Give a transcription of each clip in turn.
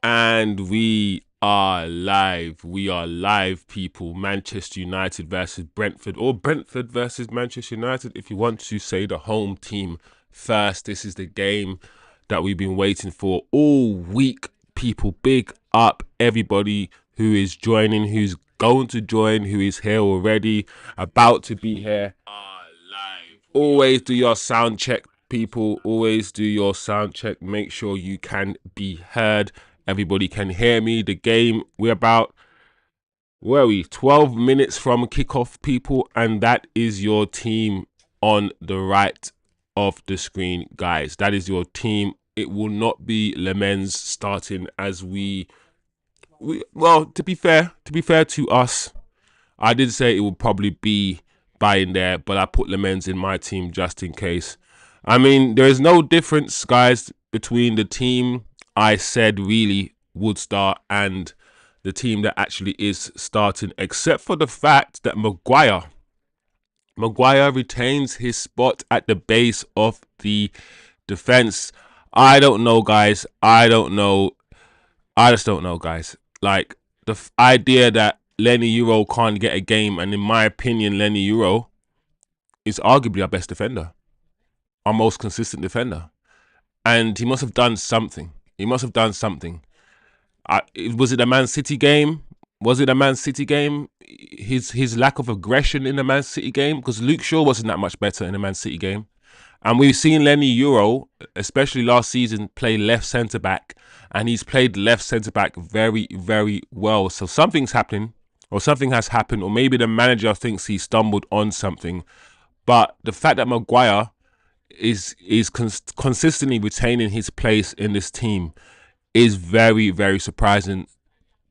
And we are live. We are live, people. Manchester United versus Brentford, or Brentford versus Manchester United, if you want to say the home team first. This is the game that we've been waiting for all week, people. Big up everybody who is joining, who's going to join, who is here already, about to be here. Always do your sound check, people. Always do your sound check. Make sure you can be heard. Everybody can hear me. The game, we're about, where are we? 12 minutes from kickoff, people. And that is your team on the right of the screen, guys. That is your team. It will not be MON-FRI starting as well, to be fair to us, I did say it would probably be BANTER, but I put MON-FRI in my team just in case. I mean, there is no difference, guys, between the team I said really would start and the team that actually is starting, except for the fact that Maguire retains his spot at the base of the defense. I don't know, guys. I just don't know, guys. Like, the idea that Euro can't get a game, and in my opinion, Euro is arguably our best defender, our most consistent defender, and he must have done something. He must have done something. Was it a Man City game? Was it a Man City game? His lack of aggression in the Man City game, because Luke Shaw wasn't that much better in the Man City game. And we've seen Euro, especially last season, play left centre-back. And he's played left centre-back very, very well. So something's happening, or something has happened, or maybe the manager thinks he stumbled on something. But the fact that Maguire is consistently retaining his place in this team is very, very surprising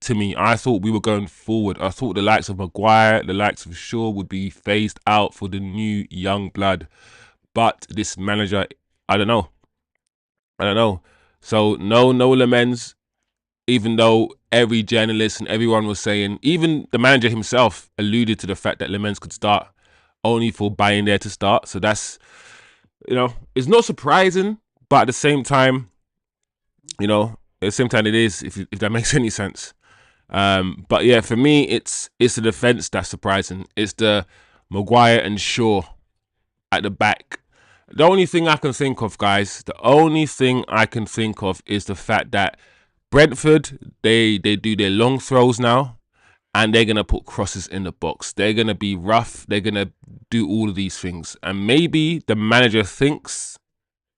to me. I thought we were going forward. I thought the likes of Maguire, the likes of Shaw would be phased out for the new young blood. But this manager, I don't know. So no MON-FRI, even though every journalist and everyone was saying, even the manager himself alluded to the fact that MON-FRI could start, only for BANTER to start. So that's, it's not surprising, but at the same time, at the same time it is, if that makes any sense. But yeah, for me, it's the defense that's surprising. It's the Maguire and Shaw at the back. The only thing I can think of, guys, the only thing I can think of is the fact that Brentford, they do their long throws now, and they're going to put crosses in the box. They're going to be rough. They're going to do all of these things. And maybe the manager thinks,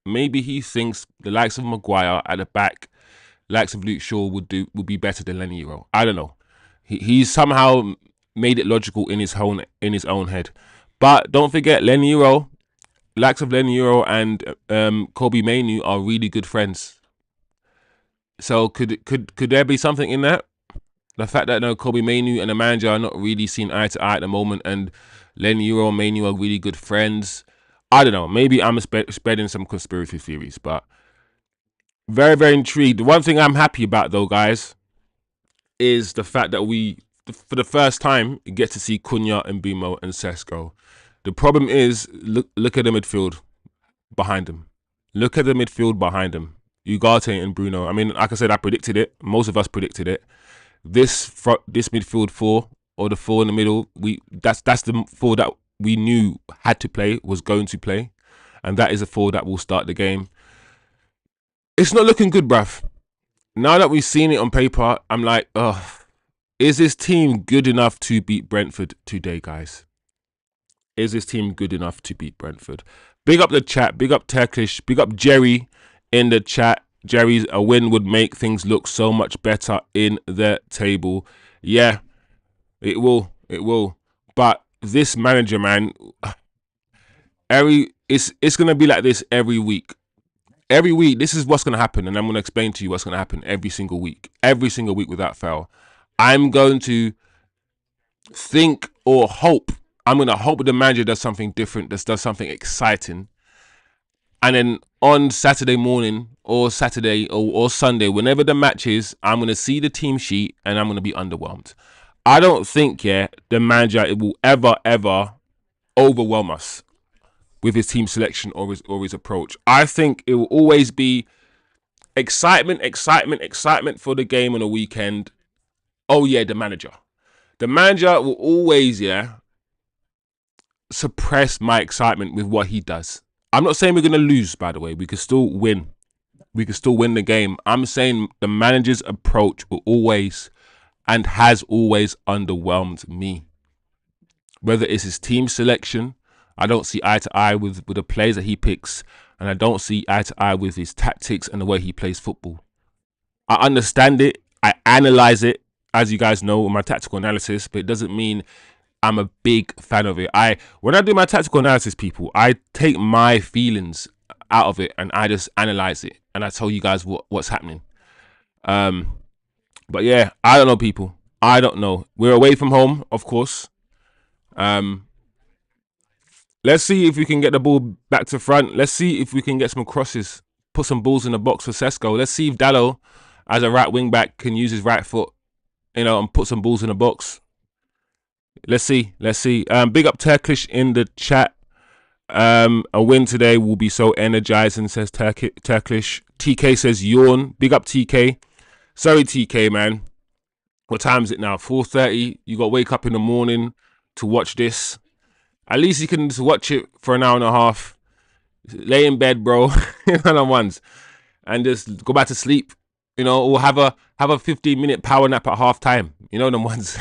the likes of Maguire at the back, likes of Luke Shaw would be better than Euro. I don't know. He's somehow made it logical in his own head. But don't forget, Euro, likes of Euro and Kobbie Mainoo are really good friends. So could there be something in that? The fact that Kobbie Mainoo and the manager are not really seen eye to eye at the moment, and Euro and Mainoo are really good friends. I don't know. Maybe I'm spreading some conspiracy theories, but very, very intrigued. The one thing I'm happy about, though, guys, is the fact that we, for the first time, get to see Cunha and MBEUMO and Sesko. The problem is, look at the midfield behind them. Look at the midfield behind them. Ugarte and Bruno. I mean, like I said, I predicted it. Most of us predicted it. This midfield four, or the four in the middle, that's the four that we knew had to play, was going to play, and that is the four that will start the game. It's not looking good, bruv. Now that we've seen it on paper, I'm like, is this team good enough to beat Brentford today, guys? Is this team good enough to beat Brentford? Big up the chat, big up Turkish, big up Jerry in the chat. Jerry's, a win would make things look so much better in the table. Yeah, it will. But this manager, man, it's gonna be like this every week. Every week, this is what's gonna happen, and I'm gonna explain to you what's gonna happen every single week without fail. I'm going to think or hope. I'm going to hope the manager does something different, does something exciting. And then on Saturday morning or Saturday or Sunday, whenever the match is, I'm going to see the team sheet and I'm going to be underwhelmed. I don't think, the manager will ever overwhelm us with his team selection or his approach. I think it will always be excitement for the game on the weekend. Oh yeah, the manager. The manager will always, suppress my excitement with what he does. I'm not saying we're gonna lose, by the way. We could still win. We could still win the game. I'm saying the manager's approach will always and has always underwhelmed me. Whether it's his team selection, I don't see eye to eye with the players that he picks, and I don't see eye to eye with his tactics and the way he plays football. I understand it, I analyze it, as you guys know, with my tactical analysis, but it doesn't mean I'm a big fan of it. When I do my tactical analysis, people, I take my feelings out of it and I just analyze it and I tell you guys what's happening. But yeah, I don't know, people. I don't know. We're away from home, of course. Let's see if we can get the ball back to front. Let's see if we can get some crosses, put some balls in the box for Sesko. Let's see if Dallo, as a right wing back, can use his right foot, and put some balls in the box. Let's see. Big up Turkish in the chat. A win today will be so energizing, says Turkish. TK says yawn. Big up TK. Sorry, TK, man. What time is it now? 4:30. You got to wake up in the morning to watch this. At least you can just watch it for an hour and a half. Lay in bed, bro, ones, and just go back to sleep. Or have a 15-minute power nap at half time. Them ones.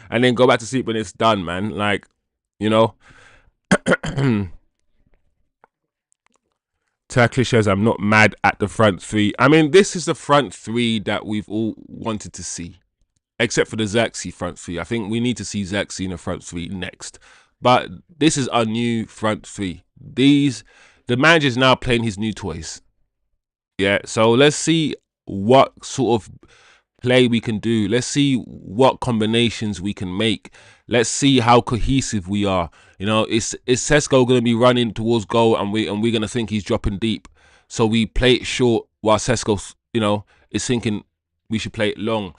And then go back to sleep when it's done, man. Turkish says, I'm not mad at the front three. I mean, this is the front three that we've all wanted to see. Except for the Xerxes front three. I think we need to see Xerxes in the front three next. But this is our new front three. The manager's now playing his new toys. Yeah, so let's see what sort of play we can do. Let's see what combinations we can make. Let's see how cohesive we are. Is Sesko going to be running towards goal and we're going to think he's dropping deep? So we play it short while Sesko, is thinking we should play it long.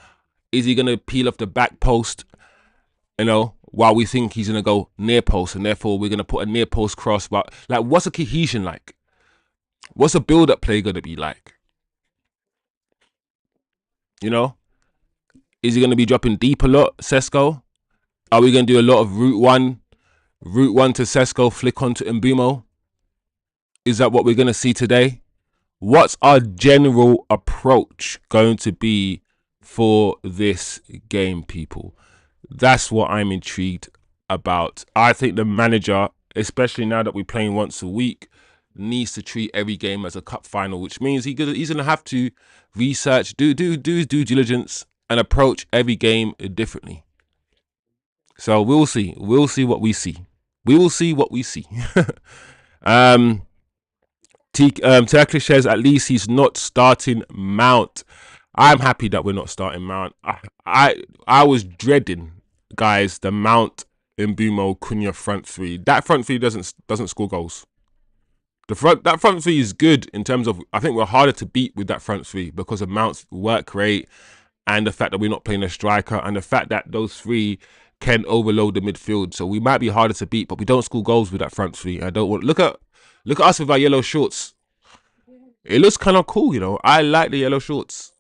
Is he going to peel off the back post, while we think he's going to go near post, and therefore we're going to put a near post cross? But what's a cohesion like? What's a build-up play going to be like? Is he going to be dropping deep a lot, Sesko? Are we going to do a lot of route one to Sesko, flick onto MBEUMO? Is that what we're going to see today? What's our general approach going to be for this game, people? That's what I'm intrigued about. I think the manager, especially now that we're playing once a week, needs to treat every game as a cup final, which means he's going to have to research, do due diligence, and approach every game differently. So we'll see. We'll see what we see. We will see what we see. Turkish says at least he's not starting Mount. I'm happy that we're not starting Mount. I was dreading, guys, the Mount, MBEUMO, Cunha front three. That front three doesn't score goals. That front three is good in terms of, I think we're harder to beat with that front three because of Mount's work rate and the fact that we're not playing a striker and the fact that those three can overload the midfield. So we might be harder to beat, but we don't score goals with that front three. I don't want look at us with our yellow shorts. It looks kind of cool, I like the yellow shorts.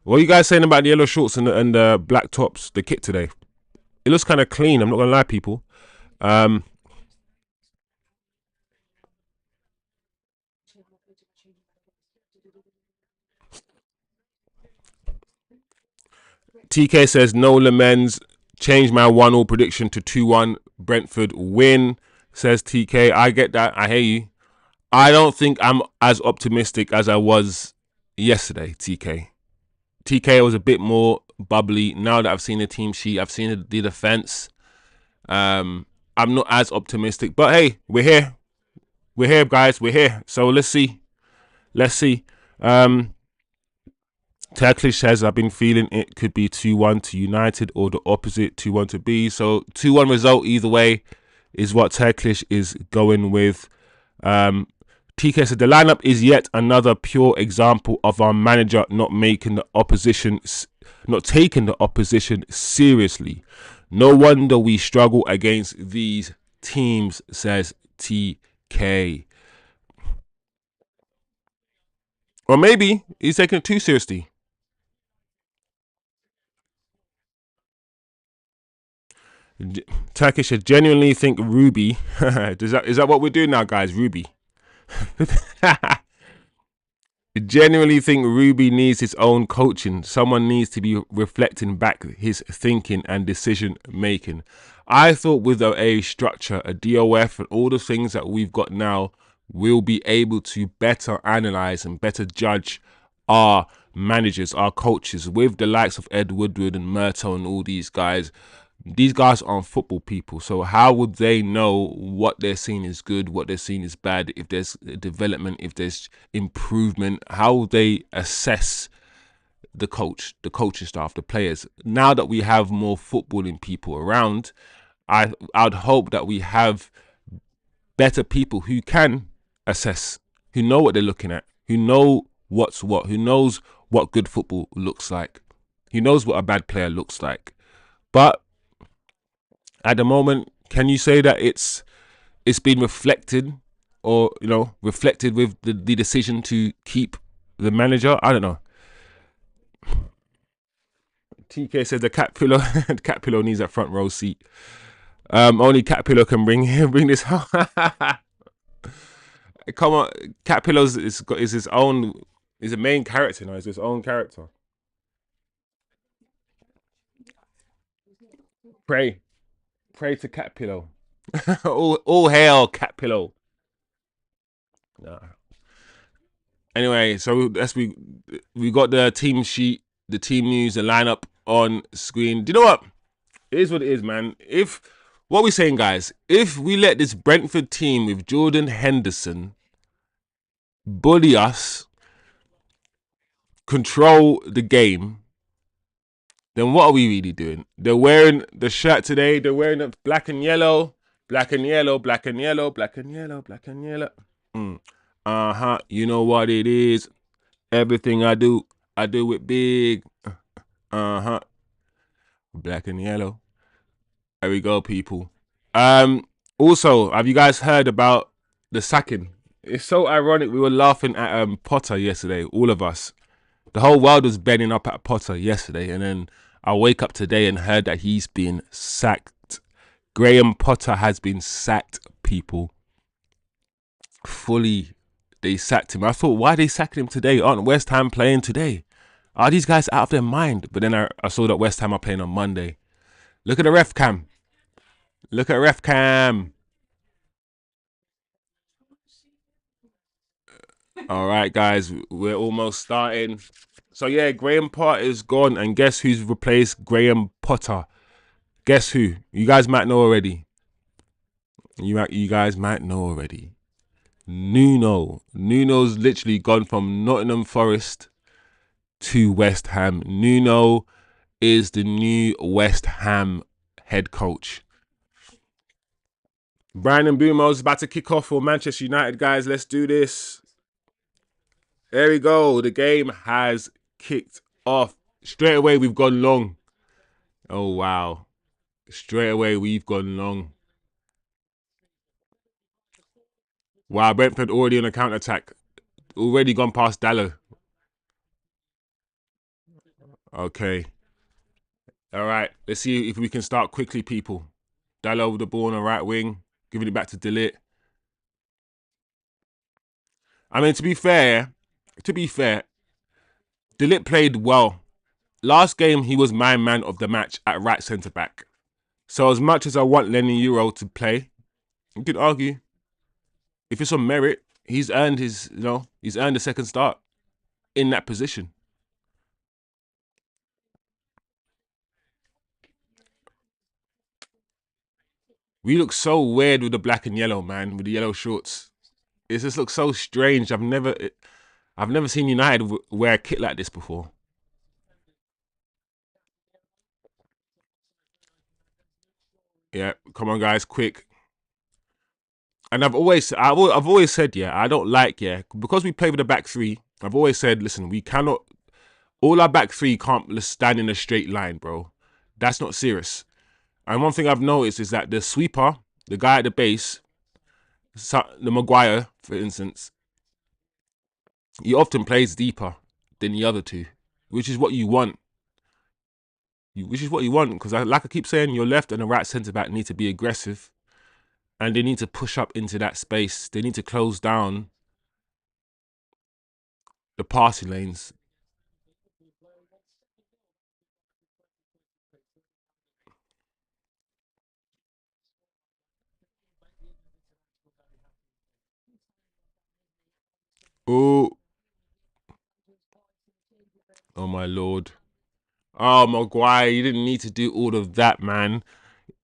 What are you guys saying about the yellow shorts and the black tops, the kit today? It looks kind of clean. I'm not gonna lie, people. TK says no lamens. Change my 1-1 prediction to 2-1 Brentford win, says TK. I get that. I hear you. I don't think I'm as optimistic as I was yesterday, TK. TK was a bit more bubbly. Now that I've seen the team sheet, I've seen the defense. I'm not as optimistic, but hey, we're here. We're here, guys. We're here. So let's see. Turkish says, I've been feeling it could be 2-1 to United or the opposite, 2-1 to B. So 2-1 result either way is what Turkish is going with. TK said, the lineup is yet another pure example of our manager not taking the opposition seriously. No wonder we struggle against these teams, says TK. Or maybe he's taking it too seriously. Turkish, I genuinely think Ruby. Is that what we're doing now, guys? Ruby. I genuinely think Ruby needs his own coaching. Someone needs to be reflecting back his thinking and decision making. I thought with a structure, a DOF, and all the things that we've got now, we'll be able to better analyze and better judge our managers, our coaches, with the likes of Ed Woodward and Murto and all these guys. These guys aren't football people, so how would they know what they're seeing is good, what they're seeing is bad, if there's development, if there's improvement? How would they assess the coach, the coaching staff, the players? Now that we have more footballing people around, I'd hope that we have better people who can assess, who know what they're looking at, who know what's what, who knows what good football looks like, who knows what a bad player looks like. But at the moment, can you say that it's been reflected, or reflected with the decision to keep the manager? I don't know. TK says the cat pillow the cat pillow needs a front row seat. Only cat pillow can bring this home. Come on, cat pillows is his own, is a main character now. Is his own character. Pray, pray to cat pillow. all hail cat pillow. Nah. Anyway, so we got the team sheet, the team news, the lineup on screen. Do you know what? It is what it is, man. If what we saying, guys, if we let this Brentford team with Jordan Henderson bully us, control the game, then what are we really doing? They're wearing the shirt today. They're wearing it black and yellow, black and yellow, black and yellow, black and yellow, black and yellow. You know what it is. Everything I do it big. Black and yellow. There we go, people. Also, have you guys heard about the sacking? It's so ironic. We were laughing at Potter yesterday, all of us. The whole world was bending up at Potter yesterday, and then I wake up today and heard that he's been sacked. Graham Potter has been sacked, people. Fully, they sacked him. I thought, why are they sacking him today? Aren't West Ham playing today? Are these guys out of their mind? But then I saw that West Ham are playing on Monday. Look at the ref cam. Look at ref cam. All right, guys, we're almost starting. So yeah, Graham Potter is gone, and guess who's replaced Graham Potter? Guess who? You guys might know already. You guys might know already. Nuno. Nuno's literally gone from Nottingham Forest to West Ham. Nuno is the new West Ham head coach. Brian and MBEUMO is about to kick off for Manchester United, guys. Let's do this. There we go. The game has kicked off. Straight away, we've gone long. Oh, wow. Straight away, we've gone long. Wow, Brentford already on a counter-attack. Already gone past Dallo. Okay. All right. Let's see if we can start quickly, people. Dallo with the ball on the right wing. Giving it back to Delit. I mean, to be fair, Delit played well. Last game, he was my man of the match at right centre-back. So as much as I want Lenny Euro to play, you could argue, if it's on merit, he's earned his, he's earned a second start in that position. We look so weird with the black and yellow, man, with the yellow shorts. It just looks so strange. I've never seen United wear a kit like this before. Yeah, come on, guys, quick. And I've always said, yeah, I don't like, yeah, because we play with a back three. I've always said, listen, we cannot. All our back three can't stand in a straight line, bro. That's not serious. And one thing I've noticed is that the sweeper, the guy at the base, the Maguire, for instance, he often plays deeper than the other two, which is what you want. Which is what you want, because like I keep saying, your left and the right centre back need to be aggressive, and they need to push up into that space. They need to close down the passing lanes. Oh, oh my lord. Oh, Maguire, you didn't need to do all of that, man.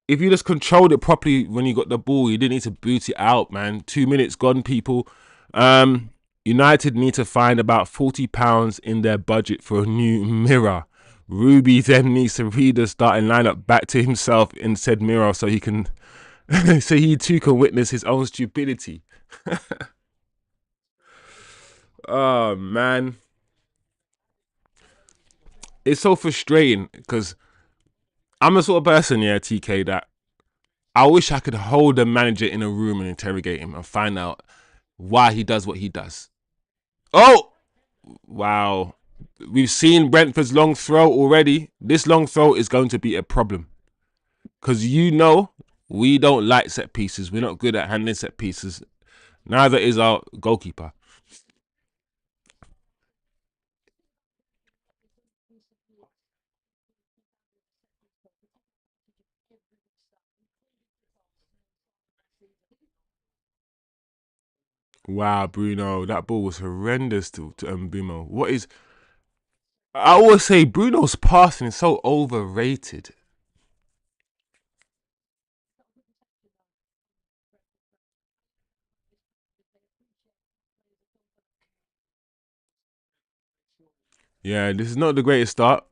If you just controlled it properly when you got the ball, you didn't need to boot it out, man. 2 minutes gone, people. United need to find about £40 in their budget for a new mirror. Ruby then needs to read the starting lineup back to himself in said mirror so he can, so he too can witness his own stupidity. Oh man, it's so frustrating because I'm the sort of person, yeah, TK, that I wish I could hold the manager in a room and interrogate him and find out why he does what he does. Oh, wow. We've seen Brentford's long throw already. This long throw is going to be a problem. Because we don't like set pieces. We're not good at handling set pieces. Neither is our goalkeeper. Wow, Bruno. That ball was horrendous to MBEUMO. What is... I always say Bruno's passing is so overrated. Yeah, this is not the greatest start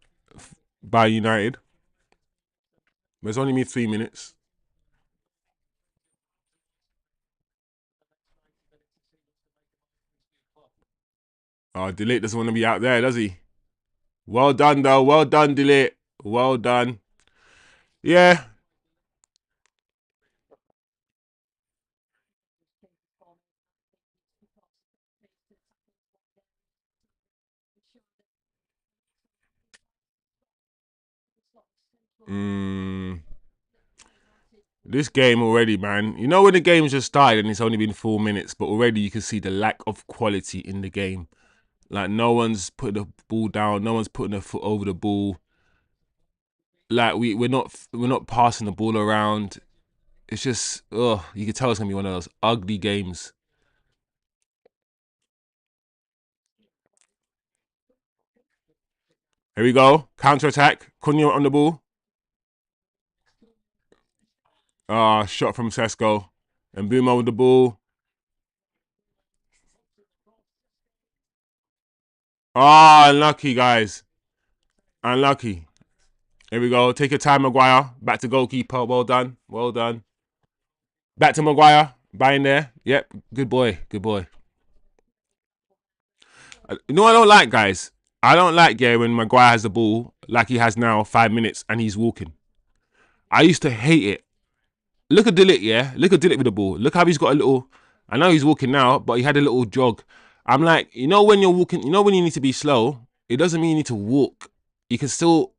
by United. But it's only me 3 minutes. Oh, Delete doesn't want to be out there, does he? Well done, though. Well done, Delete. Well done. Yeah. This game already, man. You know when the game's just started and it's only been 4 minutes, but already you can see the lack of quality in the game. Like no one's putting the ball down, no one's putting their foot over the ball. Like we're not passing the ball around. It's just you can tell it's gonna be one of those ugly games. Here we go. Counter attack. Cunha on the ball. Shot from Sesko. And MBEUMO with the ball. Unlucky, guys. Unlucky. Here we go. Take your time, Maguire. Back to goalkeeper. Well done. Well done. Back to Maguire. Buying there. Yep. Good boy. Good boy. You know what I don't like, guys? I don't like, yeah, when Maguire has the ball, like he has now, 5 minutes, and he's walking. I used to hate it. Look at Dillit, yeah? Look at Dillit with the ball. Look how he's got a little... I know he's walking now, but he had a little jog. I'm like, when you're walking, when you need to be slow, it doesn't mean you need to walk. You can still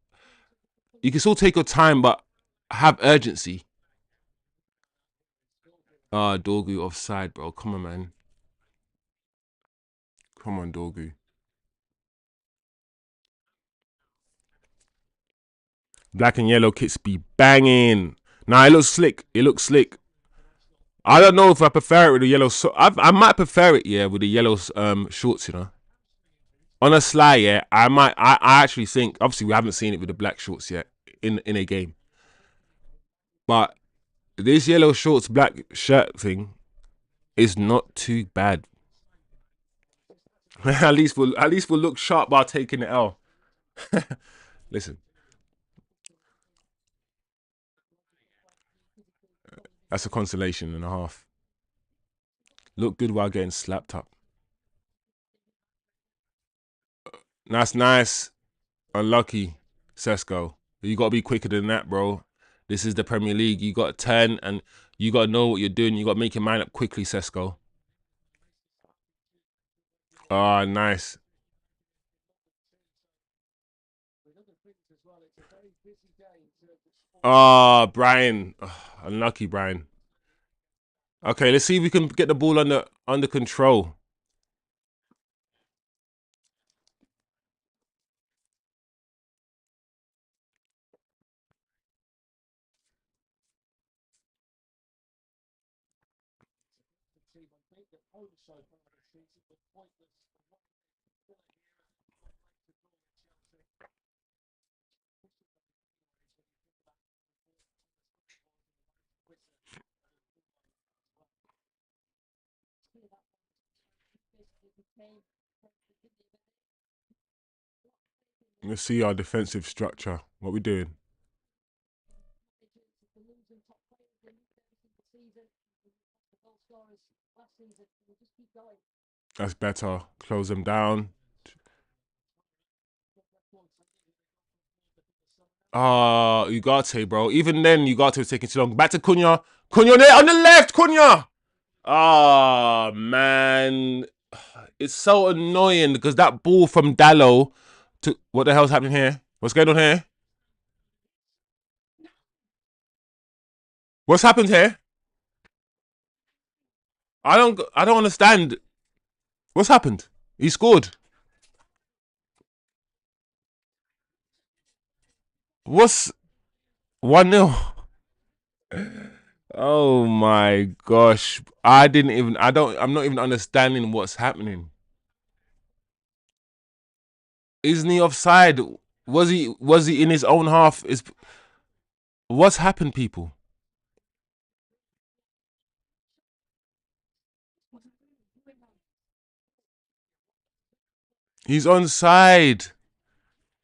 take your time, but have urgency. Dorgu offside, bro. Come on, man. Come on, Dorgu. Black and yellow kits be banging. Nah, it looks slick. It looks slick. I don't know if I prefer it with the yellow. I might prefer it, yeah, with the yellow shorts. On a sly, yeah, I might. I actually think. Obviously, we haven't seen it with the black shorts yet in a game, but this yellow shorts black shirt thing is not too bad. at least we'll look sharp while taking the L. Listen, that's a consolation and a half. Look good while getting slapped up. That's nice. Unlucky, Sesko. You got to be quicker than that, bro. This is the Premier League. You got to turn and you got to know what you're doing. You got to make your mind up quickly, Sesko. Oh, nice. Oh, Brian. Ugh, unlucky, Brian. Okay, let's see if we can get the ball under control. Let's see our defensive structure. What we doing? That's better. Close them down. Ah, Ugarte, bro. Even then, Ugarte was taking too long. Back to Cunha. Cunha there on the left. Cunha. Ah, man. It's so annoying because that ball from Dallo to what the hell's happening here? What's going on here? What's happened here? I don't understand. What's happened? He scored. What's 1-0? Oh my gosh. I'm not even understanding what's happening. Isn't he offside? Was he in his own half? What's happened, people? He's onside.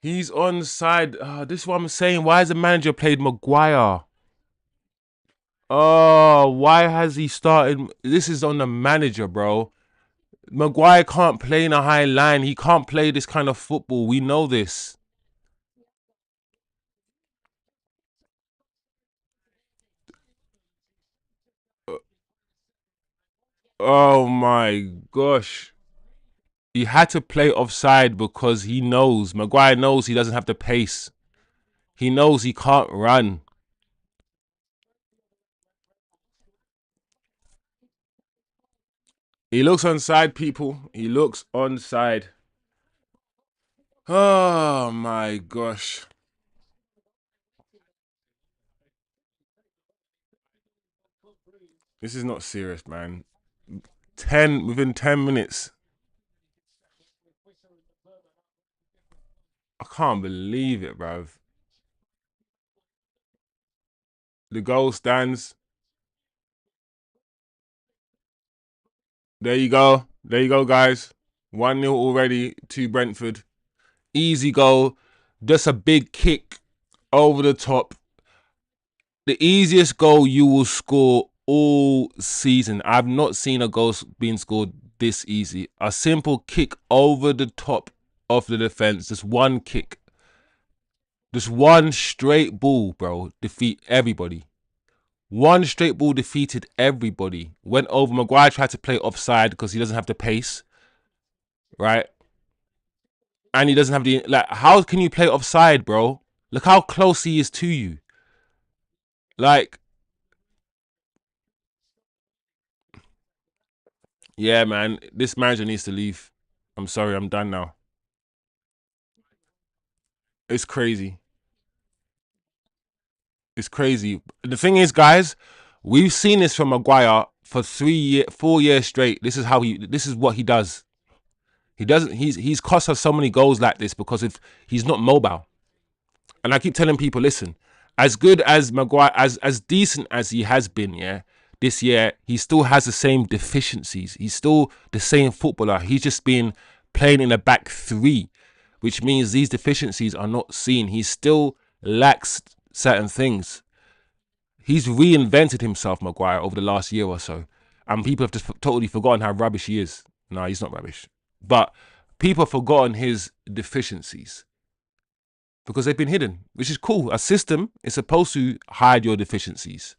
He's onside. This is what I'm saying. Why has the manager played Maguire? Oh, why has he started? This is on the manager, bro. Maguire can't play in a high line. He can't play this kind of football. We know this. Oh my gosh. He had to play offside because he knows, Maguire knows he doesn't have the pace. He knows he can't run. He looks onside, people. He looks onside. Oh my gosh. This is not serious, man. Within 10 minutes. I can't believe it, bruv. The goal stands. There you go. There you go, guys. 1-0 already to Brentford. Easy goal. Just a big kick over the top. The easiest goal you will score all season. I've not seen a goal being scored this easy. A simple kick over the top of the defense. Just one kick. Just one straight ball, bro. Defeat everybody. One straight ball defeated everybody. Went over. Maguire tried to play offside because he doesn't have the pace, right? And he doesn't have the like. How can you play offside, bro? Look how close he is to you. Like, yeah, man. This manager needs to leave. I'm sorry. I'm done now. It's crazy. It's crazy. The thing is, guys, we've seen this from Maguire for 4 years straight. This is what he does. He doesn't. He's cost us so many goals like this because if he's not mobile. And I keep telling people, listen, as good as Maguire, as decent as he has been, yeah, this year, he still has the same deficiencies. He's still the same footballer. He's just been playing in a back three, which means these deficiencies are not seen. He still lacks certain things. He's reinvented himself, Maguire, over the last year or so. And people have just totally forgotten how rubbish he is. No, he's not rubbish. But people have forgotten his deficiencies because they've been hidden, which is cool. A system is supposed to hide your deficiencies.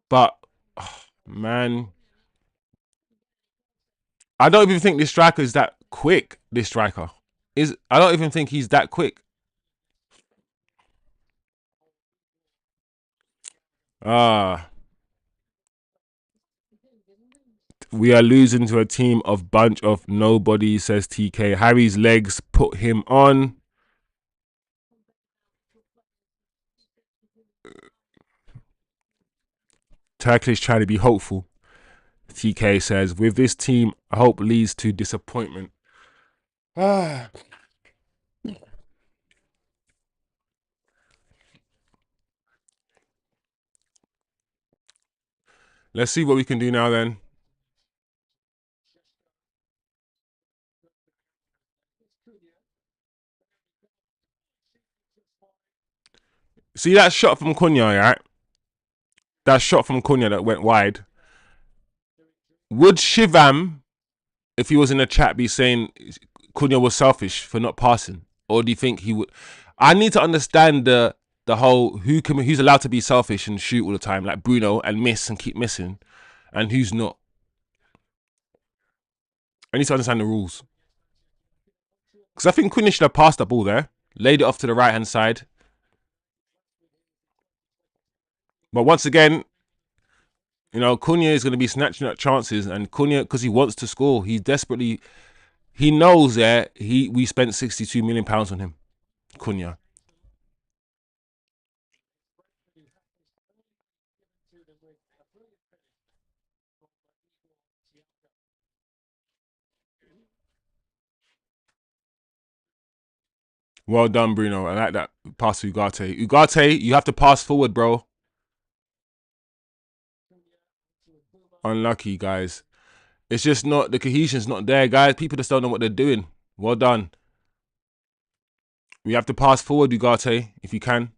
But, oh, man, I don't even think this striker is that quick. This striker is. I don't even think he's that quick. Ah, we are losing to a team of bunch of nobody, says TK. Harry's legs put him on. Turkish trying to be hopeful. TK says, with this team, hope leads to disappointment. Ah. Let's see what we can do now then. See that shot from Cunha, right? That shot from Cunha that went wide. Would Shivam, if he was in the chat, be saying Cunha was selfish for not passing? Or do you think he would? I need to understand the whole who's allowed to be selfish and shoot all the time, like Bruno, and miss and keep missing, and who's not. I need to understand the rules. Because I think Cunha should have passed that ball there, laid it off to the right hand side. But once again, you know, Cunha is going to be snatching at chances, and Cunha, because he wants to score, he knows that we spent £62 million on him, Cunha. Well done, Bruno. I like that pass to Ugarte. Ugarte, you have to pass forward, bro. Unlucky, guys. It's just not, the cohesion's not there, guys. People just don't know what they're doing. Well done. We have to pass forward, Ugarte, if you can.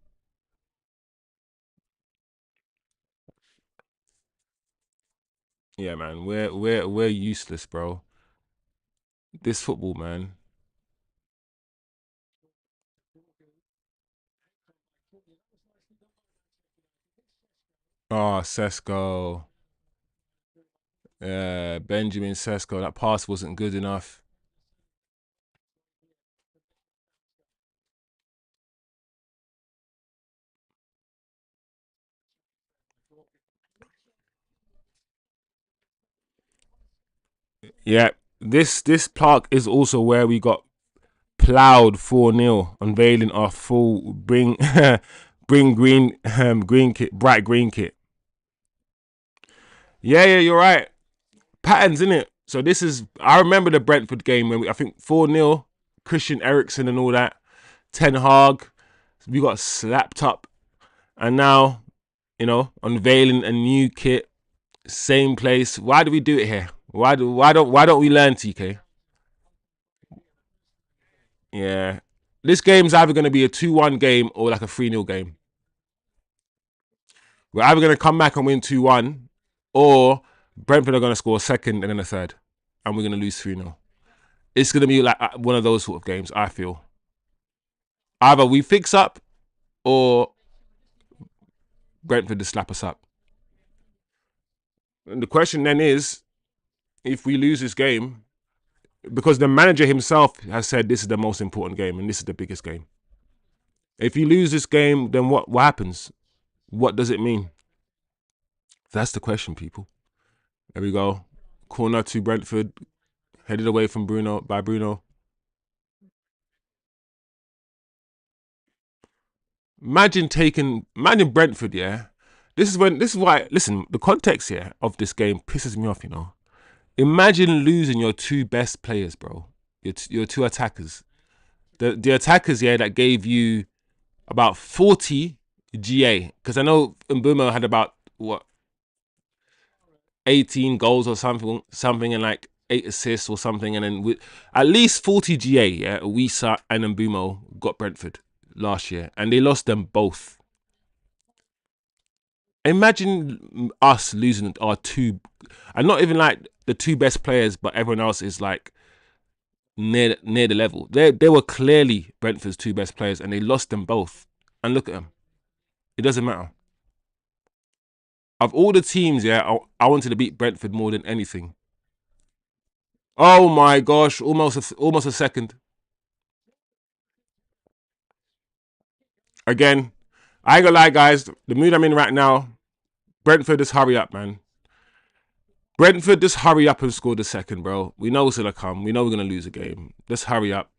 Yeah, man. We're useless, bro. This football, man. Oh, Sesko. Benjamin Sesko. That pass wasn't good enough. Yeah, this park is also where we got ploughed 4-0, unveiling our full bring green kit, bright green kit. Yeah, you're right. Patterns, in it. So this is, I remember the Brentford game when I think 4-0, Christian Eriksen and all that, Ten Hag, we got slapped up, and now, you know, unveiling a new kit, same place. Why do we do it here? Why don't we learn, TK? Yeah. This game's either going to be a 2-1 game or like a 3-0 game. We're either going to come back and win 2-1, or Brentford are going to score a second and then a third, and we're going to lose 3-0. It's going to be like one of those sort of games, I feel. Either we fix up, or Brentford to slap us up. And the question then is, if we lose this game, because the manager himself has said this is the most important game and this is the biggest game. If you lose this game, then what happens? What does it mean? That's the question, people. There we go. Corner to Brentford, headed away from Bruno. Imagine Brentford, yeah. This is why, listen, the context here of this game pisses me off, you know. Imagine losing your two best players, bro. Your two attackers. The attackers, yeah, that gave you about 40 GA. Because I know MBEUMO had about, 18 goals or something, and like 8 assists or something. And then with at least 40 GA, yeah, Wisa and MBEUMO got Brentford last year. And they lost them both. Imagine us losing our two, and not even like the two best players, but everyone else is like near the level. They were clearly Brentford's two best players, and they lost them both. And look at them. It doesn't matter. Of all the teams, yeah, I wanted to beat Brentford more than anything. Oh my gosh, almost a second. Again, I ain't gonna lie, guys. The mood I'm in right now, Brentford, just hurry up, man. Brentford, just hurry up and score the second, bro. We know it's gonna come. We know we're gonna lose a game. Just hurry up.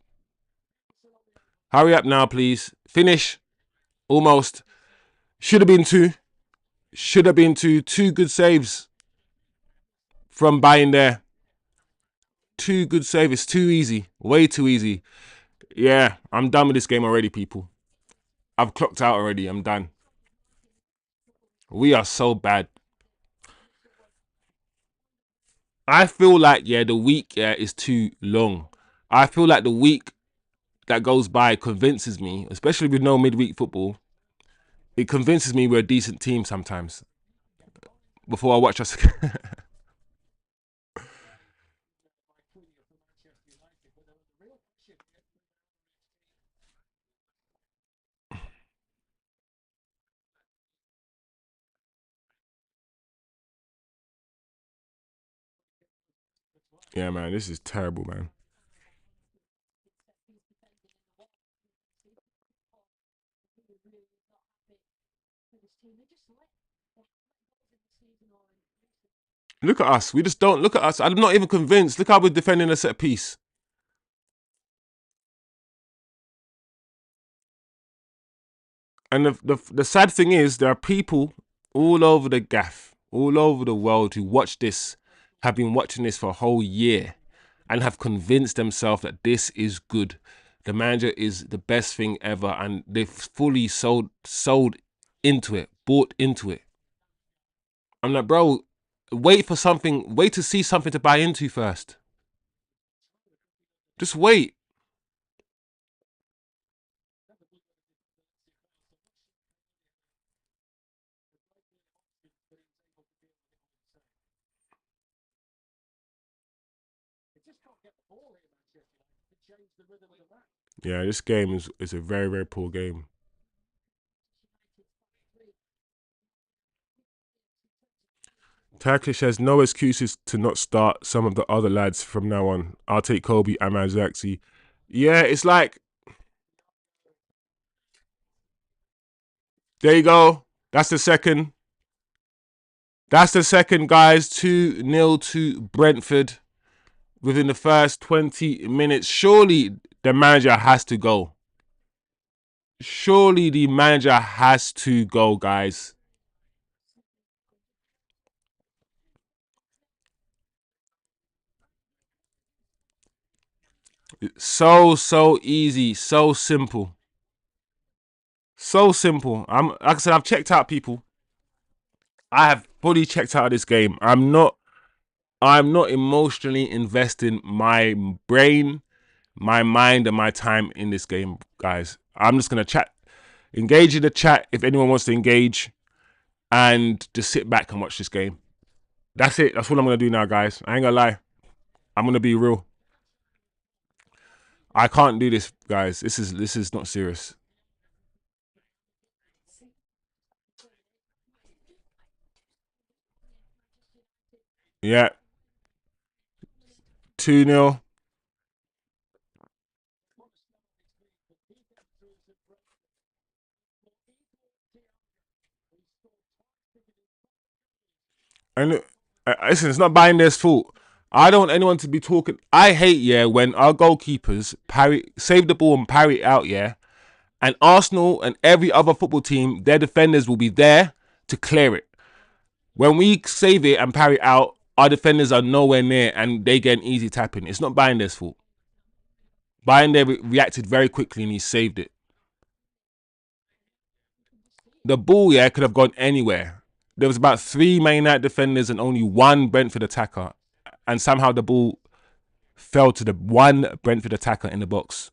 Hurry up now, please. Finish. Almost. Should have been two. Should have been two. Two good saves from buying there. Two good saves. It's too easy. Way too easy. Yeah, I'm done with this game already, people. I've clocked out already. I'm done. We are so bad. I feel like, yeah, the week, yeah, is too long. I feel like the week that goes by convinces me, especially with no midweek football, it convinces me we're a decent team sometimes before I watch us. Yeah, man, this is terrible, man. Look at us. We just don't look at us. I'm not even convinced. Look how we're defending a set piece. And the sad thing is, there are people all over the gaff, all over the world who watch this, have been watching this for a whole year, and have convinced themselves that this is good. The manager is the best thing ever, and they've fully sold into it, bought into it. I'm like, bro, wait for something, wait to see something to buy into first. Just wait. Yeah, this game is a very, very poor game. Turkish has no excuses to not start some of the other lads from now on. I'll take Kobe and Manzaxi. Yeah, it's like, there you go. That's the second. That's the second, guys. 2-0 to Brentford within the first 20 minutes. Surely the manager has to go. Surely the manager has to go, guys. So easy, so simple. So simple. Like I said, I've checked out, people. I have fully checked out of this game. I'm not emotionally investing my brain, my mind, and my time in this game, guys. I'm just gonna chat, engage in the chat if anyone wants to engage, and just sit back and watch this game. That's it. That's what I'm gonna do now, guys. I ain't gonna lie. I'm gonna be real. I can't do this, guys. This is not serious. Yeah, 2-0. And listen, it's not Binder's fault. I don't want anyone to be talking. I hate, yeah, when our goalkeepers save the ball and parry it out, yeah. And Arsenal and every other football team, their defenders will be there to clear it. When we save it and parry it out, our defenders are nowhere near and they get an easy tapping. It's not Binder's fault. Binder reacted very quickly and he saved it. The ball, yeah, could have gone anywhere. There was about 3 Man United defenders and only 1 Brentford attacker. And somehow the ball fell to the 1 Brentford attacker in the box.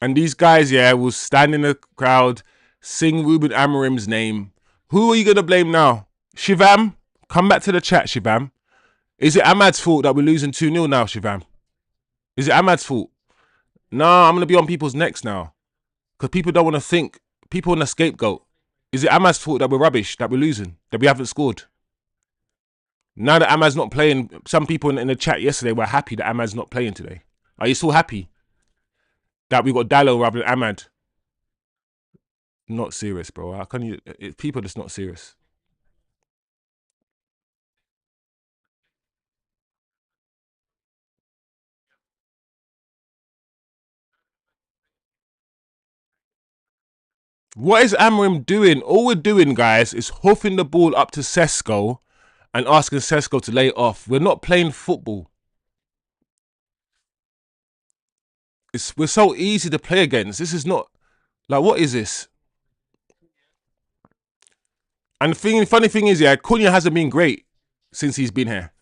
And these guys, yeah, will stand in the crowd, sing Ruben Amorim's name, Who are you going to blame now? Shivam? Come back to the chat, Shivam. Is it Ahmad's fault that we're losing 2-0 now, Shivam? Is it Ahmad's fault? Nah, I'm going to be on people's necks now. Because people don't want to think. People want a scapegoat. Is it Ahmad's fault that we're rubbish, that we're losing, that we haven't scored? Now that Ahmad's not playing, some people in the chat yesterday were happy that Ahmad's not playing today. Are you still happy that we got Dallo rather than Ahmad? Not serious, bro. How can you? People are just not serious. What is Amorim doing? All we're doing, guys, is hoofing the ball up to Sesko and asking Sesko to lay it off. We're not playing football. We're so easy to play against. This is not... Like, what is this? And the funny thing is, yeah, Cunha hasn't been great since he's been here.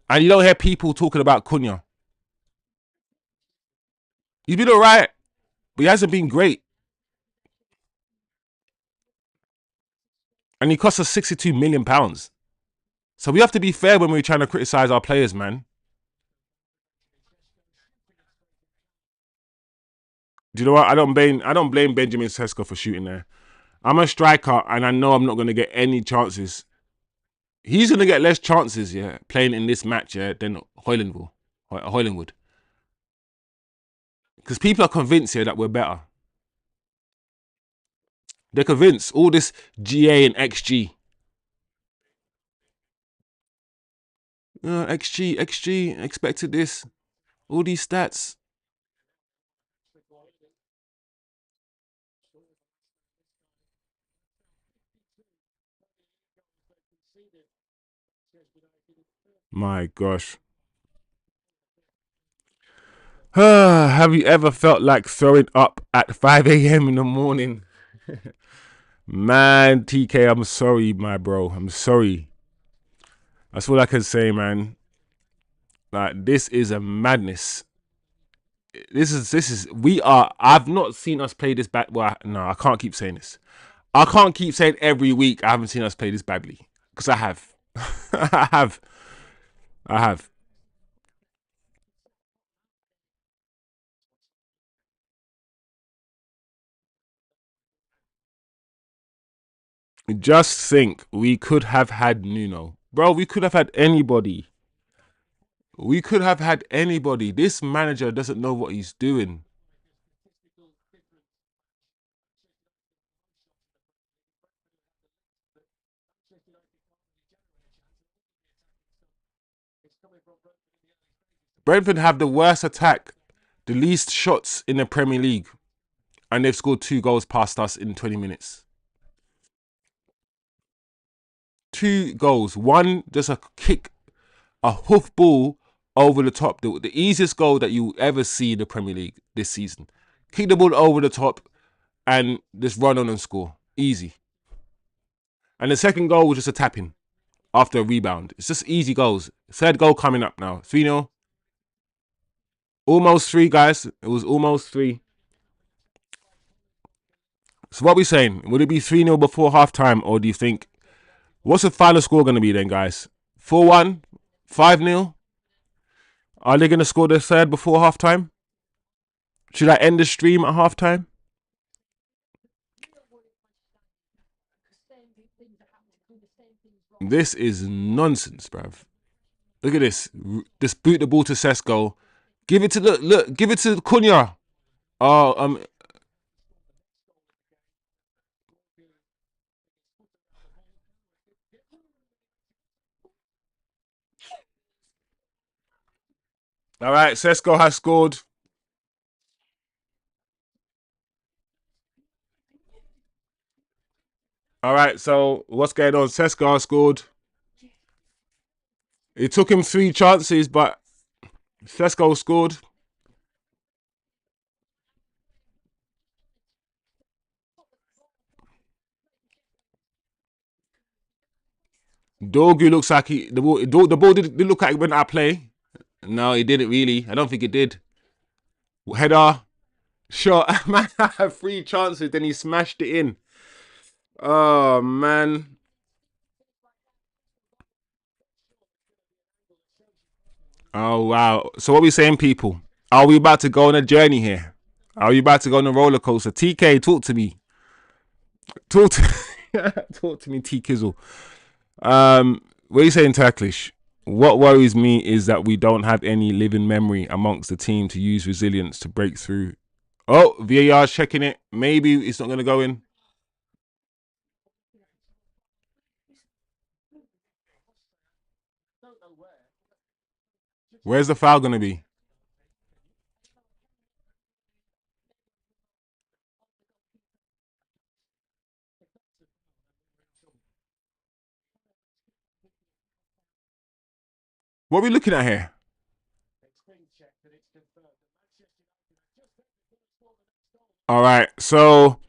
And you don't hear people talking about Cunha. He's been all right, but he hasn't been great. And he cost us £62 million. So we have to be fair when we're trying to criticise our players, man. Do you know what? I don't blame Benjamin Sesko for shooting there. I'm a striker, and I know I'm not going to get any chances. He's going to get less chances, yeah, playing in this match, yeah, than Hoylingwood. Because people are convinced here that we're better. They're convinced. All this GA and XG. XG, expected this. All these stats. My gosh. Have you ever felt like throwing up at 5 a.m. in the morning? Man, TK, I'm sorry, my bro. I'm sorry. That's all I can say, man. Like, this is a madness. I've not seen us play this bad. Well, no, I can't keep saying this. I can't keep saying every week I haven't seen us play this badly. Because I have. I have. Just think, we could have had Nuno. Bro, we could have had anybody. We could have had anybody. This manager doesn't know what he's doing. Brentford have the worst attack, the least shots in the Premier League. And they've scored 2 goals past us in 20 minutes. 2 goals. One, just a kick, a hoof ball over the top. The easiest goal that you ever see in the Premier League this season. Kick the ball over the top and just run on and score. Easy. And the second goal was just a tapping after a rebound. It's just easy goals. Third goal coming up now. 3-0. Almost 3, guys. It was almost 3. So what are we saying? Would it be 3-0 before halftime, or do you think... What's the final score going to be then, guys? 4-1? 5-0? Are they going to score the third before halftime? Should I end the stream at halftime? This is nonsense, bruv. Look at this. Just boot the ball to Sesko. Give it to look. Give it to Cunha. Oh, all right, Sesko has scored. All right, so what's going on? Sesko has scored. It took him 3 chances, but Sesko scored. Dorgu looks like the ball did look like it went out of play. No, it didn't really. I don't think it did. Header. Shot. Man had 3 chances, then he smashed it in. Oh man. Oh wow. So what we saying, people? Are we about to go on a journey here? Are we about to go on a roller coaster? TK, talk to me. Talk to talk to me, T Kizzle. What are you saying, Turkish? What worries me is that we don't have any living memory amongst the team to use resilience to break through. Oh, VAR's checking it. Maybe it's not going to go in. Where's the foul going to be? What are we looking at here? All right, so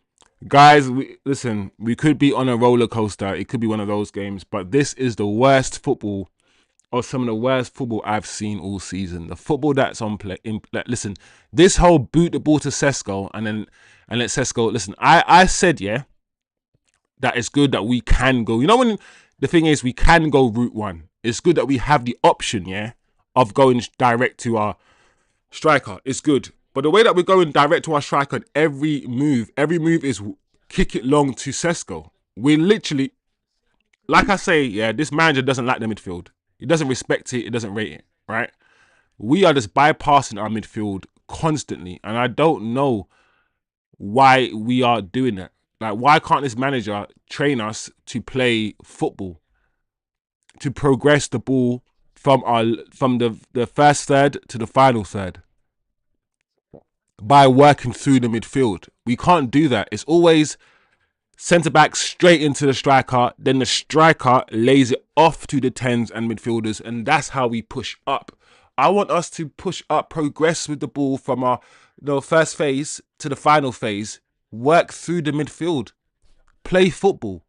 guys, listen. We could be on a roller coaster. It could be one of those games, but this is the worst football, or some of the worst football I've seen all season. The football that's on play. Listen, this whole boot the ball to Sesko and let Sesko. Listen, I said yeah that it's good that we can go. You know when the thing is we can go route one. It's good that we have the option, yeah, of going direct to our striker. It's good, but the way that we're going direct to our striker, every move is kick it long to Sesko. We literally, like I say, yeah, this manager doesn't like the midfield. He doesn't respect it. He doesn't rate it. Right? We are just bypassing our midfield constantly, and I don't know why we are doing that. Like, why can't this manager train us to play football, to progress the ball from the first third to the final third by working through the midfield? We can't do that. It's always centre back straight into the striker, then the striker lays it off to the tens and midfielders, and that's how we push up. I want us to push up, progress with the ball from our first phase to the final phase, work through the midfield, play football.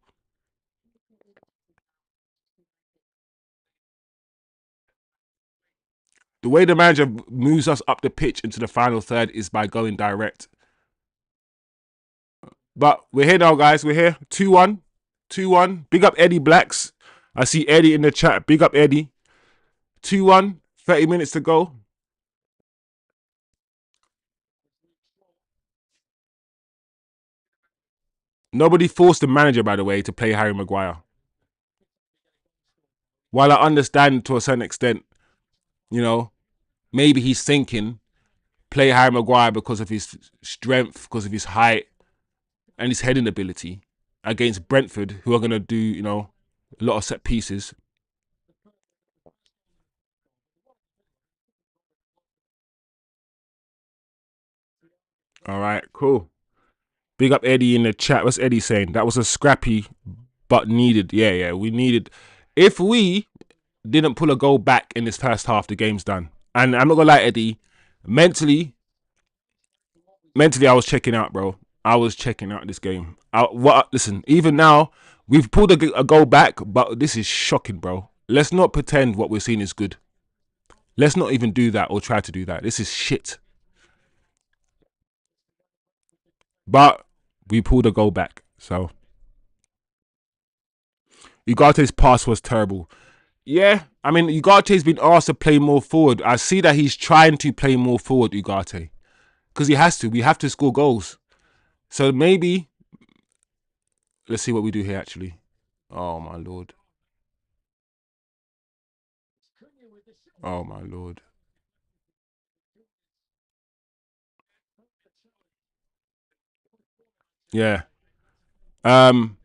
The way the manager moves us up the pitch into the final third is by going direct. But we're here now, guys. We're here. 2-1. 2-1. Big up Eddie Blacks. I see Eddie in the chat. Big up Eddie. 2-1. 30 minutes to go. Nobody forced the manager, by the way, to play Harry Maguire. While I understand to a certain extent, you know, maybe he's thinking play Harry Maguire because of his strength, because of his height and his heading ability against Brentford, who are going to do, a lot of set pieces. All right, cool. Big up Eddie in the chat. What's Eddie saying? That was a scrappy but needed. Yeah, yeah, we needed. If we didn't pull a goal back in this first half, the game's done. And I'm not gonna lie, Eddie, mentally, I was checking out, bro. I was checking out this game. Listen, even now, we've pulled a goal back, but this is shocking, bro. Let's not pretend what we're seeing is good. Let's not even do that or try to do that. This is shit. But we pulled a goal back. So Ugarte's pass was terrible. Yeah, I mean, Ugarte's been asked to play more forward. I see that he's trying to play more forward, Ugarte, because he has to. We have to score goals. So maybe let's see what we do here. Actually, oh my lord, oh my lord. Yeah. Um,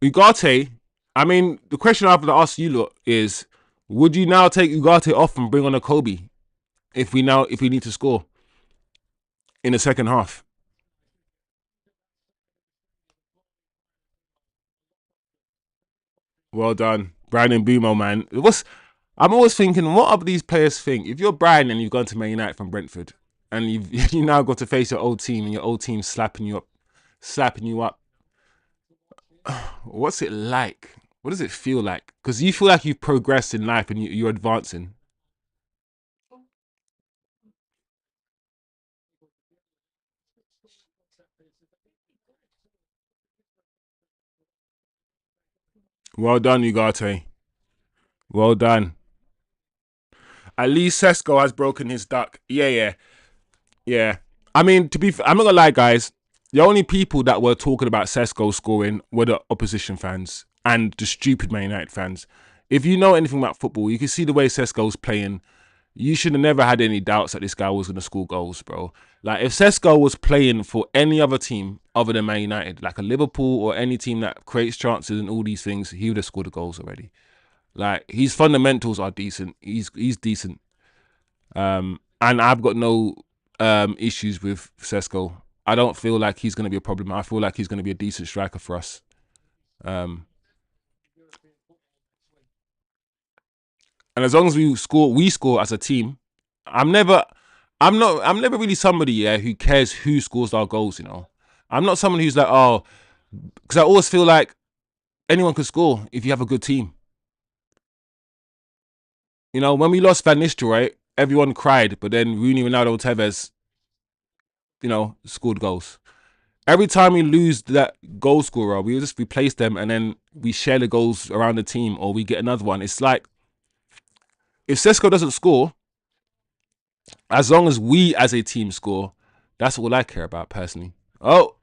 Ugarte. I mean, the question I have to ask you lot is: would you now take Ugarte off and bring on a Kobe if we need to score in the second half? Well done, Brian and BANTER, man. I'm always thinking, what are these players think? If you're Brian and you've gone to Man United from Brentford, and you now got to face your old team, and your old team slapping you up. What's it like? What does it feel like? Because you feel like you've progressed in life and you're advancing. Well done, Ugarte. Well done. At least Sesko has broken his duck. Yeah, yeah, yeah. I mean, I'm not gonna lie, guys. The only people that were talking about Sesko scoring were the opposition fans and the stupid Man United fans. If you know anything about football, you can see the way Sesko's playing. You should have never had any doubts that this guy was going to score goals, bro. Like, if Sesko was playing for any other team other than Man United, like a Liverpool or any team that creates chances and all these things, he would have scored the goals already. Like, his fundamentals are decent. He's decent. And I've got no issues with Sesko. I don't feel like he's going to be a problem. I feel like he's going to be a decent striker for us. Um, and as long as we score as a team. I'm never, I'm never really somebody who cares who scores our goals. I'm not someone who's like, oh, because I always feel like anyone can score if you have a good team. When we lost Van Nistelrooy, everyone cried, but then Rooney, Ronaldo, Tevez, scored goals. Every time we lose that goal scorer, we just replace them and then we share the goals around the team or we get another one. It's like, if Sesko doesn't score, as long as we as a team score, that's all I care about personally. Oh,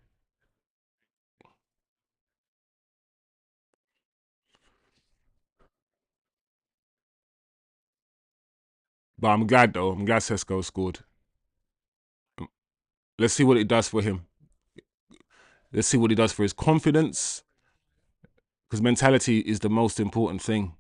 but I'm glad though. I'm glad Sesko scored. Let's see what it does for him. Let's see what it does for his confidence, because mentality is the most important thing.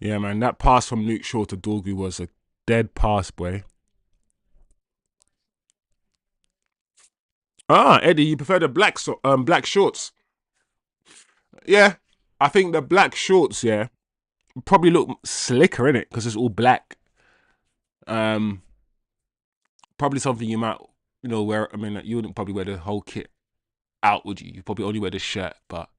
Yeah, man, that pass from Luke Shaw to Dorgu was a dead pass, boy. Ah, Eddie, you prefer the black shorts? Yeah, I think the black shorts, yeah, probably look slicker in it because it's all black. Um, Probably something you might, wear. I mean, like, you wouldn't probably wear the whole kit out, would you? You probably only wear the shirt, but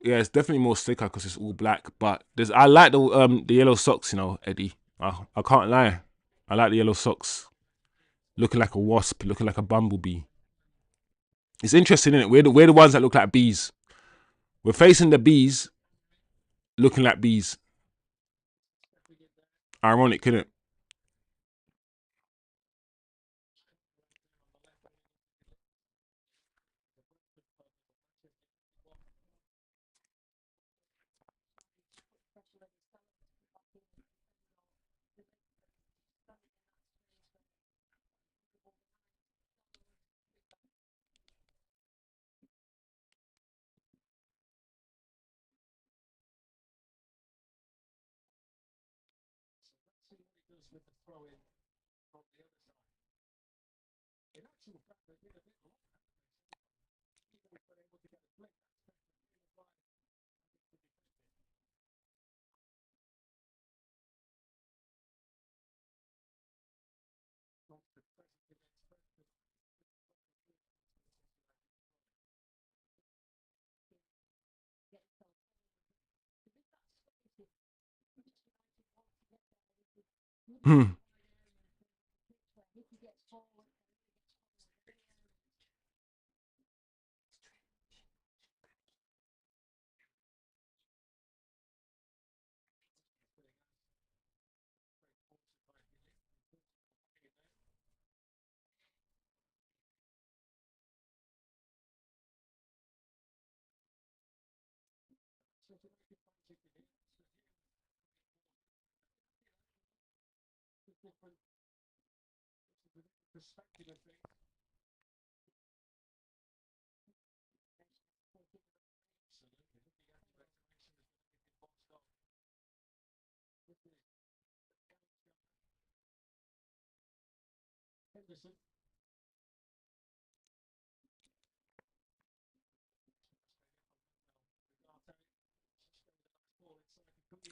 yeah, it's definitely more slicker because it's all black. But I like the yellow socks, Eddie. I can't lie, I like the yellow socks. Looking like a wasp, looking like a bumblebee. It's interesting, isn't it? We're the ones that look like bees. We're facing the bees, looking like bees. Ironic, isn't it? Hmm.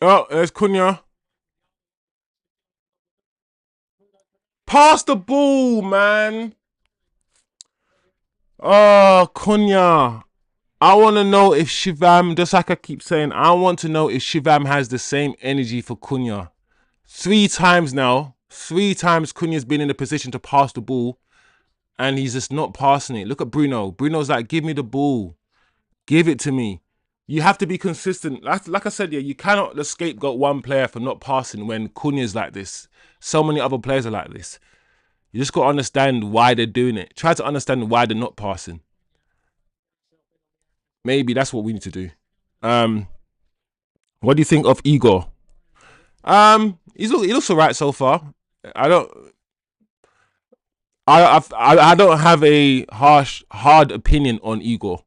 Oh, there's Cunha. Pass the ball, man. Oh, Cunha. I want to know if Shivam, just like I keep saying, I want to know if Shivam has the same energy for Cunha. 3 times now, 3 times Cunha's been in a position to pass the ball and he's just not passing it. Look at Bruno. Bruno's like, give me the ball. Give it to me. You have to be consistent. Like I said, yeah, you cannot scapegoat one player for not passing when Cunha's like this. So many other players are like this. You just got to understand why they're doing it. Try to understand why they're not passing. Maybe that's what we need to do. What do you think of Igor? He looks alright so far. I don't. I don't have a hard opinion on Igor.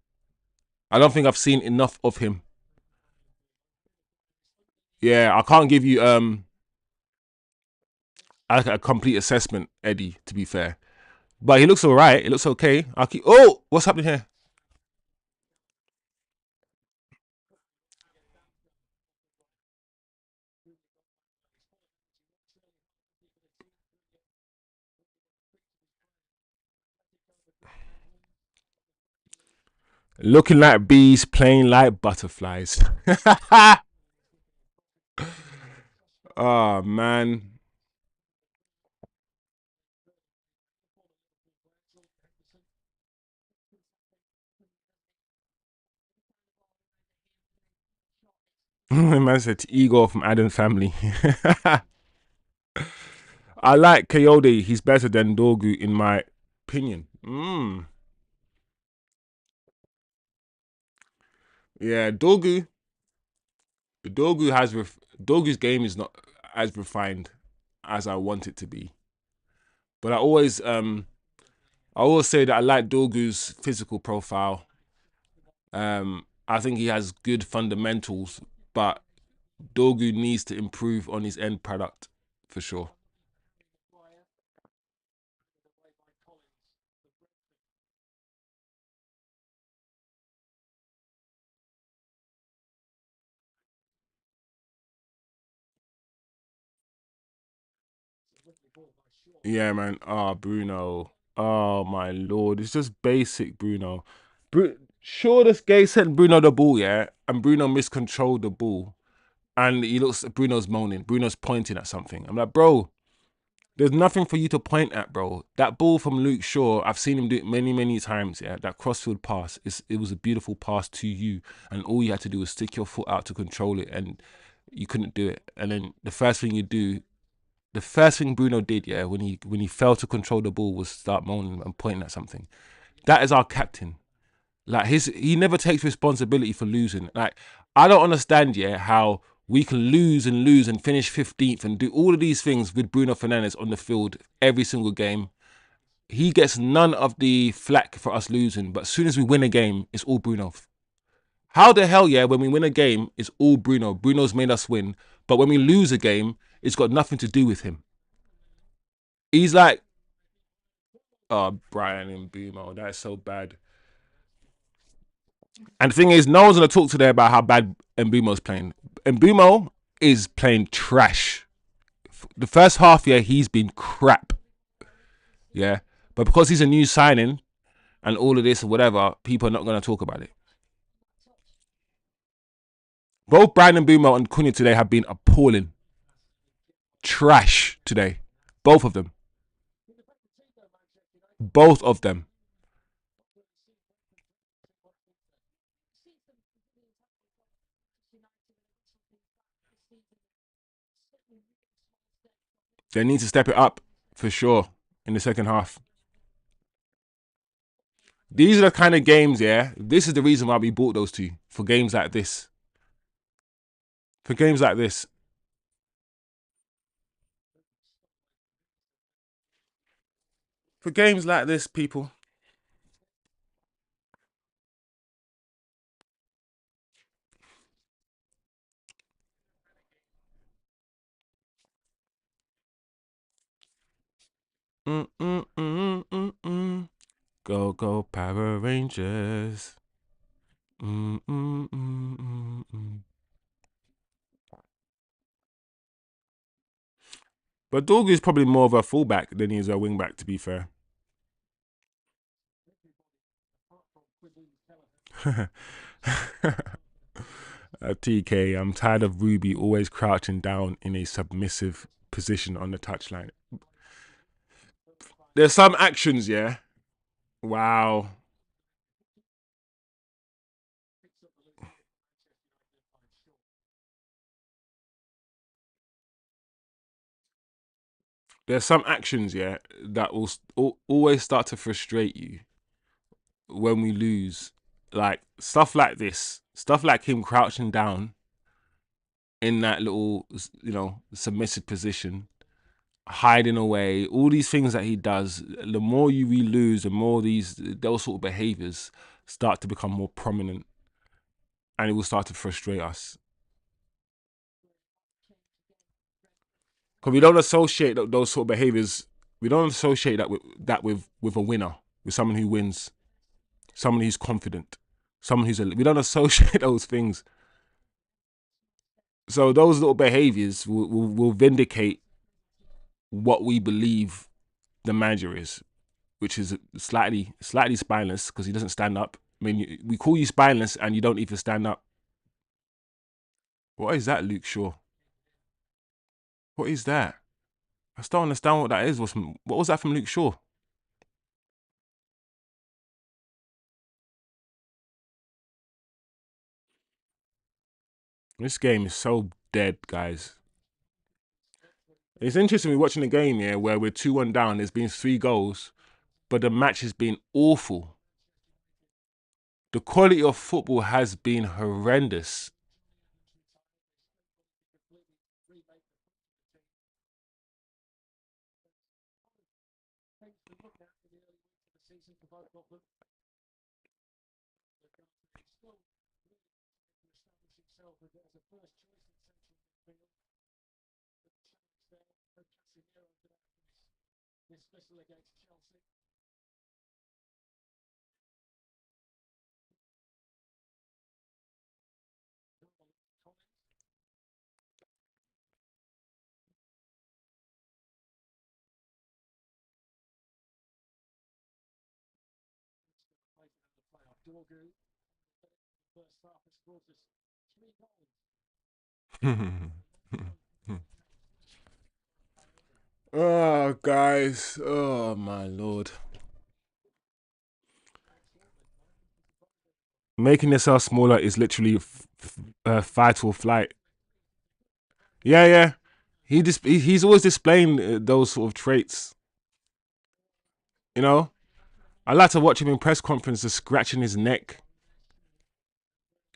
I don't think I've seen enough of him. Yeah, I can't give you a complete assessment, Eddie. To be fair, but he looks alright. It looks okay. I'll keep. Oh, what's happening here? Looking like bees, playing like butterflies. Oh man. Man said Igor from Adam's family. I like Coyote. He's better than Dorgu in my opinion. Yeah, Dorgu. Dorgu's game is not as refined as I want it to be. But I always say that I like Dorgu's physical profile. I think he has good fundamentals, but Dorgu needs to improve on his end product for sure. Yeah, man. Oh, Bruno. Oh my lord, it's just basic Bruno. Sure, this guy sent Bruno the ball, yeah, and Bruno miscontrolled the ball, and he looks. Bruno's moaning. Bruno's pointing at something. I'm like, bro, there's nothing for you to point at, bro. That ball from Luke Shaw, I've seen him do it many, many times. Yeah, that crossfield pass, it was a beautiful pass to you, and all you had to do was stick your foot out to control it, and you couldn't do it. And then the first thing Bruno did, yeah, when he failed to control the ball, was start moaning and pointing at something. That is our captain. Like he never takes responsibility for losing. Like I don't understand, yeah, how we can lose and lose and finish 15th and do all of these things with Bruno Fernandes on the field every single game. He gets none of the flack for us losing, but as soon as we win a game, it's all Bruno. How the hell, yeah, when we win a game, it's all Bruno. Bruno's made us win. But when we lose a game, it's got nothing to do with him. He's like, oh, Brian and MBEUMO, that's so bad. And the thing is, no one's gonna talk today about how bad MBEUMO's playing. MBEUMO is playing trash. The first half year, he's been crap. Yeah, but because he's a new signing and all of this and whatever, people are not gonna talk about it. Both Brian and MBEUMO and Cunha today have been appalling. Trash today. Both of them. Both of them. They need to step it up for sure in the second half. These are the kind of games, yeah. This is the reason why we bought those two for games like this. For games like this. For games like this, people. Go, go, Power Rangers. Mm, mm, mm, mm, mm. But Dorgu is probably more of a fullback than he is a wing back, to be fair. TK, I'm tired of Ruby always crouching down in a submissive position on the touchline. There's some actions, yeah. Wow. There's some actions, yeah, that will always start to frustrate you when we lose. Like stuff like this, stuff like him crouching down in that little, submissive position, hiding away, all these things that he does. The more we lose, the more those sort of behaviors start to become more prominent, and it will start to frustrate us. Because we don't associate those sort of behaviors. We don't associate that with a winner, with someone who wins, someone who's confident, someone who's we don't associate those things. So those little behaviors will vindicate what we believe the manager is, which is slightly spineless because he doesn't stand up. I mean, we call you spineless and you don't even stand up. What is that, Luke Shaw? What is that? I still don't understand what that is. What was that from Luke Shaw? This game is so dead, guys. It's interesting we're watching a game here where we're 2-1 down. There's been 3 goals, but the match has been awful. The quality of football has been horrendous. Oh, guys. Oh, my Lord. Making yourself smaller is literally fight or flight. Yeah, yeah. He's always displaying those sort of traits. You know, I like to watch him in press conferences, scratching his neck.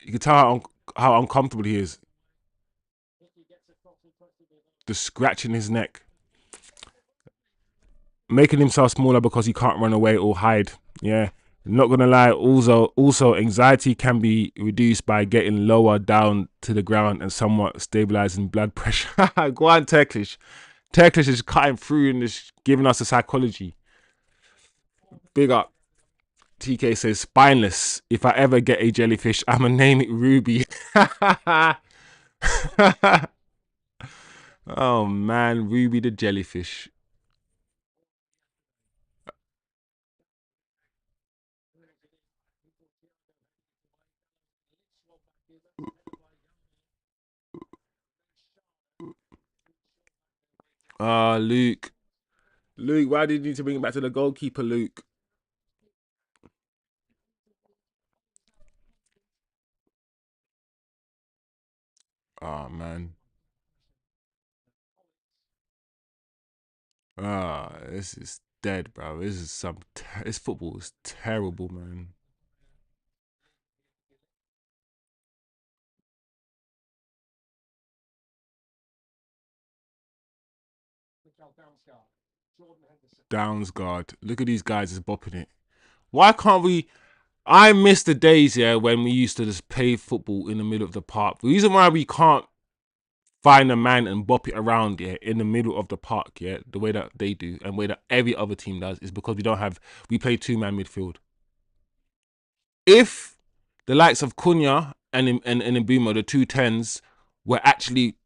You can tell how uncomfortable he is. Just scratching his neck, making himself smaller because he can't run away or hide. Yeah, not gonna lie. Also, anxiety can be reduced by getting lower down to the ground and somewhat stabilizing blood pressure. Go on, Turkish. Turkish is cutting through and is giving us the psychology. Big up. TK says spineless. If I ever get a jellyfish, I'ma name it Ruby. Oh man, Ruby the jellyfish. Luke. Luke, why did you need to bring it back to the goalkeeper, Luke? Oh man. This is dead, bro. This football is terrible, man. Downs guard. Look at these guys just bopping it. Why can't we? I miss the days, yeah, when we used to just play football in the middle of the park. The reason why we can't find a man and bop it around, yeah, in the middle of the park, yeah, the way that they do and the way that every other team does is because we play 2-man midfield. If the likes of Cunha and MBEUMO, the 2 10s, were actually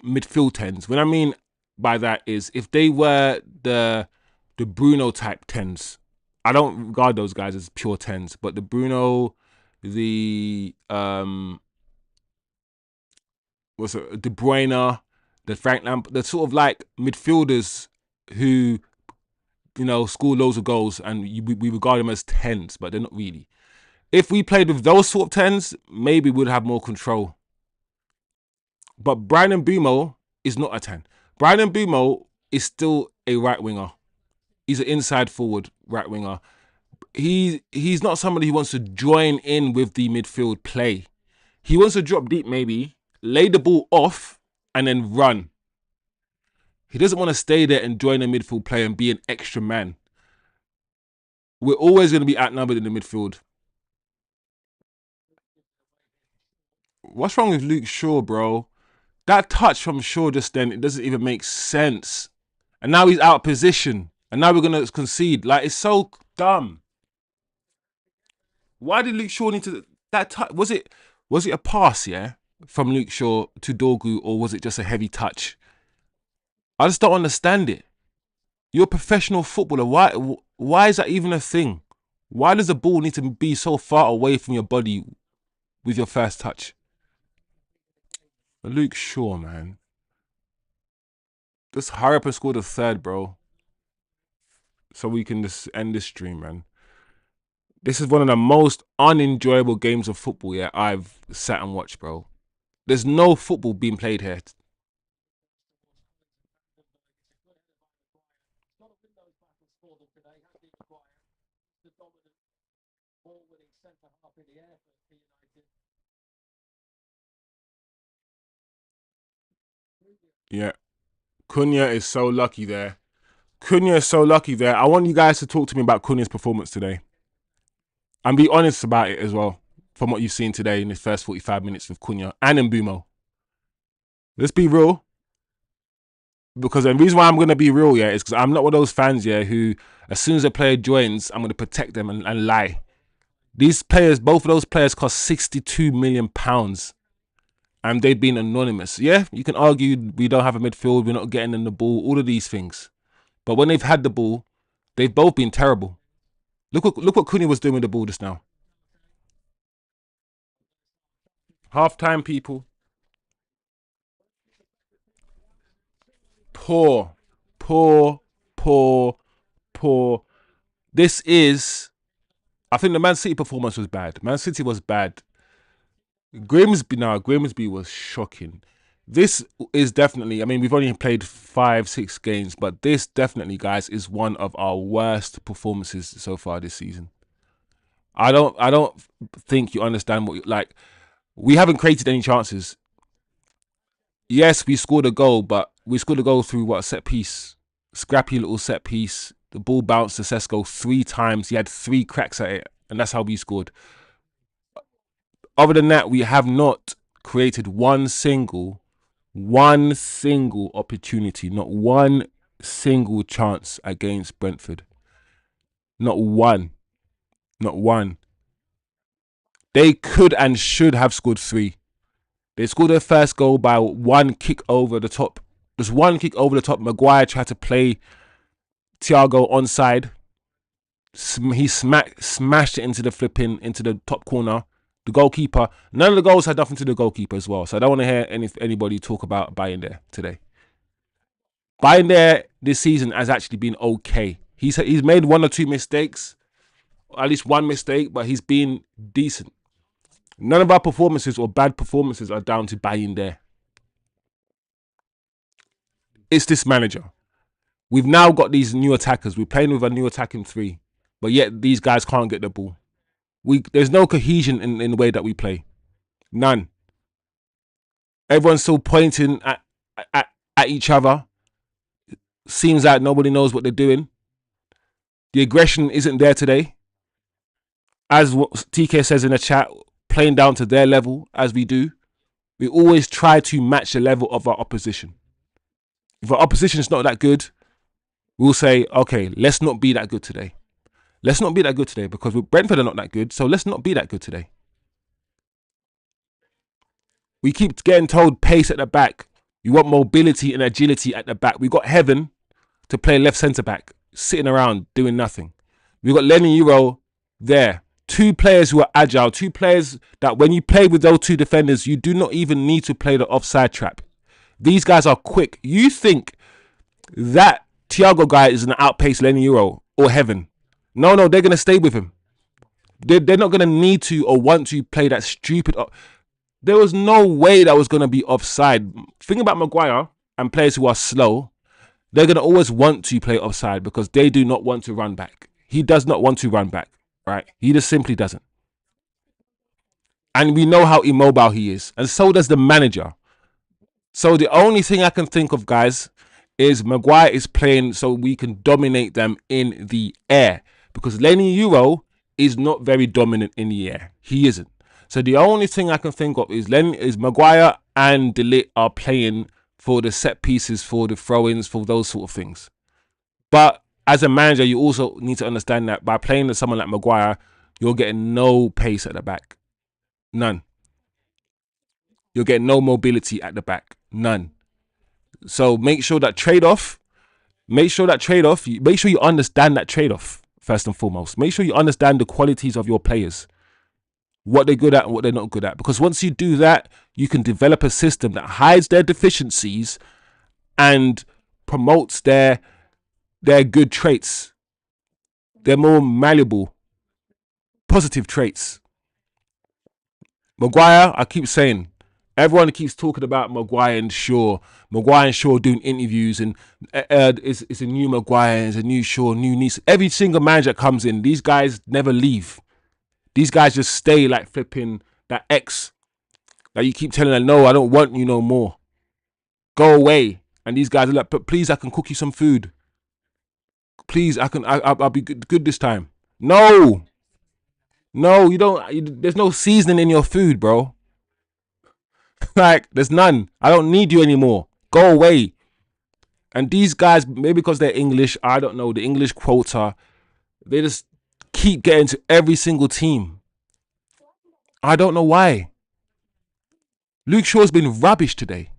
midfield 10s, when I mean by that is if they were the Bruno type tens. I don't regard those guys as pure tens, but the Bruno, the what's it, De Bruyne, the Frank Lampard, the sort of like midfielders who score loads of goals, and we regard them as tens, but they're not really. If we played with those sort of tens, maybe we'd have more control. But Bryan Mbeumo is not a 10. Bryan Mbeumo is still a right winger. He's an inside forward right winger. He's not somebody who wants to join in with the midfield play. He wants to drop deep, maybe, lay the ball off, and then run. He doesn't want to stay there and join the midfield play and be an extra man. We're always going to be outnumbered in the midfield. What's wrong with Luke Shaw, bro? That touch from Shaw just then, it doesn't even make sense. And now he's out of position. And now we're going to concede. Like, it's so dumb. Why did Luke Shaw need to... That touch, was it a pass, yeah? From Luke Shaw to Dorgu, or was it just a heavy touch? I just don't understand it. You're a professional footballer. Why is that even a thing? Why does the ball need to be so far away from your body with your first touch? Luke Shaw, man. Just hurry up and score the third, bro. So we can just end this stream, man. This is one of the most unenjoyable games of football, yeah, I've sat and watched, bro. There's no football being played here. Yeah. Cunha is so lucky there. Cunha is so lucky there. I want you guys to talk to me about Cunha's performance today. And be honest about it as well, from what you've seen today in the first 45 minutes with Cunha and Mbeumo. Let's be real. Because the reason why I'm going to be real, yeah, is because I'm not one of those fans, yeah, who, as soon as a player joins, I'm going to protect them and lie. These players, both of those players cost £62 million. And they've been anonymous. Yeah, you can argue we don't have a midfield, we're not getting them the ball, all of these things. But when they've had the ball, they've both been terrible. Look what Cunha was doing with the ball just now. Half-time, people. Poor. This is... I think the Man City performance was bad. Man City was bad. Grimsby was shocking. This is definitely, I mean, we've only played 5-6 games, but this definitely, guys, is one of our worst performances so far this season. I don't think you understand what, like, we haven't created any chances. Yes, we scored a goal, but we scored a goal through what, set piece, scrappy little set piece. The ball bounced to Sesko 3 times. He had 3 cracks at it, and that's how we scored. Other than that, we have not created one single opportunity, not one single chance against Brentford. Not one. They could and should have scored 3. They scored their first goal by one kick over the top. Just one kick over the top. Maguire tried to play Thiago onside. He smashed it into the top corner. The goalkeeper. None of the goals had nothing to do with the goalkeeper as well. So I don't want to hear anybody talk about BANTER today. BANTER this season has actually been okay. He's made 1 or 2 mistakes, or at least 1 mistake, but he's been decent. None of our performances or bad performances are down to BANTER. It's this manager. We've now got these new attackers. We're playing with a new attacking 3, but yet these guys can't get the ball. There's no cohesion in the way that we play. None. Everyone's still pointing at each other. Seems like nobody knows what they're doing. The aggression isn't there today. As what TK says in the chat, playing down to their level as we do. We always try to match the level of our opposition. If our opposition is not that good, we'll say, okay, let's not be that good today. Let's not be that good today because Brentford are not that good, so let's not be that good today. We keep getting told pace at the back. You want mobility and agility at the back. We got Heaven to play left centre back, sitting around doing nothing. We got Lenny Euro there. Two players who are agile. Two players that when you play with those two defenders, you do not even need to play the offside trap. These guys are quick. You think that Thiago guy is going to outpace Lenny Euro or Heaven? No, they're going to stay with him. They're not going to need to or want to play that stupid. There was no way that was going to be offside. Think about Maguire and players who are slow. They're going to always want to play offside because they do not want to run back. He does not want to run back, right? He just simply doesn't. And we know how immobile he is. And so does the manager. So the only thing I can think of, guys, is Maguire is playing so we can dominate them in the air. Because Lenny Euro is not very dominant in the air. He isn't. So the only thing I can think of is Maguire and De Ligt are playing for the set pieces, for the throw-ins, for those sort of things. But as a manager, you also need to understand that by playing with someone like Maguire, you're getting no pace at the back. None. You're getting no mobility at the back. None. So make sure that trade-off, make sure you understand that trade-off first and foremost. Make sure you understand the qualities of your players, what they're good at and what they're not good at. Because once you do that, you can develop a system that hides their deficiencies and promotes their good traits. They're more malleable, positive traits. Maguire, I keep saying, everyone keeps talking about Maguire and Shaw. Maguire and Shaw doing interviews, and it's a new Maguire, it's a new Shaw, new Nice. Every single manager that comes in, these guys never leave. These guys just stay like flipping that ex that you keep telling them, no, I don't want you no more. Go away. And these guys are like, but please, I can cook you some food. Please, I'll be good this time. No, you don't. There's no seasoning in your food, bro. Like, there's none. I don't need you anymore. Go away. And these guys, maybe because they're English, I don't know, the English quota, they just keep getting to every single team. I don't know why. Luke Shaw's been rubbish today.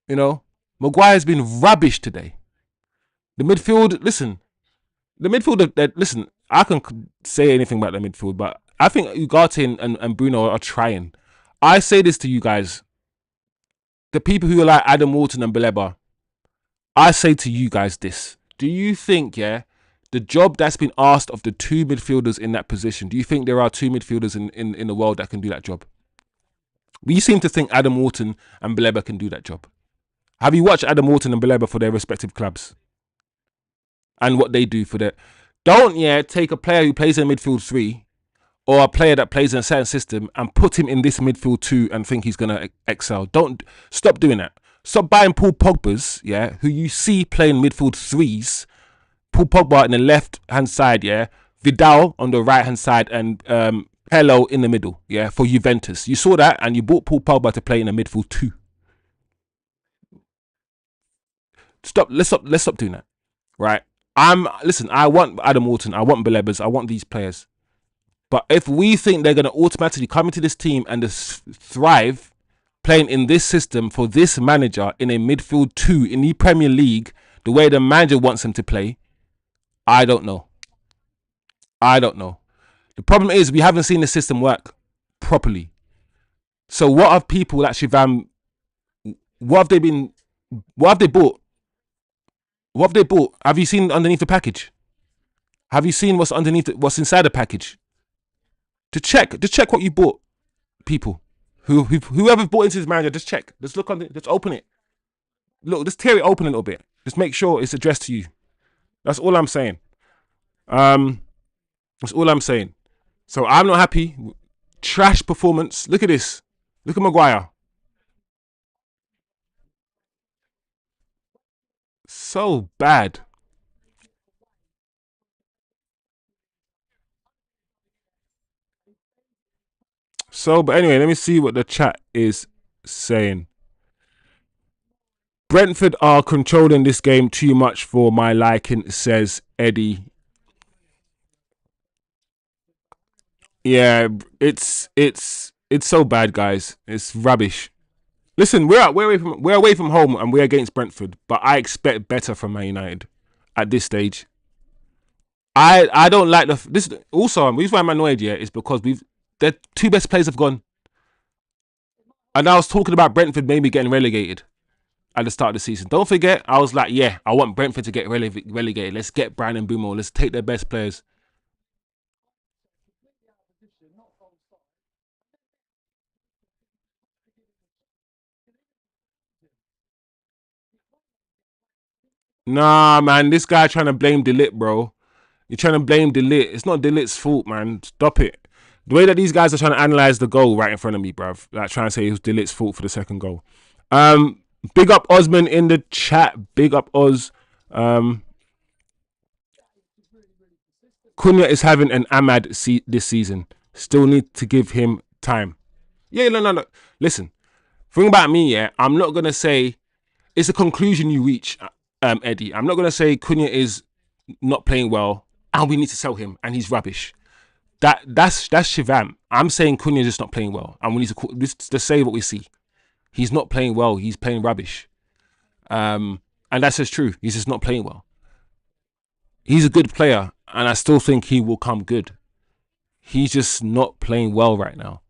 You know, Maguire's been rubbish today. The midfield, listen, listen, I can say anything about the midfield, but I think Ugarte and Bruno are trying. I say this to you guys, the people who are like Adam Walton and Baleba, I say to you guys this. Do you think, the job that's been asked of the two midfielders in that position, do you think there are two midfielders in the world that can do that job? We seem to think Adam Walton and Baleba can do that job. Have you watched Adam Walton and Baleba for their respective clubs? And what they do for their... Don't, take a player who plays in midfield 3 or a player that plays in a certain system and put him in this midfield 2 and think he's going to excel. Don't... Stop doing that. Stop buying Paul Pogba's, who you see playing midfield 3s. Paul Pogba on the left-hand side, Vidal on the right-hand side, and Hello in the middle, for Juventus. You saw that, and you bought Paul Pogba to play in a midfield 2. Let's stop doing that, right? Listen, I want Adam Walton, I want Belebas, I want these players. But if we think they're going to automatically come into this team and just thrive playing in this system for this manager in a midfield 2 in the Premier League, the way the manager wants them to play, I don't know. The problem is we haven't seen the system work properly. So what have people at Shivam, what have they bought? What have they bought? Have you seen underneath the package? Have you seen what's underneath what's inside the package? Just check what you bought, people. Whoever bought into this manager, just check. Just look on just open it. Look, just tear it open a little bit. Just make sure it's addressed to you. That's all I'm saying. That's all I'm saying. So I'm not happy. Trash performance. Look at this. Look at Maguire. So bad. But anyway, let me see what the chat is saying. Brentford are controlling this game too much for my liking, says Eddie. Yeah, it's so bad, guys. It's rubbish. Listen, we're away from home and we're against Brentford, but I expect better from Man United at this stage. I don't like this. Also, the reason why I'm annoyed, yeah, is because their two best players have gone, and I was talking about Brentford maybe getting relegated at the start of the season. Don't forget, I was like, yeah, I want Brentford to get relegated. Let's get Brian and MBEUMO. Let's take their best players. Nah, man, this guy trying to blame Delit, bro. You're trying to blame Delit. It's not Delit's fault, man. Stop it. The way that these guys are trying to analyze the goal right in front of me, bruv. Like trying to say it was Delit's fault for the second goal. Big up Osman in the chat. Big up Oz. Cunha is having an Ahmad this season. Still need to give him time. Yeah, no. Listen, thing about me, yeah, I'm not gonna say it's a conclusion you reach, Eddie. I'm not gonna say Cunha is not playing well and we need to sell him and he's rubbish. That's Shivam. I'm saying Cunha is just not playing well and we need to say what we see. He's not playing well. He's playing rubbish. And that's just true. He's just not playing well. He's a good player and I still think he will come good. He's just not playing well right now.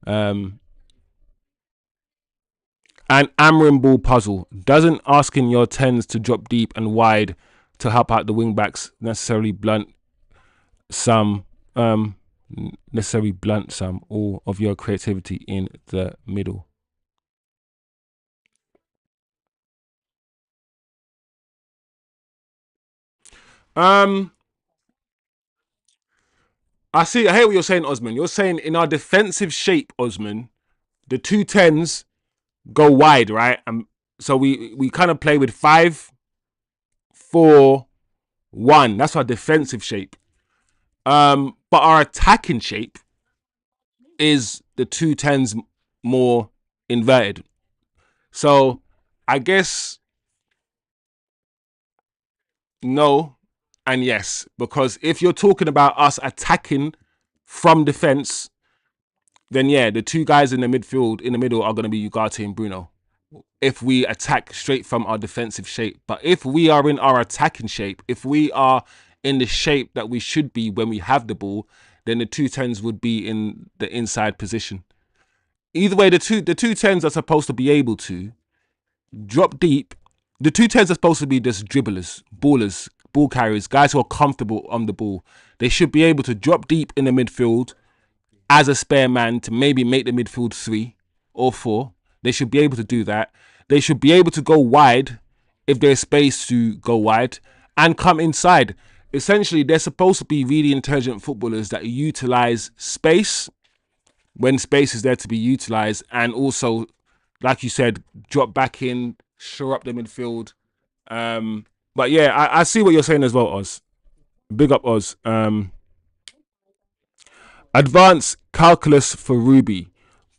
And Amrin ball puzzle. Doesn't asking your 10s to drop deep and wide to help out the wing backs necessarily blunt some all of your creativity in the middle. I hear what you're saying, Osman. You're saying in our defensive shape, Osman, the 2 10s go wide, right? So we kind of play with 5-4-1. That's our defensive shape. But our attacking shape is the 2 10s more inverted. So I guess no and yes, because if you're talking about us attacking from defense, then yeah, the two guys in the middle are going to be Ugarte and Bruno. If we attack straight from our defensive shape, but if we are in our attacking shape, if we are in the shape that we should be when we have the ball, then the 2 10s would be in the inside position. Either way, the two 10s are supposed to be able to drop deep. The 2 10s are supposed to be just dribblers, ballers, ball carriers, guys who are comfortable on the ball. They should be able to drop deep in the midfield as a spare man to maybe make the midfield 3 or 4. They should be able to do that. They should be able to go wide if there's space to go wide and come inside. Essentially, they're supposed to be really intelligent footballers that utilize space when space is there to be utilized, and also, like you said, drop back in, shore up the midfield. But yeah, I see what you're saying as well, Oz. Big up, Oz. Advanced calculus for Ruby,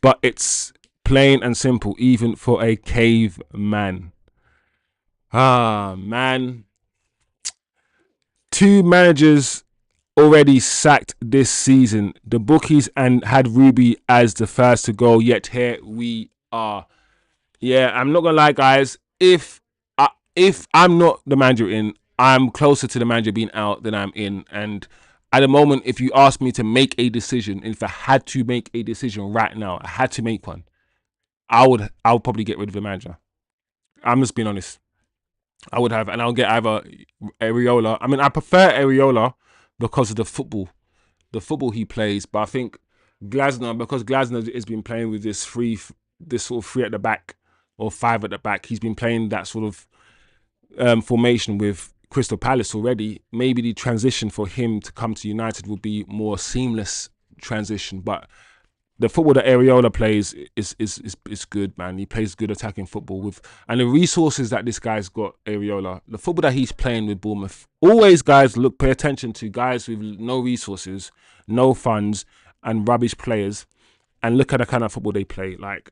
but it's plain and simple, even for a caveman. Ah, man. 2 managers already sacked this season. The bookies and had Ruby as the first to go, yet here we are. Yeah, I'm not gonna lie, guys. If I'm not the manager in, I'm closer to the manager being out than I'm in. And at the moment, if you ask me to make a decision, if I had to make a decision right now, I had to make one, I would probably get rid of the manager. I'm just being honest. I would have, and I'll get either Areola. I mean, I prefer Areola because of the football he plays. But I think Glasner, because Glasner has been playing with this sort of 3 at the back or 5 at the back. He's been playing that sort of formation with Crystal Palace already. Maybe the transition for him to come to United will be more seamless transition. But the football that Areola plays is good, man. He plays good attacking football and the resources that this guy's got, Areola, the football that he's playing with Bournemouth. Always, guys, pay attention to guys with no resources, no funds, and rubbish players, and look at the kind of football they play. Like,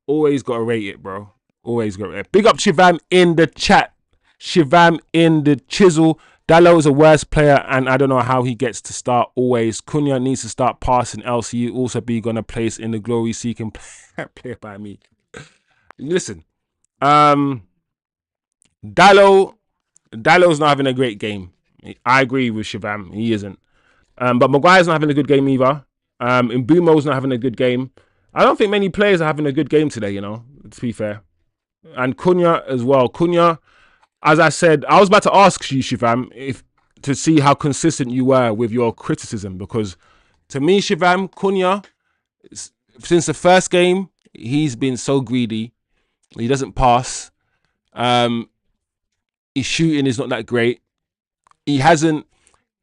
always got to rate it, bro. Always got to rate it. Big up Shivam in the chat. Shivam in the chisel. Dallo is a worse player, and I don't know how he gets to start always. Cunha needs to start passing, else he also be gonna place in the glory-seeking player by me. listen, Dallo's not having a great game. I agree with Shivam. He isn't. But Maguire's not having a good game either. Mbumo's not having a good game. I don't think many players are having a good game today, to be fair. And Cunha as well. Cunha, as I said, I was about to ask you, Shivam, to see how consistent you were with your criticism, because to me, Shivam, Cunha, since the first game, he's been so greedy. He doesn't pass. His shooting is not that great. He hasn't.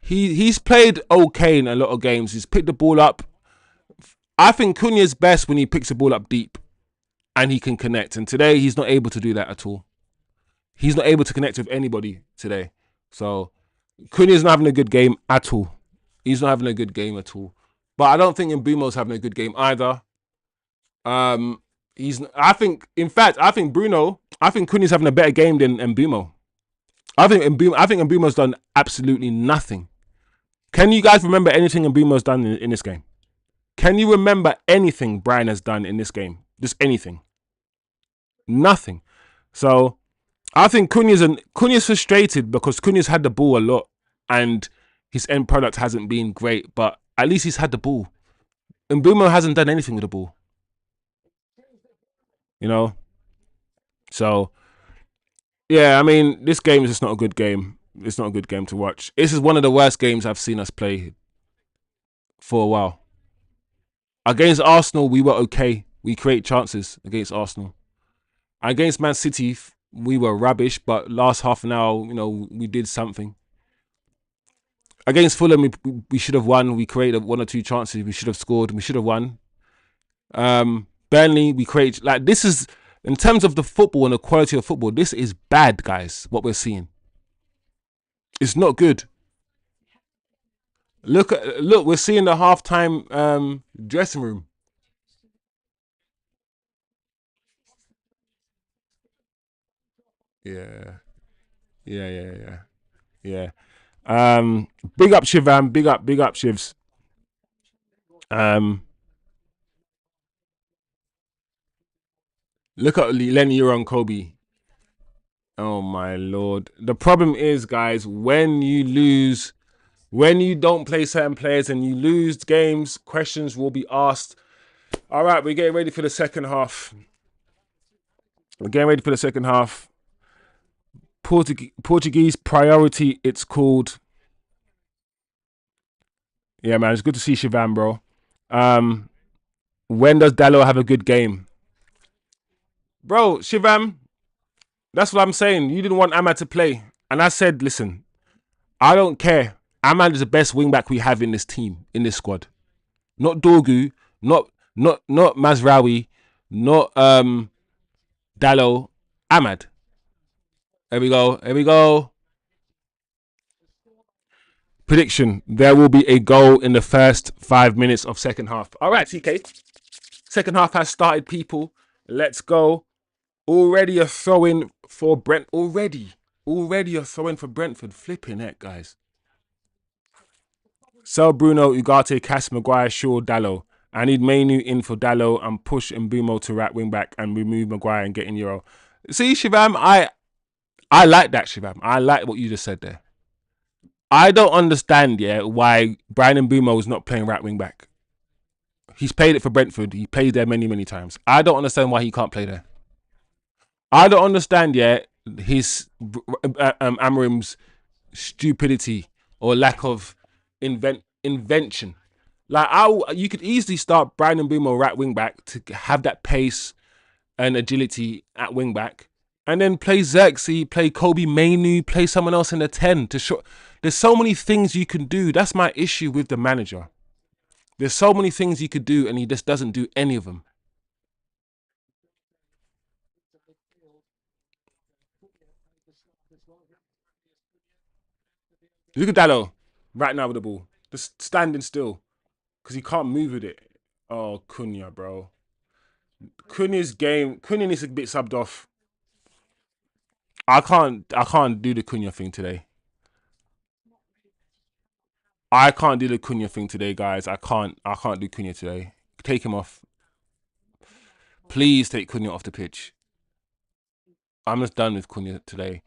He's played okay in a lot of games. He's picked the ball up. I think Cunha's best when he picks the ball up deep and he can connect. And today he's not able to do that at all. He's not able to connect with anybody today. So Cunha's not having a good game at all. He's not having a good game at all. But I don't think Mbumo's having a good game either. I think Bruno. I think Cunha's having a better game than Mbumo. I think Mbumo's done absolutely nothing. Can you guys remember anything Mbumo's done in this game? Can you remember anything Brian has done in this game? Just anything? Nothing. So I think Cunha's frustrated because Cunha's had the ball a lot and his end product hasn't been great, but at least he's had the ball. Mbumo hasn't done anything with the ball. So yeah, I mean, this game is just not a good game. It's not a good game to watch. This is one of the worst games I've seen us play for a while. Against Arsenal, we were okay. We create chances against Arsenal. Against Man City, we were rubbish, but last half an hour, we did something. Against Fulham, we should have won. We created 1 or 2 chances. We should have scored. We should have won. Burnley, we create, this is, in terms of the football and the quality of football, this is bad, guys, what we're seeing. It's not good. Look, we're seeing the halftime dressing room. Yeah. Big up Shivam, big up Shivs. Look at Lenny on Kobe. Oh my lord. The problem is, guys, when you lose, when you don't play certain players and you lose games, questions will be asked. All right, we're getting ready for the second half. Portuguese priority, it's called. Yeah, man, it's good to see Shivam, bro. When does Dalot have a good game? Bro, Shivam, that's what I'm saying. You didn't want Ahmad to play. And I said, listen, I don't care. Ahmad is the best wingback we have in this team, in this squad. Not Dorgu, not Mazraoui, not Dalot, Ahmad. Here we go. Prediction: there will be a goal in the first 5 minutes of second half. All right, TK. Second half has started, people. Let's go. Already a throw-in for Brent. Already a throw-in for Brentford. Flipping heck, guys. Sell Bruno, Ugarte, Cass, Maguire, Shaw, Dalot. I need Mainu in for Dalot and push Mbumo to right wing back and remove Maguire and get in Euro. See, Shivam, I like that, Shivam. I like what you just said there. I don't understand, why Brian Mbumo is not playing right wing back. He's played it for Brentford. He played there many, many times. I don't understand why he can't play there. I don't understand, his Amorim's stupidity or lack of invention. You could easily start Brian Mbumo right wing back to have that pace and agility at wing back, and then play Xerxes, play Kobe Mainu, play someone else in the 10 to show. There's so many things you can do. That's my issue with the manager. There's so many things he could do, and he just doesn't do any of them. Look at Dallo right now with the ball, just standing still because he can't move with it. Oh, Cunha, bro. Cunha needs a bit subbed off. I can't do the Cunha thing today. I can't do the Cunha thing today, guys. I can't do Cunha today. Take him off. Please take Cunha off the pitch. I'm just done with Cunha today.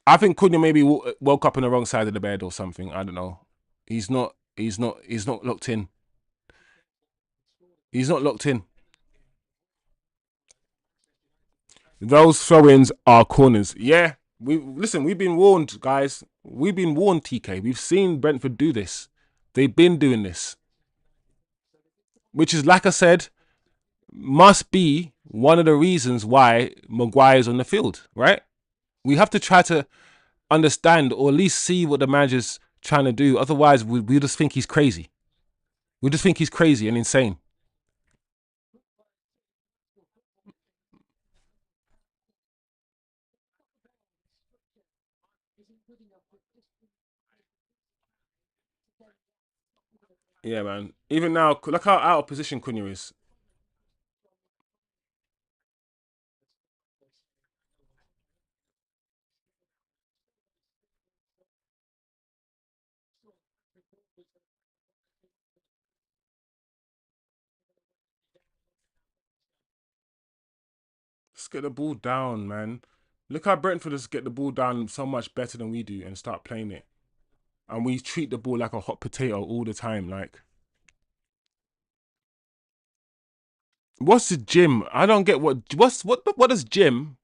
I think Cunha maybe woke up on the wrong side of the bed or something. I don't know. He's not. He's not. He's not locked in. He's not locked in. Those throw-ins are corners. Yeah. We listen. We've been warned, guys. We've been warned, TK. We've seen Brentford do this. They've been doing this, which is like I said, must be one of the reasons why Maguire's on the field. Right? We have to try to understand or at least see what the manager's trying to do. Otherwise, we just think he's crazy. We just think he's crazy and insane. Yeah, man. Even now, look how out of position Cunha is. Let's get the ball down, man. Look how Brentford just get the ball down so much better than we do and start playing it. And we treat the ball like a hot potato all the time. Like, what's the gym? I don't get what does Jim,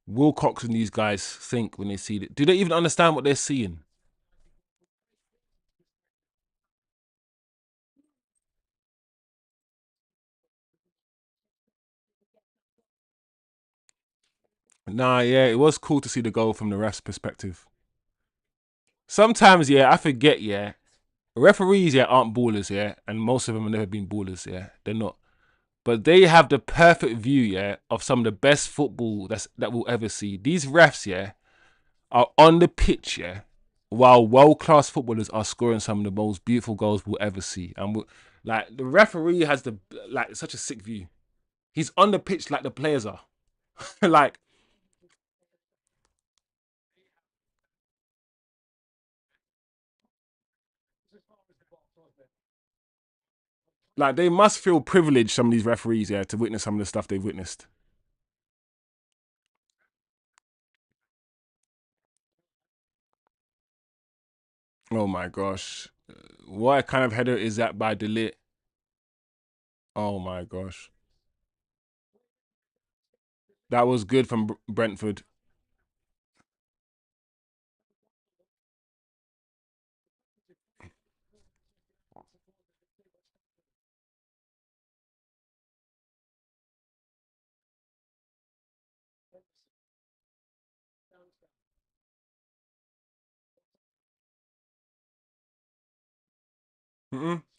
Wilcox, and these guys think when they see it? Do they even understand what they're seeing? Nah, yeah, it was cool to see the goal from the ref's perspective. Sometimes, yeah, I forget, yeah, referees, yeah, aren't ballers, yeah, and most of them have never been ballers, yeah, they're not. But they have the perfect view, yeah, of some of the best football that we'll ever see. These refs, yeah, are on the pitch, yeah, while world class footballers are scoring some of the most beautiful goals we'll ever see. And like the referee has the like such a sick view. He's on the pitch like the players are. like like they must feel privileged, some of these referees, yeah, to witness some of the stuff they've witnessed. Oh my gosh. What kind of header is that by Delete? Oh my gosh. That was good from Brentford.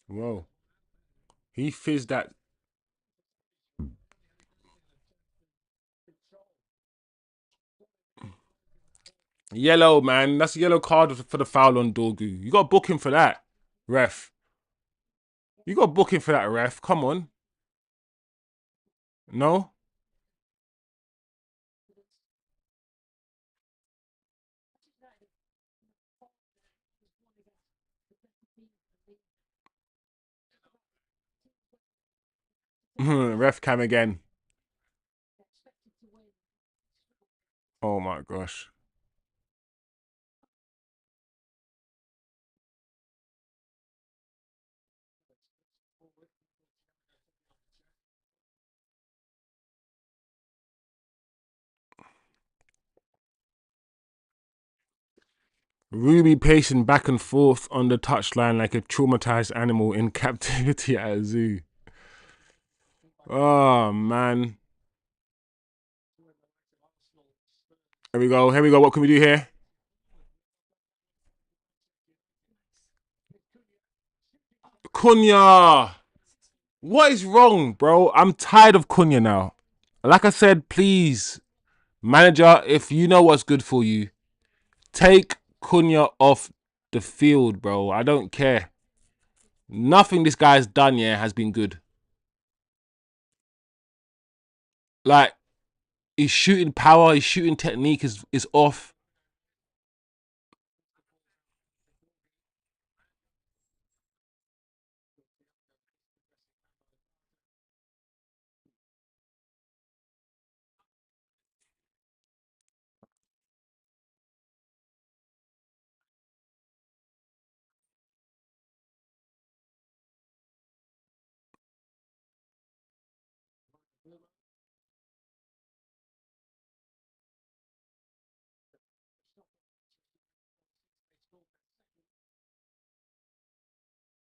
Whoa. He fizzed that. Yellow, man. That's a yellow card for the foul on Dorgu. You got to book him for that, ref. You got to book him for that, ref. Come on. No? Ref cam again. Oh my gosh. Ruby pacing back and forth on the touchline like a traumatized animal in captivity at a zoo. Oh man. Here we go. Here we go. What can we do here? Cunha. What is wrong, bro? I'm tired of Cunha now. Like I said, please, manager, if you know what's good for you, take Cunha off the field, bro. I don't care. Nothing this guy's done yet has been good. Like, his shooting power, his shooting technique is off.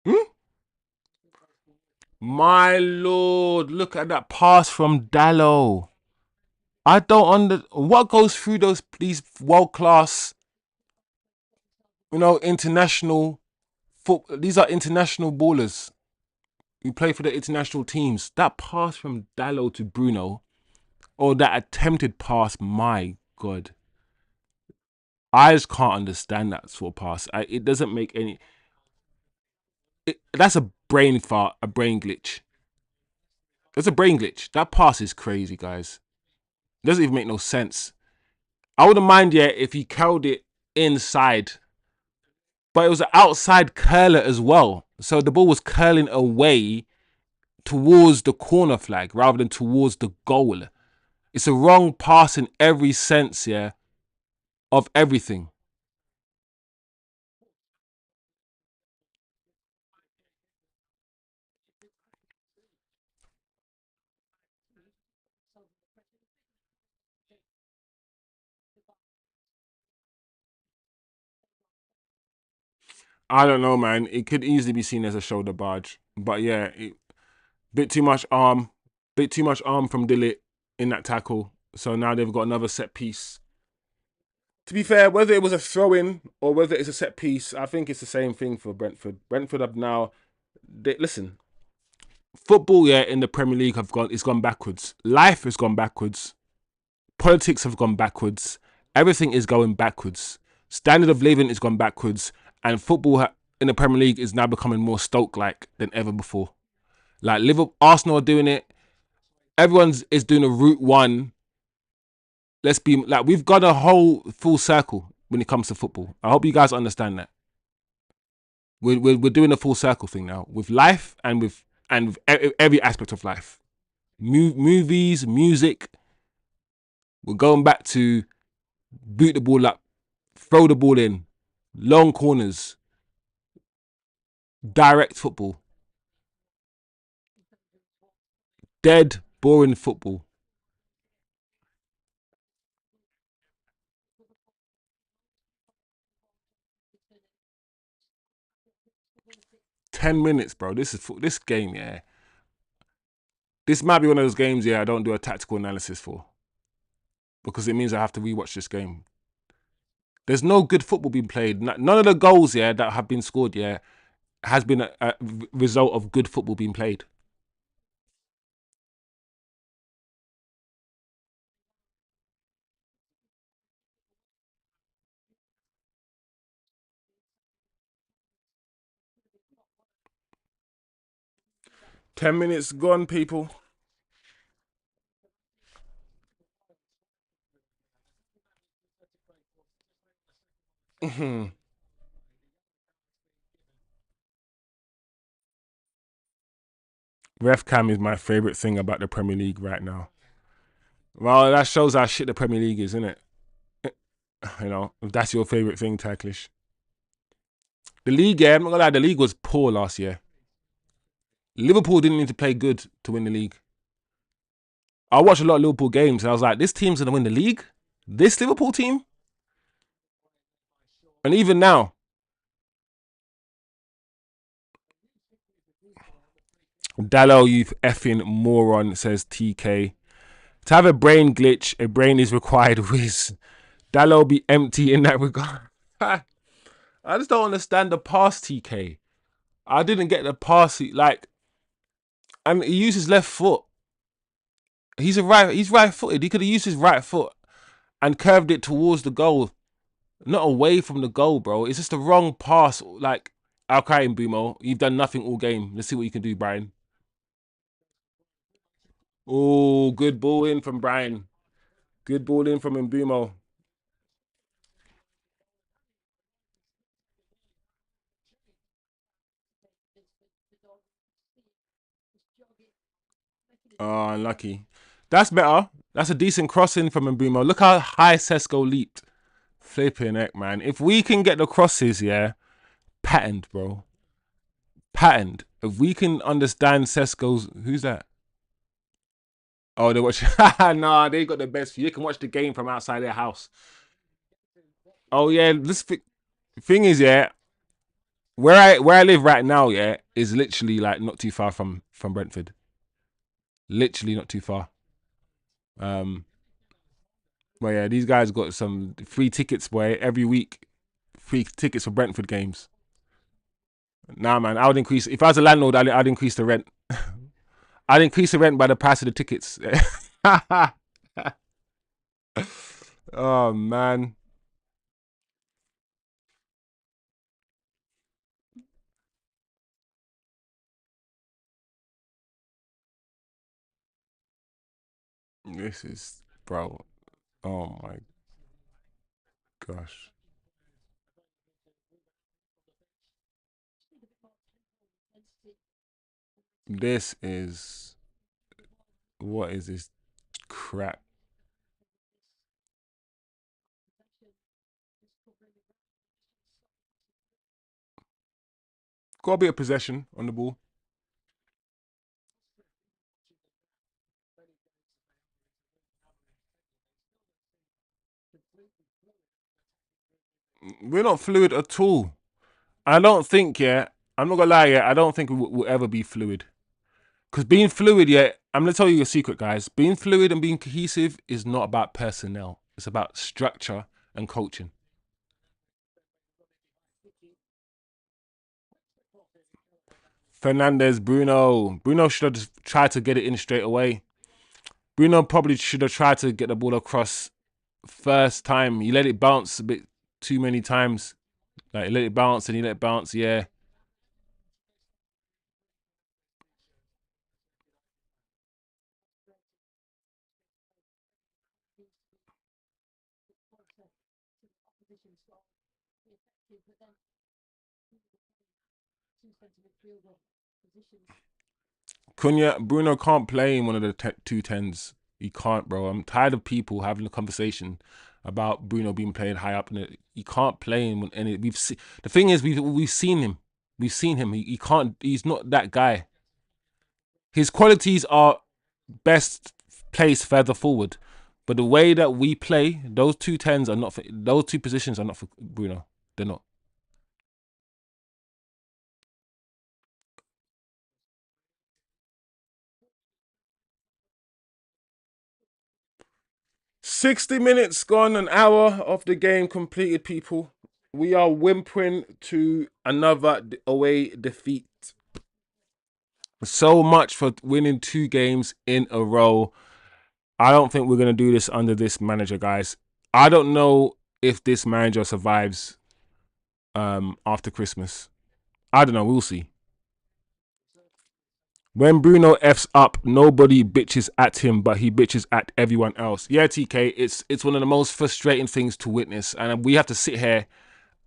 Hmm? My lord, look at that pass from Dallo. I don't under what goes through these world class, international foot. These are international ballers who play for the international teams. That pass from Dallo to Bruno, or that attempted pass, my god, I just can't understand that sort of pass. It doesn't make any. That's a brain fart, a brain glitch. That's a brain glitch. That pass is crazy, guys. It doesn't even make no sense. I wouldn't mind, yeah, if he curled it inside, but it was an outside curler as well. So the ball was curling away towards the corner flag rather than towards the goal. It's a wrong pass in every sense, yeah, of everything. I don't know, man. It could easily be seen as a shoulder barge, but yeah, bit too much arm, from Dillit in that tackle. So now they've got another set piece. To be fair, whether it was a throw in or whether it's a set piece, I think it's the same thing for Brentford. Brentford have now, listen, football, yeah, in the Premier League it's gone backwards. Life has gone backwards. Politics have gone backwards. Everything is going backwards. Standard of living has gone backwards, and football in the Premier League is now becoming more Stoke-like than ever before. Like Liverpool, Arsenal are doing it. Everyone's is doing a Route One. Let's be like, we've got a whole full circle when it comes to football. I hope you guys understand that. We're doing a full circle thing now with life and with every aspect of life. Movies, music. We're going back to boot the ball up, throw the ball in, long corners, direct football, dead boring football. 10 minutes, bro. This game, yeah. This might be one of those games, yeah, I don't do a tactical analysis for, because it means I have to rewatch this game. There's no good football being played. None of the goals, yeah, that have been scored, yeah, has been a result of good football being played. $10 gone, people. Ref cam is my favorite thing about the Premier League right now. Well, that shows how shit the Premier League is, isn't it? If that's your favorite thing, Tacklish. The league, yeah, I'm not gonna lie, the league was poor last year. Liverpool didn't need to play good to win the league. I watched a lot of Liverpool games and I was like, this team's gonna win the league? This Liverpool team? And even now, Dallo, you effing moron, says TK. To have a brain glitch, a brain is required, Wiz. Dallo be empty in that regard. I just don't understand the pass, TK. I didn't get the pass. And he used his left foot. He's right footed. He could have used his right foot and curved it towards the goal, not away from the goal, bro. It's just the wrong pass. Like, okay, MBEUMO, you've done nothing all game. Let's see what you can do, Brian. Oh, good ball in from Brian. Good ball in from MBEUMO. Oh, unlucky. That's better. That's a decent crossing from MBEUMO. Look how high Sesko leaped. Flipping heck, man. If we can get the crosses, yeah, patterned, bro. Patterned. If we can understand Sesko's, who's that? Oh, they watch. Nah, they got the best view. You can watch the game from outside their house. Oh yeah, thing is, yeah, where I live right now, yeah, is literally like not too far from Brentford. Literally not too far. Um, but yeah, these guys got some free tickets, boy, every week. Free tickets for Brentford games. Nah, man, I would increase. If I was a landlord, I'd increase the rent. I'd increase the rent by the price of the tickets. Oh man, this is bro. Oh my gosh, this is what is this crap? Got a bit of possession on the ball. We're not fluid at all. I don't think. Yeah, I'm not gonna lie. Yeah, I don't think we'll ever be fluid. Because being fluid, yeah, I'm gonna tell you a secret, guys. Being fluid and being cohesive is not about personnel. It's about structure and coaching. Fernandez, Bruno should have tried to get it in straight away. Bruno probably should have tried to get the ball across first time. He let it bounce a bit too many times. Like he let it bounce and he let it bounce. Yeah, Bruno can't play in one of the two tens. He can't, bro. I'm tired of people having a conversation about Bruno being playing high up. And he can't play in any. The thing is, we've seen him. We've seen him. He can't. He's not that guy. His qualities are best placed further forward, but the way that we play, those two tens are not for. Those two positions are not for Bruno. They're not. 60 minutes gone, an hour of the game completed, people. We are whimpering to another away defeat. So much for winning 2 games in a row. I don't think we're going to do this under this manager, guys. I don't know if this manager survives after Christmas. I don't know. We'll see. When Bruno f's up, nobody bitches at him, but he bitches at everyone else. Yeah, TK, it's one of the most frustrating things to witness, and we have to sit here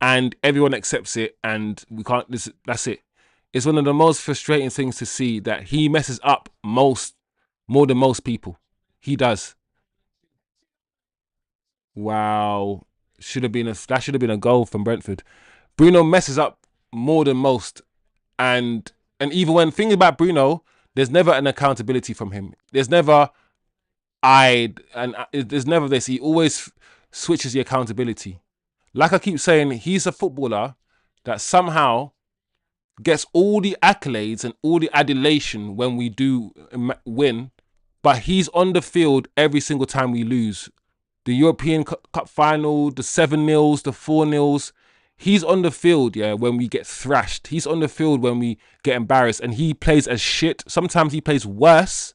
and everyone accepts it, and we can't. That's it. It's one of the most frustrating things to see that he messes up more than most people. He does. Wow, that should have been a goal from Brentford. Bruno messes up more than most, and even when thinking about Bruno, there's never an accountability from him. There's never there's never this. He always switches the accountability. Like I keep saying, he's a footballer that somehow gets all the accolades and all the adulation when we do win, but he's on the field every single time we lose. The European Cup final, the 7-0s, the 4-0s. He's on the field, yeah, when we get thrashed. He's on the field when we get embarrassed, and he plays as shit. Sometimes he plays worse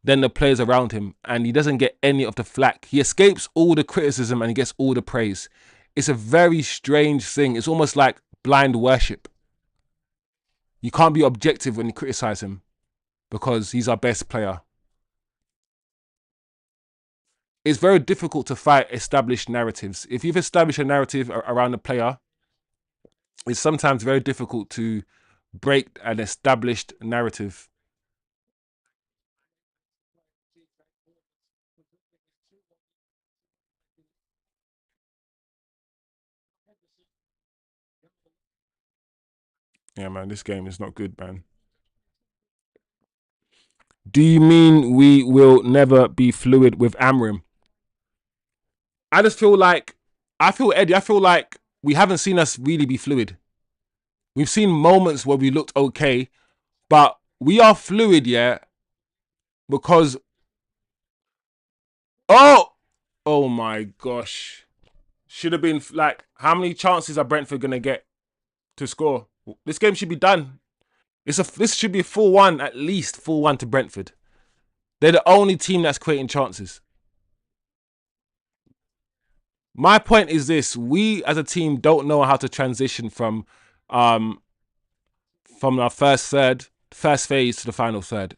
than the players around him, and he doesn't get any of the flack. He escapes all the criticism and he gets all the praise. It's a very strange thing. It's almost like blind worship. You can't be objective when you criticize him because he's our best player. It's very difficult to fight established narratives. If you've established a narrative around a player, it's sometimes very difficult to break an established narrative. Yeah, man, this game is not good, man. Do you mean we will never be fluid with Amrim? I just feel like, Eddie, I feel like we haven't seen us really be fluid. We've seen moments where we looked okay, but we are fluid, yeah, because, oh, oh my gosh. Should have been, like, how many chances are Brentford going to get to score? This game should be done. This should be a 4-1, at least 4-1 to Brentford. They're the only team that's creating chances. My point is this: we as a team don't know how to transition um, from our first phase to the final third.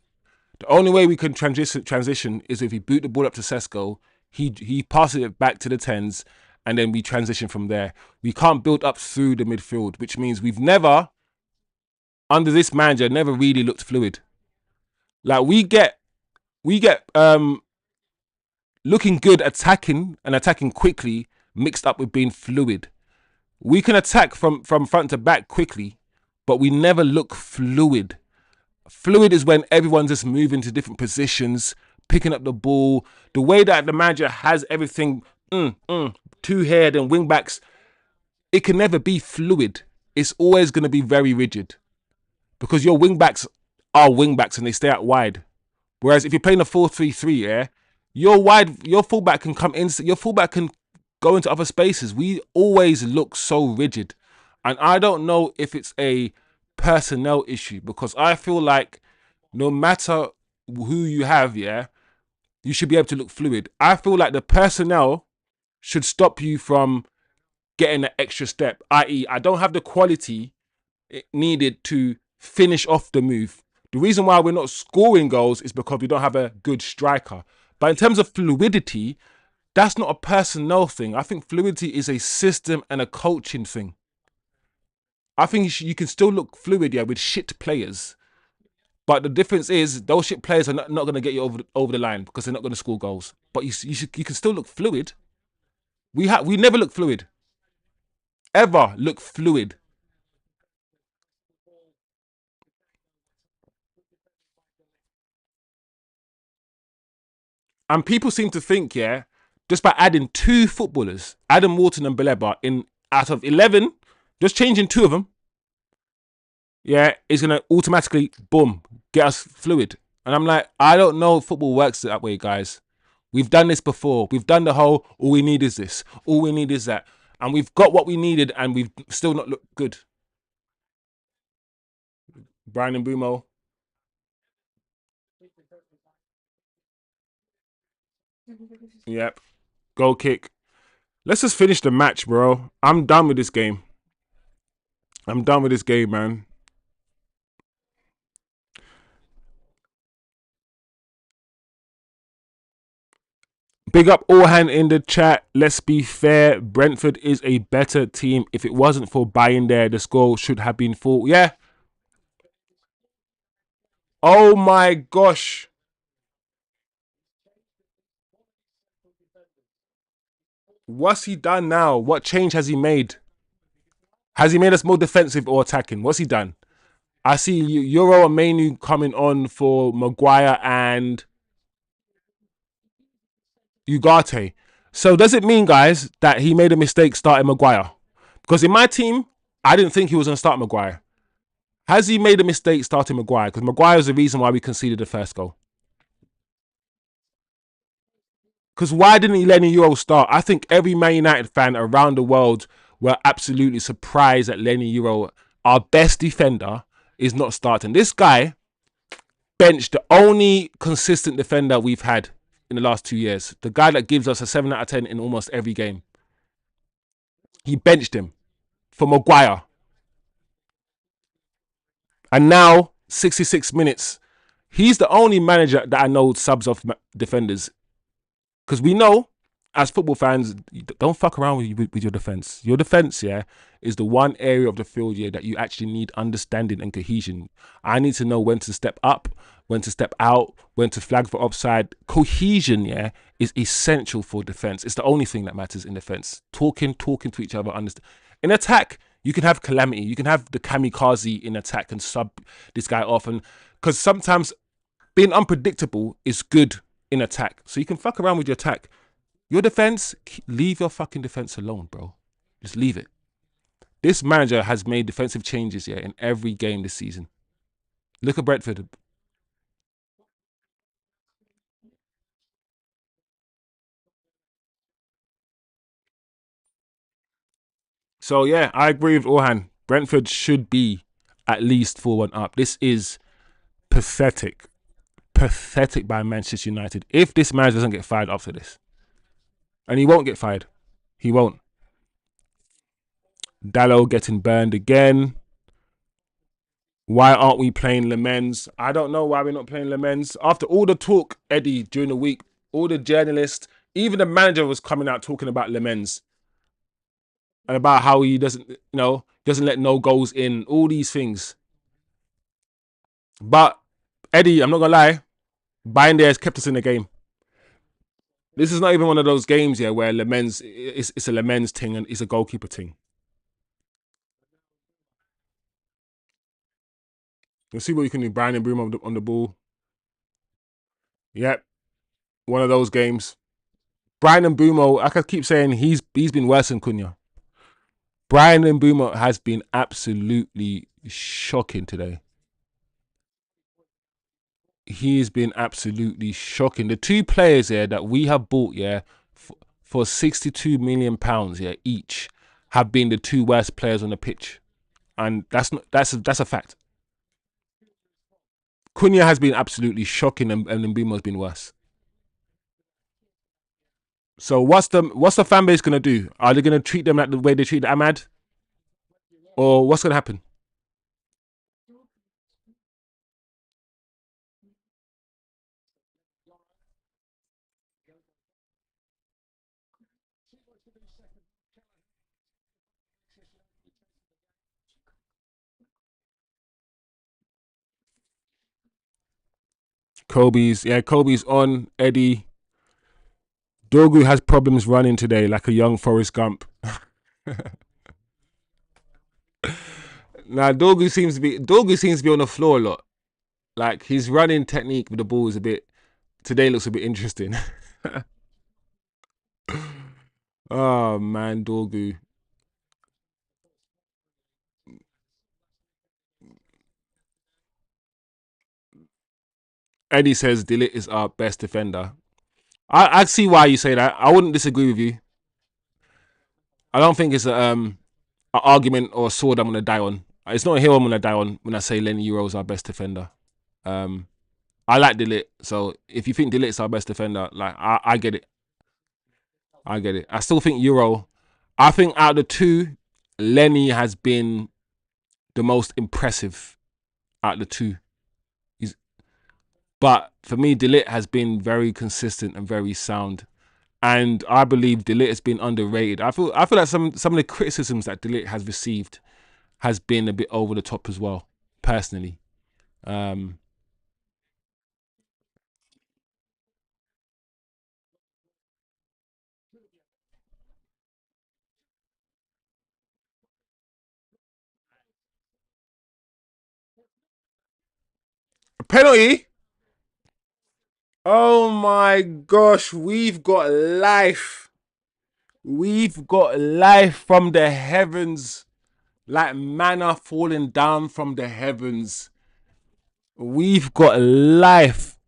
The only way we can transition is if we boot the ball up to Sesko, he passes it back to the tens, and then we transition from there. We can't build up through the midfield, which means we've never, under this manager, never really looked fluid. Like we get looking good attacking quickly mixed up with being fluid. We can attack from front to back quickly, but we never look fluid. Fluid is when everyone's just moving to different positions, picking up the ball. The way that the manager has everything, two-head and wing backs, it can never be fluid. It's always going to be very rigid because your wing backs are wing backs and they stay out wide. Whereas if you're playing a 4-3-3, yeah, your fullback can come in, your fullback can go into other spaces. We always look so rigid. And I don't know if it's a personnel issue because I feel like no matter who you have, yeah, you should be able to look fluid. I feel like the personnel should stop you from getting an extra step, i.e., I don't have the quality needed to finish off the move. The reason why we're not scoring goals is because we don't have a good striker. But in terms of fluidity, that's not a personnel thing. I think fluidity is a system and a coaching thing. I think you can still look fluid, yeah, with shit players. But the difference is those shit players are not going to get you over the line because they're not going to score goals. But you can still look fluid. We never look fluid. Ever look fluid. And people seem to think, yeah, just by adding 2 footballers, Adam Wharton and Baleba, out of 11, just changing 2 of them, yeah, is going to automatically, boom, get us fluid. And I'm like, I don't know if football works that way, guys. We've done this before. We've done the whole, all we need is this, all we need is that. And we've got what we needed and we've still not looked good. Brian and MBEUMO. Yep. Goal kick. Let's just finish the match, bro. I'm done with this game. I'm done with this game, man. Big up Orhan in the chat. Let's be fair. Brentford is a better team. If it wasn't for buying there, the score should have been 4. Yeah. Oh my gosh. What's he done now? What change has he made? Has he made us more defensive or attacking? What's he done? I see Euro and Mainu coming on for Maguire and Ugarte. So does it mean, guys, that he made a mistake starting Maguire? Because in my team, I didn't think he was going to start Maguire. Has he made a mistake starting Maguire? Because Maguire is the reason why we conceded the first goal. Because why didn't he let Lenny Euro start? I think every Man United fan around the world were absolutely surprised that Lenny Euro, our best defender, is not starting. This guy benched the only consistent defender we've had in the last 2 years. The guy that gives us a 7 out of 10 in almost every game. He benched him for Maguire. And now, 66 minutes. He's the only manager that I know subs off defenders. Because we know, as football fans, don't fuck around with your defence. Your defence, yeah, is the one area of the field, yeah, that you actually need understanding and cohesion. I need to know when to step up, when to step out, when to flag for offside. Cohesion, yeah, is essential for defence. It's the only thing that matters in defence. Talking to each other. Understand. In attack, you can have calamity. You can have the kamikaze in attack and sub this guy off. And because sometimes being unpredictable is good in attack. So you can fuck around with your attack. Your defense, leave your fucking defense alone, bro. Just leave it. This manager has made defensive changes, in every game this season. Look at Brentford. So yeah, I agree with Orhan. Brentford should be at least 4-1 up. This is pathetic. Pathetic by Manchester United. If this manager doesn't get fired after this, and he won't get fired, he won't. Dallo getting burned again. Why aren't we playing Lemens? I don't know why we're not playing Lemens. After all the talk, Eddie, during the week, all the journalists, even the manager was coming out talking about Lemens and about how he doesn't let no goals in, all these things. But Eddie, I'm not gonna lie, Bayern has kept us in the game. This is not even one of those games, where Lemens it's a Lemens thing and it's a goalkeeper thing. Let's see what you can do. Bryan Mbeumo on the ball. Yep, one of those games. Bryan Mbeumo, I could keep saying he's been worse than Cunha. Bryan Mbeumo has been absolutely shocking today. He's been absolutely shocking. The two players that we have bought for £62 million each have been the two worst players on the pitch, and that's a fact. Cunha has been absolutely shocking, and Mbeumo has been worse. So what's the fan base gonna do? Are they gonna treat them like the way they treat Ahmad, or what's gonna happen? Kobe's on. Eddie Dorgu has problems running today, like a young Forrest Gump. Now Dorgu seems to be on the floor a lot. Like his running technique with the ball is today looks a bit interesting. Oh man, Dorgu. Eddie says Dillit is our best defender. I see why you say that. I wouldn't disagree with you. I don't think it's an argument or a sword I'm gonna die on. It's not a hill I'm gonna die on when I say Lenny Euro is our best defender. I like Dillit, so if you think Dillit is our best defender, like I get it. I get it. I still think Euro. I think out of the two, Lenny has been the most impressive out of the two. But for me, Dillit has been very consistent and very sound. And I believe Dillit has been underrated. I feel like some of the criticisms that Dillit has received has been a bit over the top as well, personally. Penalty? Oh my gosh, we've got life. We've got life from the heavens. Like manna falling down from the heavens. We've got life.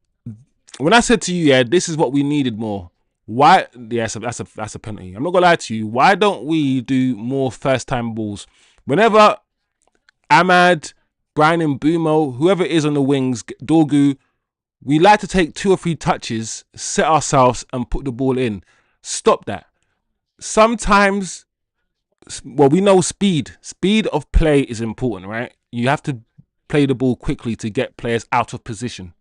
When I said to you, this is what we needed more. Why? Yes, that's a penalty. I'm not gonna lie to you. Why don't we do more first time balls? Whenever Ahmad, Bryan Mbeumo, whoever it is on the wings, Dorgu, we like to take 2 or 3 touches, set ourselves, and put the ball in. Stop that. Sometimes, well, we know speed of play is important, right? You have to play the ball quickly to get players out of position.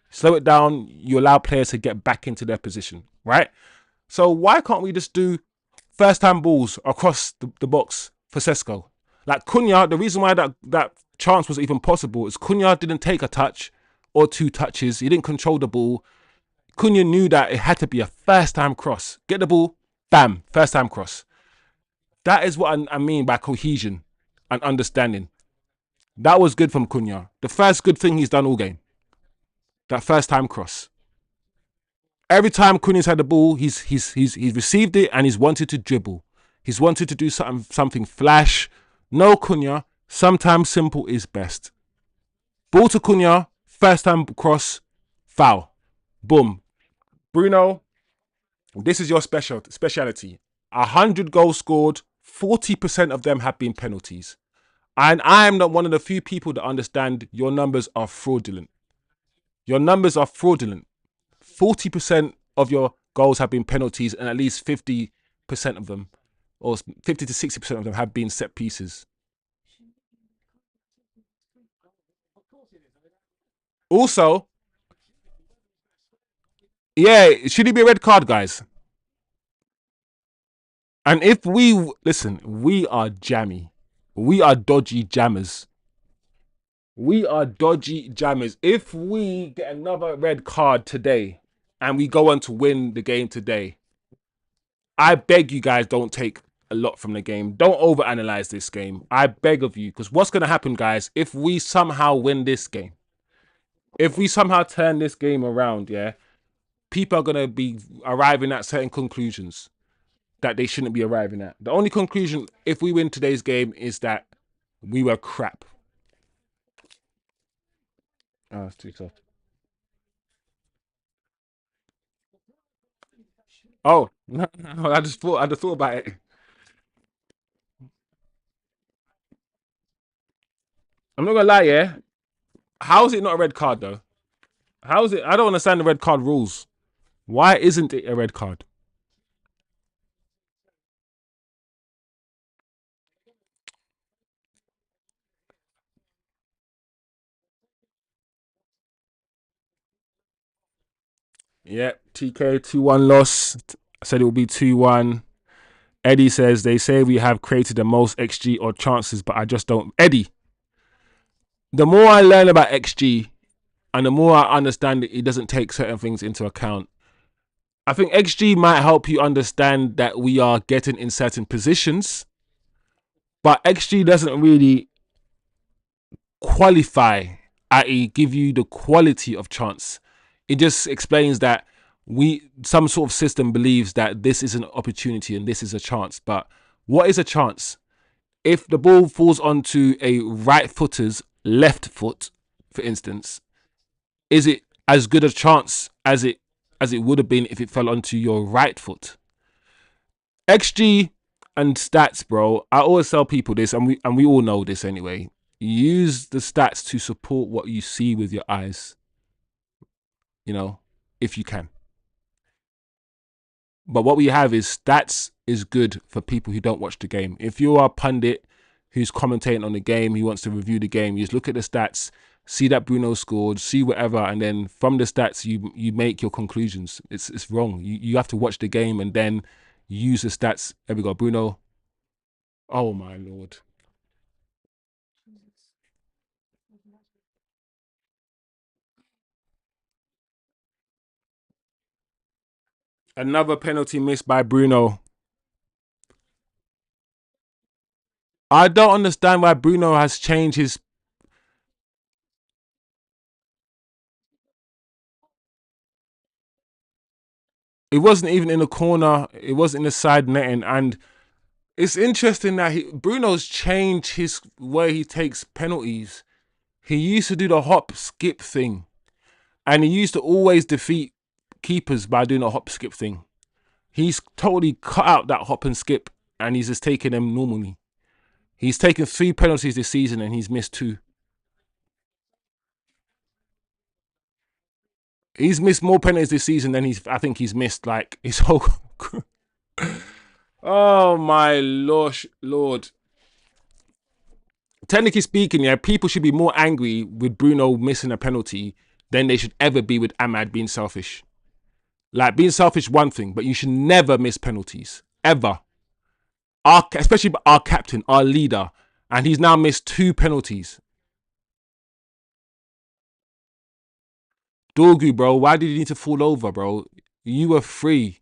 Slow it down, you allow players to get back into their position, right? So why can't we just do first time balls across the box for Sesko? Like Cunha, the reason why that chance was even possible is Cunha didn't take a touch or 2 touches. He didn't control the ball. Cunha knew that it had to be a first time cross. Get the ball, bam, first time cross. That is what I mean by cohesion and understanding. That was good from Cunha. The first good thing he's done all game. That first time cross. Every time Cunha's had the ball, he's received it and he's wanted to dribble. He's wanted to do something flash. No, Cunha. Sometimes simple is best. Ball to Cunha, first time cross, foul. Boom. Bruno, this is your speciality. 100 goals scored, 40% of them have been penalties. And I am not one of the few people that understand your numbers are fraudulent. Your numbers are fraudulent. 40% of your goals have been penalties, and at least 50% of them, or 50 to 60% of them, have been set pieces. Also, yeah, should it be a red card, guys? And if we listen, we are jammy. We are dodgy jammers. We are dodgy jammers. If we get another red card today and we go on to win the game today, I beg you guys, don't take a lot from the game. Don't overanalyze this game. I beg of you, because what's going to happen, guys, if we somehow win this game, if we somehow turn this game around, yeah, people are going to be arriving at certain conclusions that they shouldn't be arriving at. The only conclusion, if we win today's game, is that we were crap. Oh, it's too soft. Oh, no, I just thought about it. I'm not gonna lie, yeah. How is it not a red card though? How is it? I don't understand the red card rules. Why isn't it a red card? Yeah, TK 2-1 loss. I said it will be 2-1. Eddie says they say we have created the most XG or chances, but I just don't. Eddie, the more I learn about XG and the more I understand it doesn't take certain things into account. I think XG might help you understand that we are getting in certain positions, but XG doesn't really qualify, i.e., give you the quality of chance. It just explains that some sort of system believes that this is an opportunity and this is a chance. But what is a chance? If the ball falls onto a right footer's left foot, for instance, is it as good a chance as it would have been if it fell onto your right foot? XG and stats, bro. I always tell people this, and we all know this anyway. Use the stats to support what you see with your eyes. You know, if you can. But what we have is stats is good for people who don't watch the game. If you are a pundit who's commentating on the game, who wants to review the game, you just look at the stats, see that Bruno scored, see whatever, and then from the stats you make your conclusions. It's wrong. You have to watch the game and then use the stats. There we go, Bruno. Oh my lord. Another penalty missed by Bruno. I don't understand why Bruno has changed his. It wasn't even in the corner. It wasn't in the side netting. And it's interesting that Bruno's changed his way he takes penalties. He used to do the hop skip thing, and he used to always defeat keepers by doing a hop skip thing. He's totally cut out that hop and skip, and he's just taking them normally. He's taken 3 penalties this season, and he's missed 2. He's missed more penalties this season than I think he's missed like his whole. Oh my lord. Technically speaking, yeah, people should be more angry with Bruno missing a penalty than they should ever be with Ahmad being selfish. Like, being selfish, one thing, but you should never miss penalties. Ever. Especially our captain, our leader. And he's now missed 2 penalties. Dorgu, bro, why did you need to fall over, bro? You were free.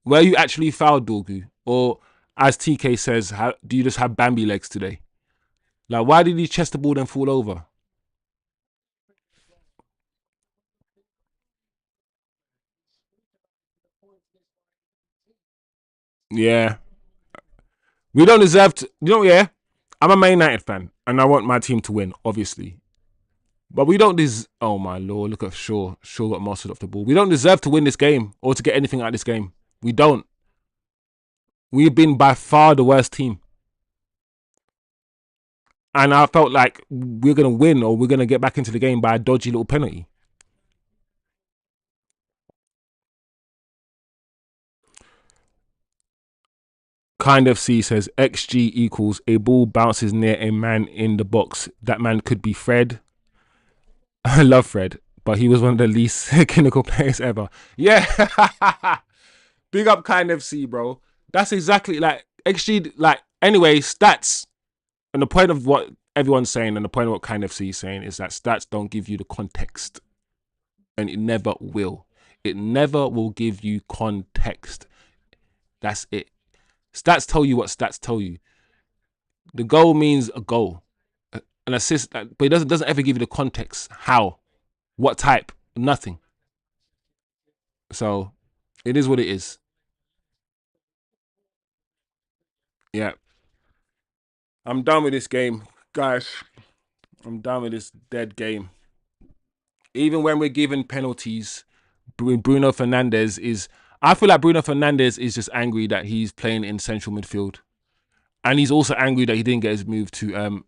Were you actually fouled, Dorgu? Or, as TK says, do you just have Bambi legs today? Like, why did he chest the ball and fall over? Yeah. We don't deserve to. You know, yeah. I'm a Man United fan, and I want my team to win, obviously. But we don't Oh my lord! Look at Shaw. Shaw got mastered off the ball. We don't deserve to win this game or to get anything out of this game. We don't. We've been by far the worst team, and I felt like we're gonna win or we're gonna get back into the game by a dodgy little penalty. Kind of C says XG equals a ball bounces near a man in the box. That man could be Fred. I love Fred, but he was one of the least clinical players ever. Yeah. Big up Kind of C, bro. That's exactly like XG. Like, anyway, stats. And the point of what everyone's saying and the point of what Kind of C is saying is that stats don't give you the context. And it never will. It never will give you context. That's it. Stats tell you what stats tell you. The goal means a goal. An assist, but it doesn't ever give you the context. How? What type? Nothing. So it is what it is. Yeah. I'm done with this game. Guys, I'm done with this dead game. Even when we're given penalties, Bruno Fernandes is. I feel like Bruno Fernandes is just angry that he's playing in central midfield, and he's also angry that he didn't get his move to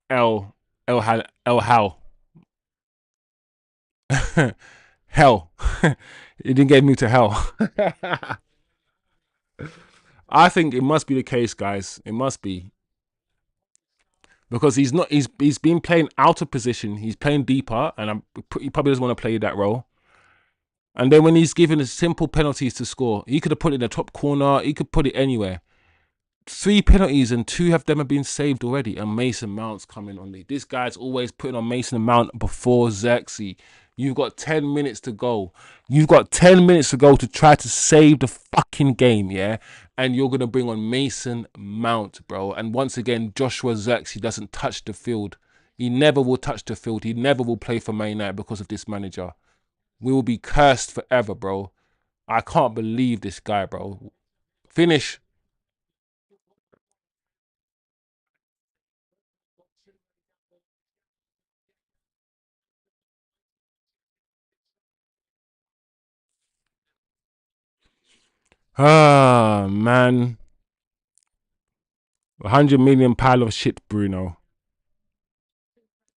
El El How Hell. He didn't get moved to hell. I think it must be the case, guys. It must be because he's not. He's been playing out of position. He's playing deeper, and he probably doesn't want to play that role. And then when he's given simple penalties to score, he could have put it in the top corner. He could put it anywhere. 3 penalties and 2 of them have been saved already. And Mason Mount's coming on. This guy's always putting on Mason Mount before Xerxes. You've got 10 minutes to go. You've got 10 minutes to go to try to save the fucking game, yeah? And you're going to bring on Mason Mount, bro. And once again, Joshua Xerxes doesn't touch the field. He never will touch the field. He never will play for Man United because of this manager. We will be cursed forever, bro. I can't believe this guy, bro. Finish. Ah, man. 100 million pile of shit, Bruno.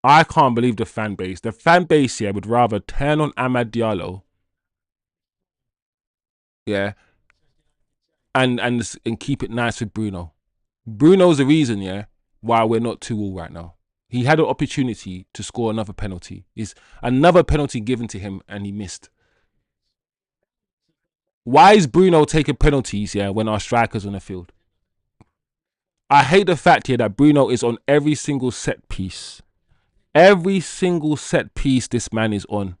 I can't believe the fan base. The fan base here would rather turn on Amad Diallo, yeah, and keep it nice with Bruno. Bruno's the reason, yeah, why we're not 2-2 right now. He had an opportunity to score another penalty. Is another penalty given to him and he missed. Why is Bruno taking penalties, yeah, when our striker's on the field? I hate the fact here that Bruno is on every single set piece. Every single set piece this man is on.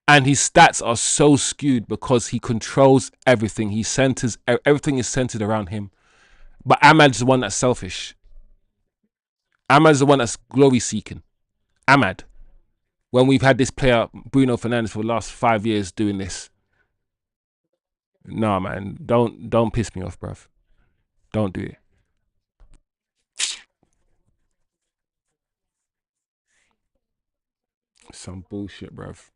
And his stats are so skewed because he controls everything. He centers, everything is centered around him. But Ahmad's the one that's selfish. Ahmad's the one that's glory seeking. Ahmad. When we've had this player, Bruno Fernandes, for the last 5 years doing this. Nah, man. Don't piss me off, bruv. Don't do it. Some bullshit, bruv.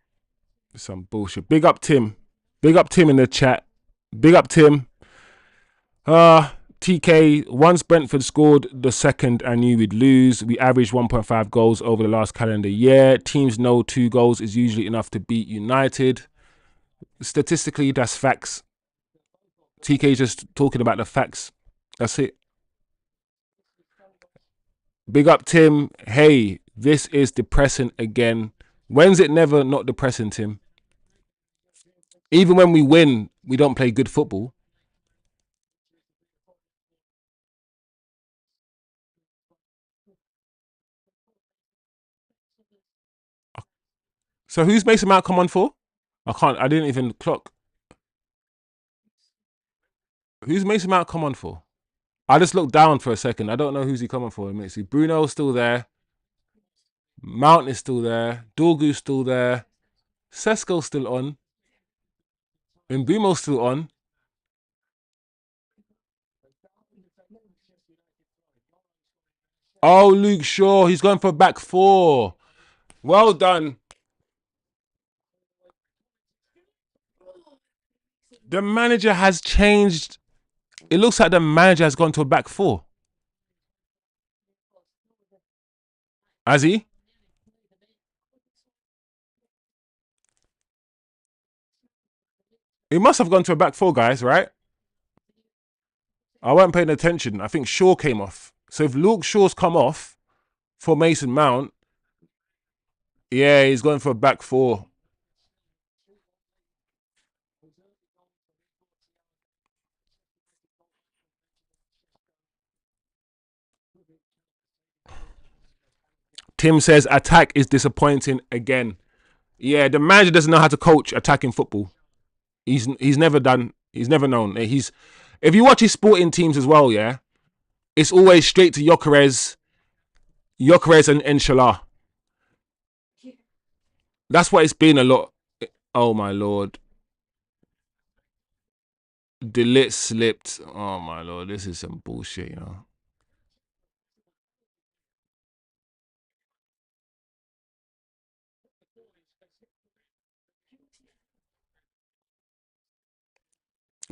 Some bullshit. Big up Tim. Big up Tim in the chat. Big up Tim. TK, once Brentford scored the second, I knew we'd lose. We averaged 1.5 goals over the last calendar year. Teams know 2 goals is usually enough to beat United. Statistically, that's facts. TK just talking about the facts. That's it. Big up Tim. Hey, this is depressing again. When's it never not depressing, Tim? Even when we win, we don't play good football. So who's Mason Mount come on for? I didn't even clock. Who's Mason Mount come on for? I just looked down for a second. I don't know who's he coming for. Let me see. Bruno's still there. Mount is still there. Dorgu's still there. Sesko's still on. MBEUMO's still on. Oh, Luke Shaw, he's going for a back four. Well done. The manager has changed. It looks like the manager has gone to a back four. Has he? He must have gone to a back four, guys, right? I wasn't paying attention. I think Shaw came off. So if Luke Shaw's come off for Mason Mount, yeah, he's going for a back four. Tim says attack is disappointing again. Yeah, the manager doesn't know how to coach attacking football. He's never done. He's never known. He's if you watch his sporting teams as well, yeah, it's always straight to Gyökeres and Inshallah. That's what it's been a lot. Oh my lord, Delit slipped. Oh my lord, this is some bullshit, you know.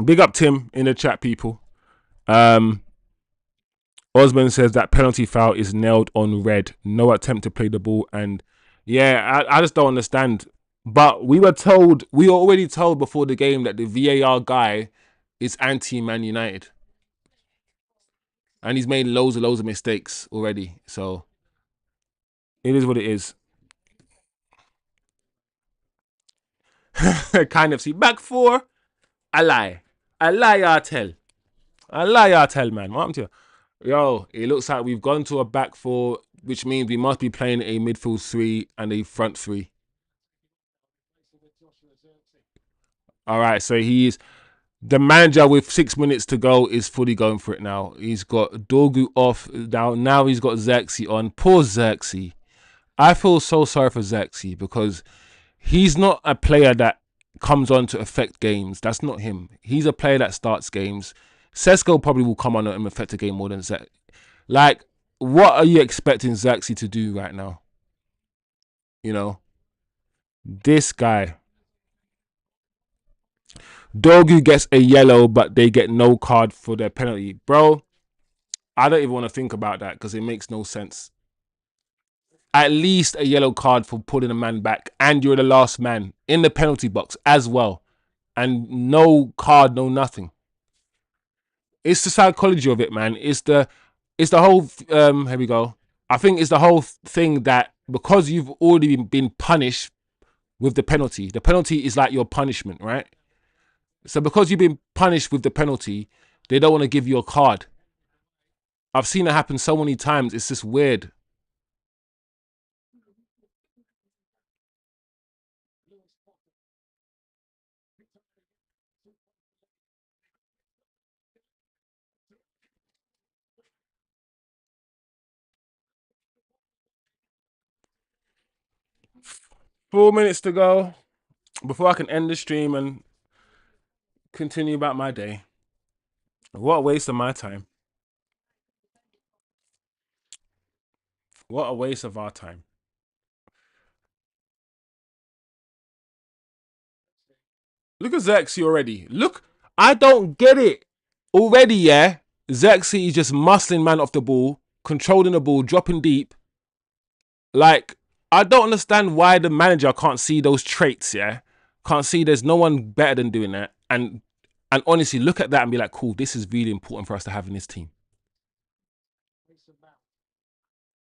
Big up Tim in the chat, people. Um, Osman says that penalty foul is nailed on red. No attempt to play the ball, and yeah, I just don't understand. But we were already told before the game that the VAR guy is anti-Man United, and he's made loads of mistakes already. So it is what it is. Kind of see back four. I lie, I tell, man. What happened to you? Yo, it looks like we've gone to a back four, which means we must be playing a midfield three and a front three. All right, so he's the manager with 6 minutes to go is fully going for it now. He's got Dorgu off now. Now he's got Xerxes on. Poor Xerxes. I feel so sorry for Xerxes because he's not a player that comes on to affect games. That's not him. He's a player that starts games. Sesko probably will come on and affect a game more than Xerxes. Like, what are you expecting Xerxes to do right now? You know, this guy. Dorgu gets a yellow, but they get no card for their penalty. Bro, I don't even want to think about that because it makes no sense. At least a yellow card for pulling a man back, and you're the last man in the penalty box as well. And no card, no nothing. It's the psychology of it, man. It's the whole here we go. I think it's the whole thing that because you've already been punished with the penalty is like your punishment, right? So because you've been punished with the penalty, they don't want to give you a card. I've seen it happen so many times. It's just weird. Four minutes to go before I can end the stream and continue about my day. What a waste of my time. What a waste of our time. Look at Xerxes already. Look, I don't get it. Already, yeah. Xerxes is just muscling man off the ball, controlling the ball, dropping deep. Like, I don't understand why the manager can't see those traits, yeah? Can't see there's no one better than doing that. And honestly, look at that and be like, cool, this is really important for us to have in this team.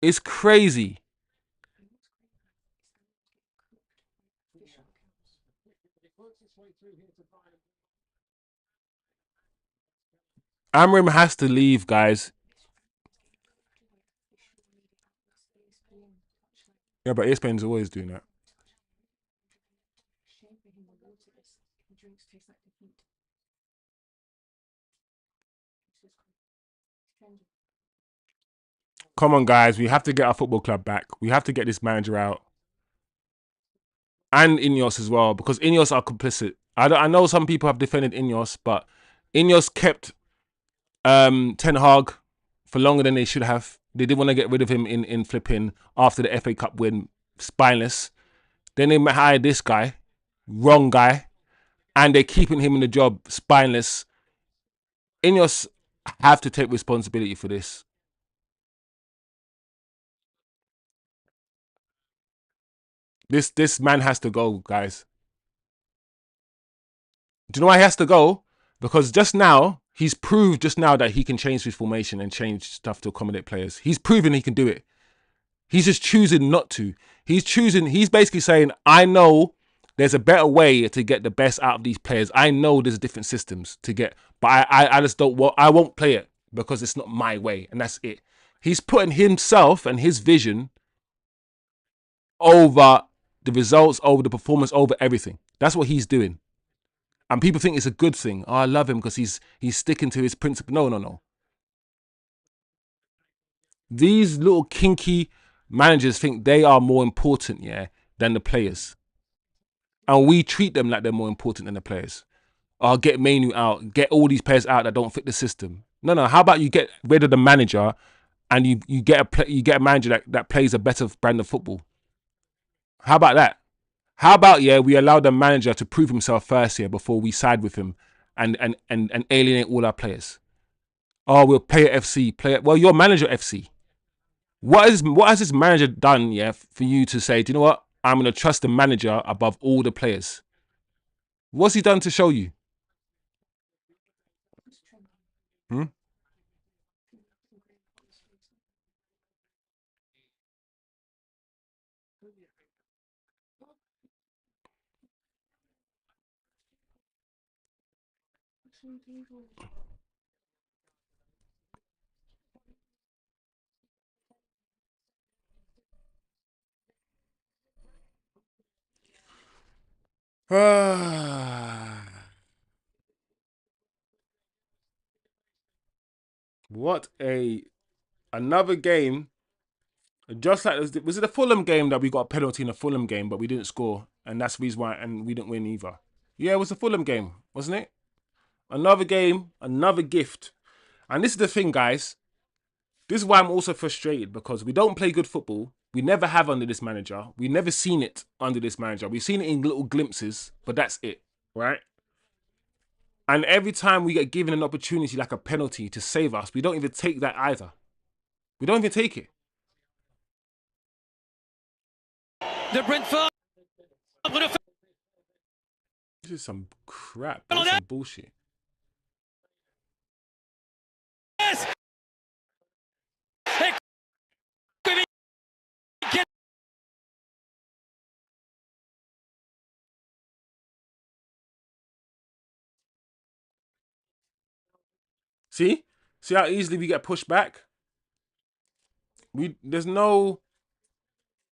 It's crazy. Amrim has to leave, guys. Yeah, but ESPN's always doing that. Come on, guys. We have to get our football club back. We have to get this manager out. And Ineos as well, because Ineos are complicit. I know some people have defended Ineos, but Ineos kept Ten Hag for longer than they should have. They didn't want to get rid of him in flipping after the FA Cup win, spineless. Then they hired this guy, wrong guy, and they're keeping him in the job, spineless. Ineos have to take responsibility for this. This man has to go, guys. Do you know why he has to go? Because just now, he's proved just now that he can change his formation and change stuff to accommodate players. He's proven he can do it. He's just choosing not to. He's basically saying, I know there's a better way to get the best out of these players. I know there's different systems to get, but I just don't want, I won't play it because it's not my way. And that's it. He's putting himself and his vision over the results, over the performance, over everything. That's what he's doing. And people think it's a good thing. Oh, I love him because he's sticking to his principle. No, no, no. These little kinky managers think they are more important, yeah, than the players. And we treat them like they're more important than the players. Oh, get Mainu out, get all these players out that don't fit the system. No, no. How about you get rid of the manager and you get a manager that plays a better brand of football? How about that? How about, yeah, we allow the manager to prove himself first here before we side with him and alienate all our players? Oh, we'll play at FC. Play at, well, you're manager FC. What has this manager done, yeah, for you to say, do you know what? I'm going to trust the manager above all the players. What's he done to show you? Hmm? What another game. Just like, was it the Fulham game that we got a penalty in the Fulham game, but we didn't score, and that's the reason why, and we didn't win either. Yeah, it was the Fulham game, wasn't it? Another game, another gift. And this is the thing, guys. This is why I'm also frustrated, because we don't play good football. We never have under this manager. We've never seen it under this manager. We've seen it in little glimpses, but that's it, right? And every time we get given an opportunity like a penalty to save us, we don't even take that either. We don't even take it. The Brentford. This is some crap. This is some bullshit. See? See how easily we get pushed back? There's no.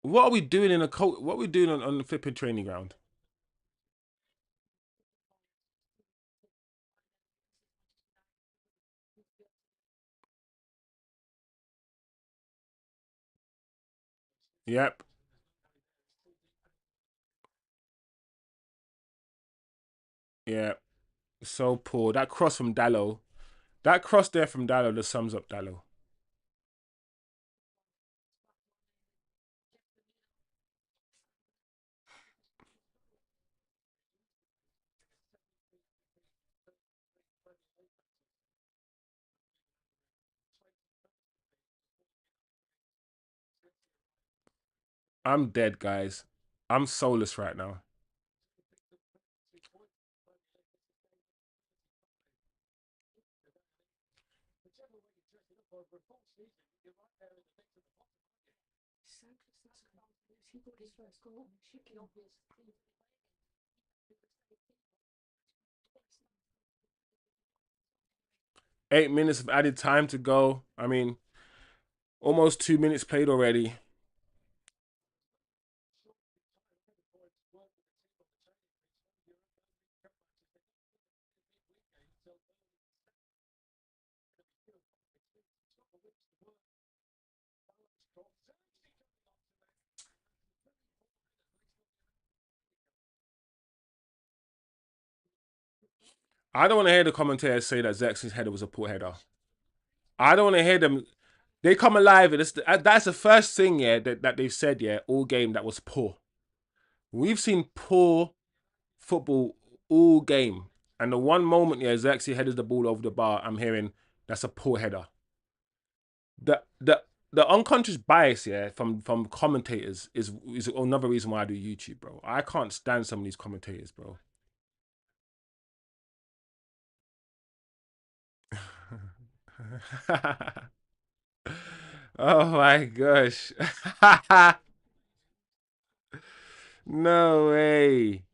What are we doing in a what are we doing on the flipping training ground? Yep. Yeah. So poor. That cross from Dallo. That cross there from Dallo just sums up Dallo. I'm dead, guys. I'm soulless right now. Eight minutes of added time to go. I mean, almost 2 minutes played already. I don't want to hear the commentators say that Zex's header was a poor header. I don't want to hear them. They come alive, and that's the first thing, yeah, that they've said, yeah, all game that was poor. We've seen poor football all game, and the one moment, yeah, Xerxes headed the ball over the bar, I'm hearing that's a poor header. The the the unconscious bias, yeah, from commentators is another reason why I do YouTube, bro. I can't stand some of these commentators, bro. Oh my gosh. No way.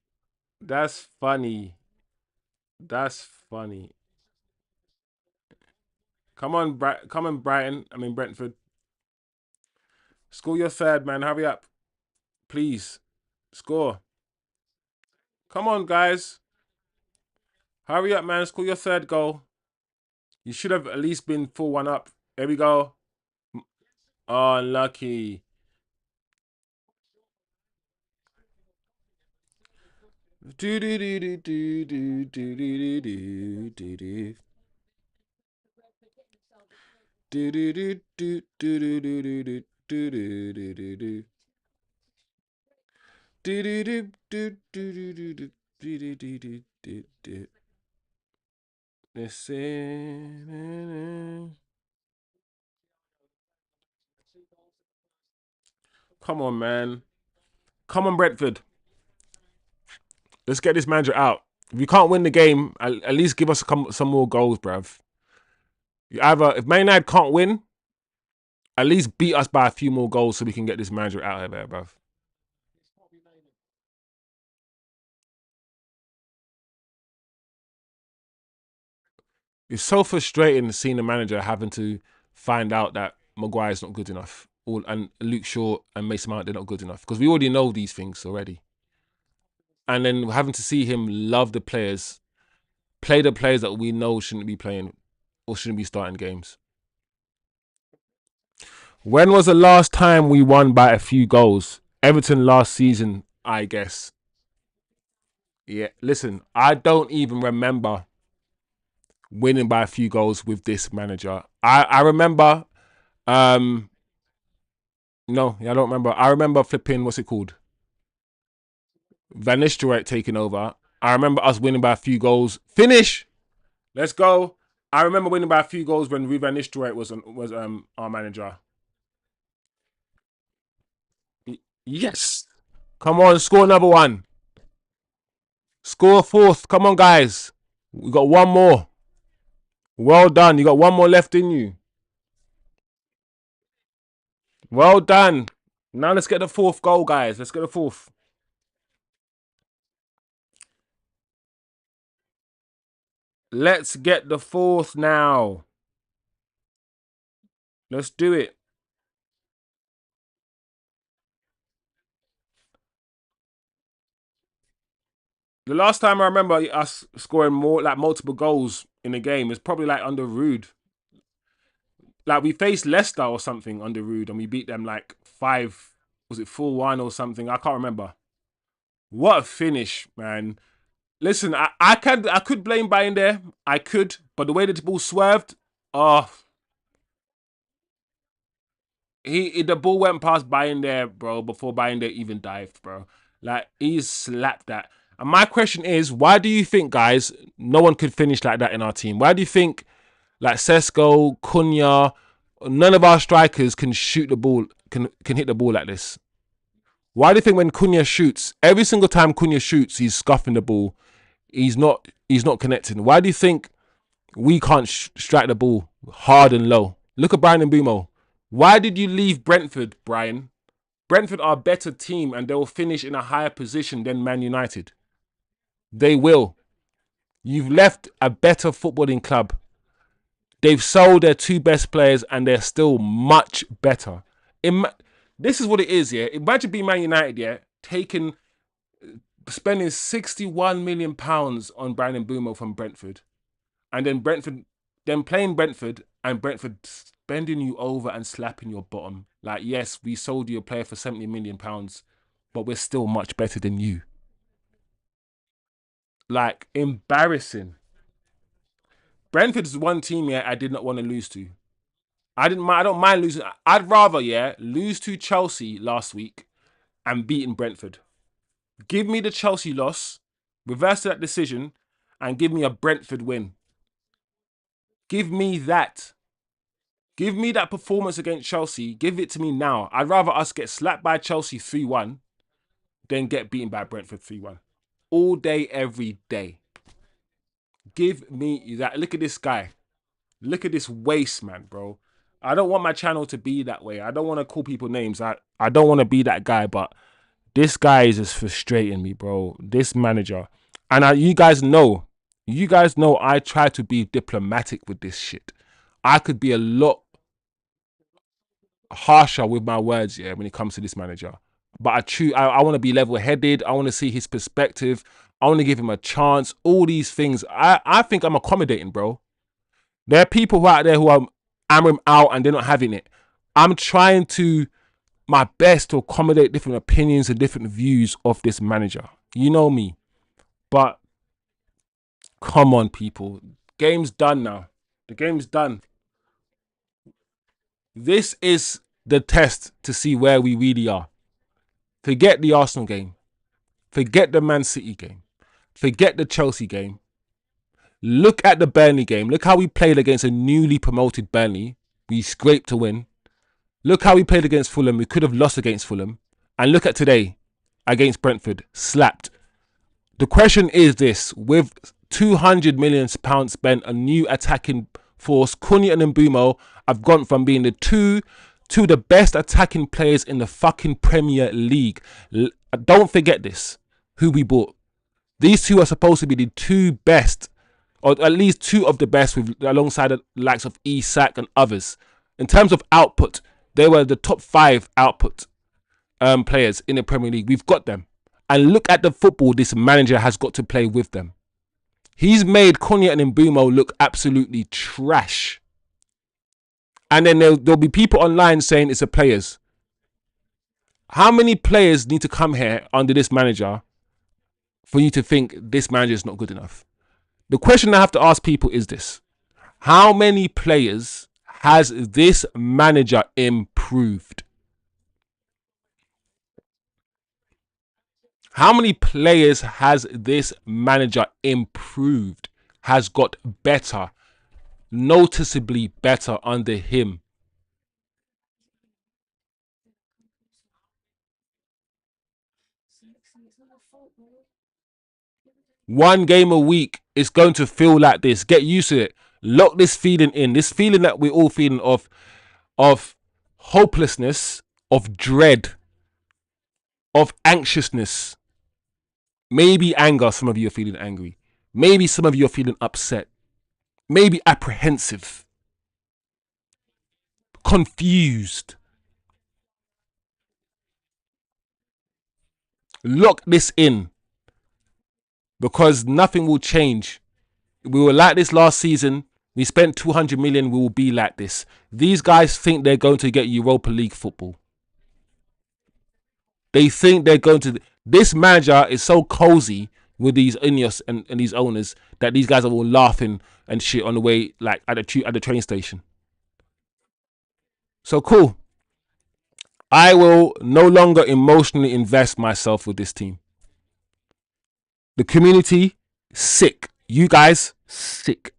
That's funny. That's funny. Come on, Brighton. I mean Brentford. Score your third, man. Hurry up, please. Score. Come on, guys. Hurry up, man. Score your third goal. You should have at least been 4-1 up. There we go. Oh, unlucky. Do do do do do do do do do do do. Do do do do do do do do do do do do do. Do do do do do do do do do do do do do. Listen. Come on, man. Come on, Brentford. Let's get this manager out. If you can't win the game, at least give us some more goals, bruv. If Man United can't win, at least beat us by a few more goals so we can get this manager out of there, bruv. It's so frustrating seeing the manager having to find out that Maguire's not good enough, and Luke Shaw and Mason Mount, they're not good enough, because we already know these things already. And then having to see him love the players, play the players that we know shouldn't be playing or shouldn't be starting games. When was the last time we won by a few goals? Everton last season, I guess. Yeah, listen, I don't even remember winning by a few goals with this manager. I remember, um, no, yeah, I don't remember. I remember flipping, what's it called? Van Nistelrooy taking over. I remember us winning by a few goals. Finish! Let's go. I remember winning by a few goals when Van Nistelrooy was our manager. Yes. Come on, score another one. Score a fourth. Come on, guys. We got one more. Well done. You got one more left in you. Well done. Now let's get the fourth goal, guys. Let's get the fourth. Let's get the fourth now. Let's do it. The last time I remember us scoring more, like multiple goals in a game, is probably like under Rude. Like we faced Leicester or something under Rude, and we beat them like 5. Was it 4-1 or something? I can't remember. What a finish, man! Listen, I could blame Bayern there. I could, but the way that the ball swerved, oh, the ball went past Bayern there, bro, before Bayern there even dived, bro. Like he slapped that. And my question is, why do you think, guys, no one could finish like that in our team? Why do you think like Sesko, Cunha, none of our strikers can shoot the ball, can hit the ball like this? Why do you think when Cunha shoots, every single time Cunha shoots, he's scuffing the ball. He's not connecting. Why do you think we can't strike the ball hard and low? Look at Brian and MBEUMO. Why did you leave Brentford, Brian? Brentford are a better team and they will finish in a higher position than Man United. They will. You've left a better footballing club. They've sold their two best players and they're still much better. This is what it is, yeah. Imagine being Man United, yeah, spending £61 million on Brian and MBEUMO from Brentford, and then playing Brentford, and Brentford bending you over and slapping your bottom. Like, yes, we sold you a player for £70 million, but we're still much better than you. Like, embarrassing. Brentford's one team, yeah, I did not want to lose to. I don't mind losing. I'd rather, lose to Chelsea last week and beating Brentford. Give me the Chelsea loss, reverse that decision, and give me a Brentford win. Give me that. Give me that performance against Chelsea. Give it to me now. I'd rather us get slapped by Chelsea 3-1 than get beaten by Brentford 3-1. All day, every day. Give me that. Look at this guy. Look at this waste, man, bro. I don't want my channel to be that way. I don't want to call people names. I don't want to be that guy, but this guy is just frustrating me, bro. This manager. And you guys know I try to be diplomatic with this shit. I could be a lot harsher with my words, when it comes to this manager. But I want to be level-headed. I want to see his perspective. I want to give him a chance. All these things. I think I'm accommodating, bro. There are people who are out there who are hammering out and they're not having it. I'm trying to my best to accommodate different opinions and different views of this manager. You know me. But come on, people. Game's done now. The game's done. This is the test to see where we really are. Forget the Arsenal game. Forget the Man City game. Forget the Chelsea game. Look at the Burnley game. Look how we played against a newly promoted Burnley. We scraped to win. Look how we played against Fulham. We could have lost against Fulham. And look at today against Brentford. Slapped. The question is this. With £200 million spent, a new attacking force, Cunha and MBEUMO have gone from being the two the best attacking players in the fucking Premier League. Don't forget this. Who we bought. These two are supposed to be the two best, or at least two of the best, alongside the likes of Isak and others. In terms of output, they were the top 5 output players in the Premier League. We've got them. And look at the football this manager has got to play with them. He's made Cunha and MBEUMO look absolutely trash. And then there'll be people online saying it's the players. How many players need to come here under this manager for you to think this manager is not good enough? The question I have to ask people is this. How many players has this manager improved? How many players has this manager improved? Has got better, noticeably better under him? One game a week is going to feel like this. Get used to it. Lock this feeling in. This feeling that we're all feeling of hopelessness, of dread, of anxiousness. Maybe anger. Some of you are feeling angry. Maybe some of you are feeling upset. Maybe apprehensive. Confused. Lock this in. Because nothing will change. We were like this last season. We spent 200 million. We will be like this. These guys think they're going to get Europa League football. They think they're going to. This manager is so cozy with these Ineos and these owners that these guys are all laughing and shit on the way, like at the train station. So cool. I will no longer emotionally invest myself with this team. The community, sick. You guys, sick.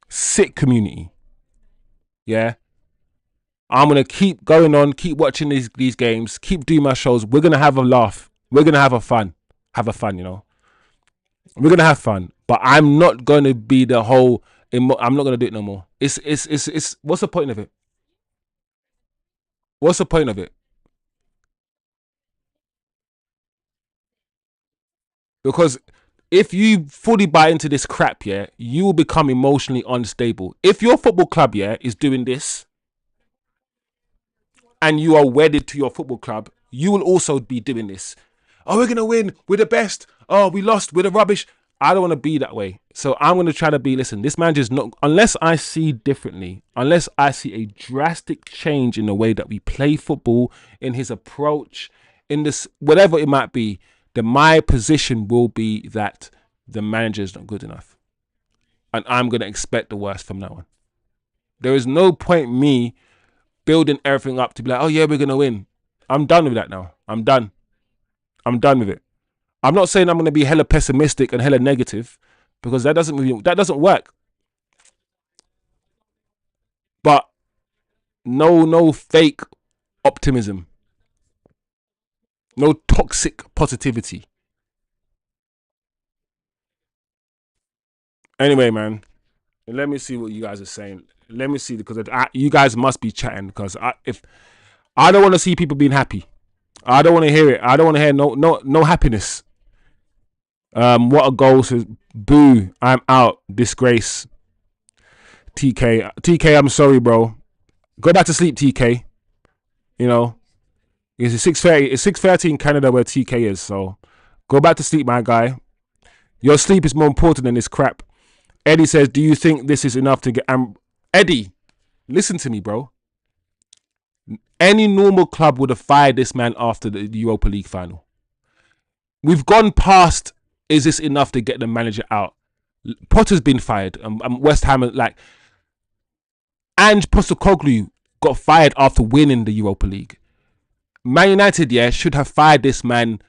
Sick community. Yeah. I'm going to keep going on, keep watching these games, keep doing my shows. We're going to have a laugh. We're going to have a fun. Have a fun, you know. We're going to have fun. But I'm not going to be the whole... I'm not going to do it no more. It's what's the point of it? What's the point of it? Because if you fully buy into this crap, yeah, you will become emotionally unstable. If your football club, yeah, is doing this and you are wedded to your football club, you will also be doing this. Oh, we're going to win. We're the best. Oh, we lost. We're the rubbish. I don't want to be that way. So I'm going to try to be, listen, this manager's not, unless I see differently, unless I see a drastic change in the way that we play football, in his approach, in this, whatever it might be, then my position will be that the manager is not good enough. And I'm going to expect the worst from now on. There is no point me building everything up to be like, oh yeah, we're gonna win. I'm done with that now. I'm done with it. I'm not saying I'm gonna be hella pessimistic and hella negative, because that doesn't work. But no fake optimism, no toxic positivity. Anyway, man, let me see what you guys are saying. Let me see, because you guys must be chatting, because if I don't want to see people being happy. I don't want to hear it. I don't want to hear no happiness. What a goal, says boo, I'm out, disgrace. TK, I'm sorry, bro. Go back to sleep, TK. You know, it's 6:30. It's 6:30 in Canada where TK is. So go back to sleep, my guy. Your sleep is more important than this crap. Eddie says, do you think this is enough to get... Eddie, listen to me, bro. Any normal club would have fired this man after the Europa League final. We've gone past, is this enough to get the manager out? Potter's been fired. West Ham, like... Ange Postecoglou got fired after winning the Europa League. Man United, yeah, should have fired this man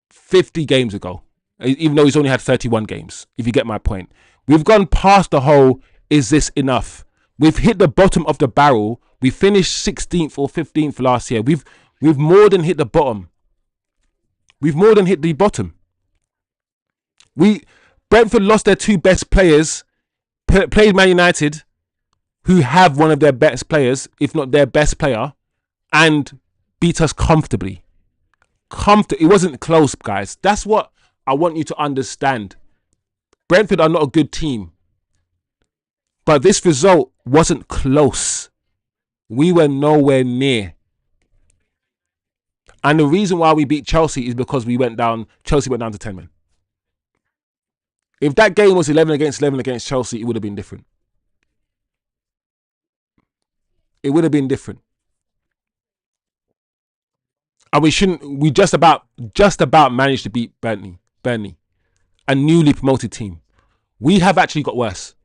50 games ago, even though he's only had 31 games, if you get my point. We've gone past the whole, is this enough? We've hit the bottom of the barrel. We finished 16th or 15th last year. We've more than hit the bottom. We've more than hit the bottom. Brentford lost their two best players, played Man United, who have one of their best players, if not their best player, and beat us comfortably. It wasn't close, guys. That's what I want you to understand. Brentford are not a good team, but this result wasn't close. We were nowhere near. And the reason why we beat Chelsea is because Chelsea went down to 10 men. If that game was 11 against Chelsea, it would have been different. It would have been different. And we just about managed to beat Burnley, a newly promoted team. We have actually got worse.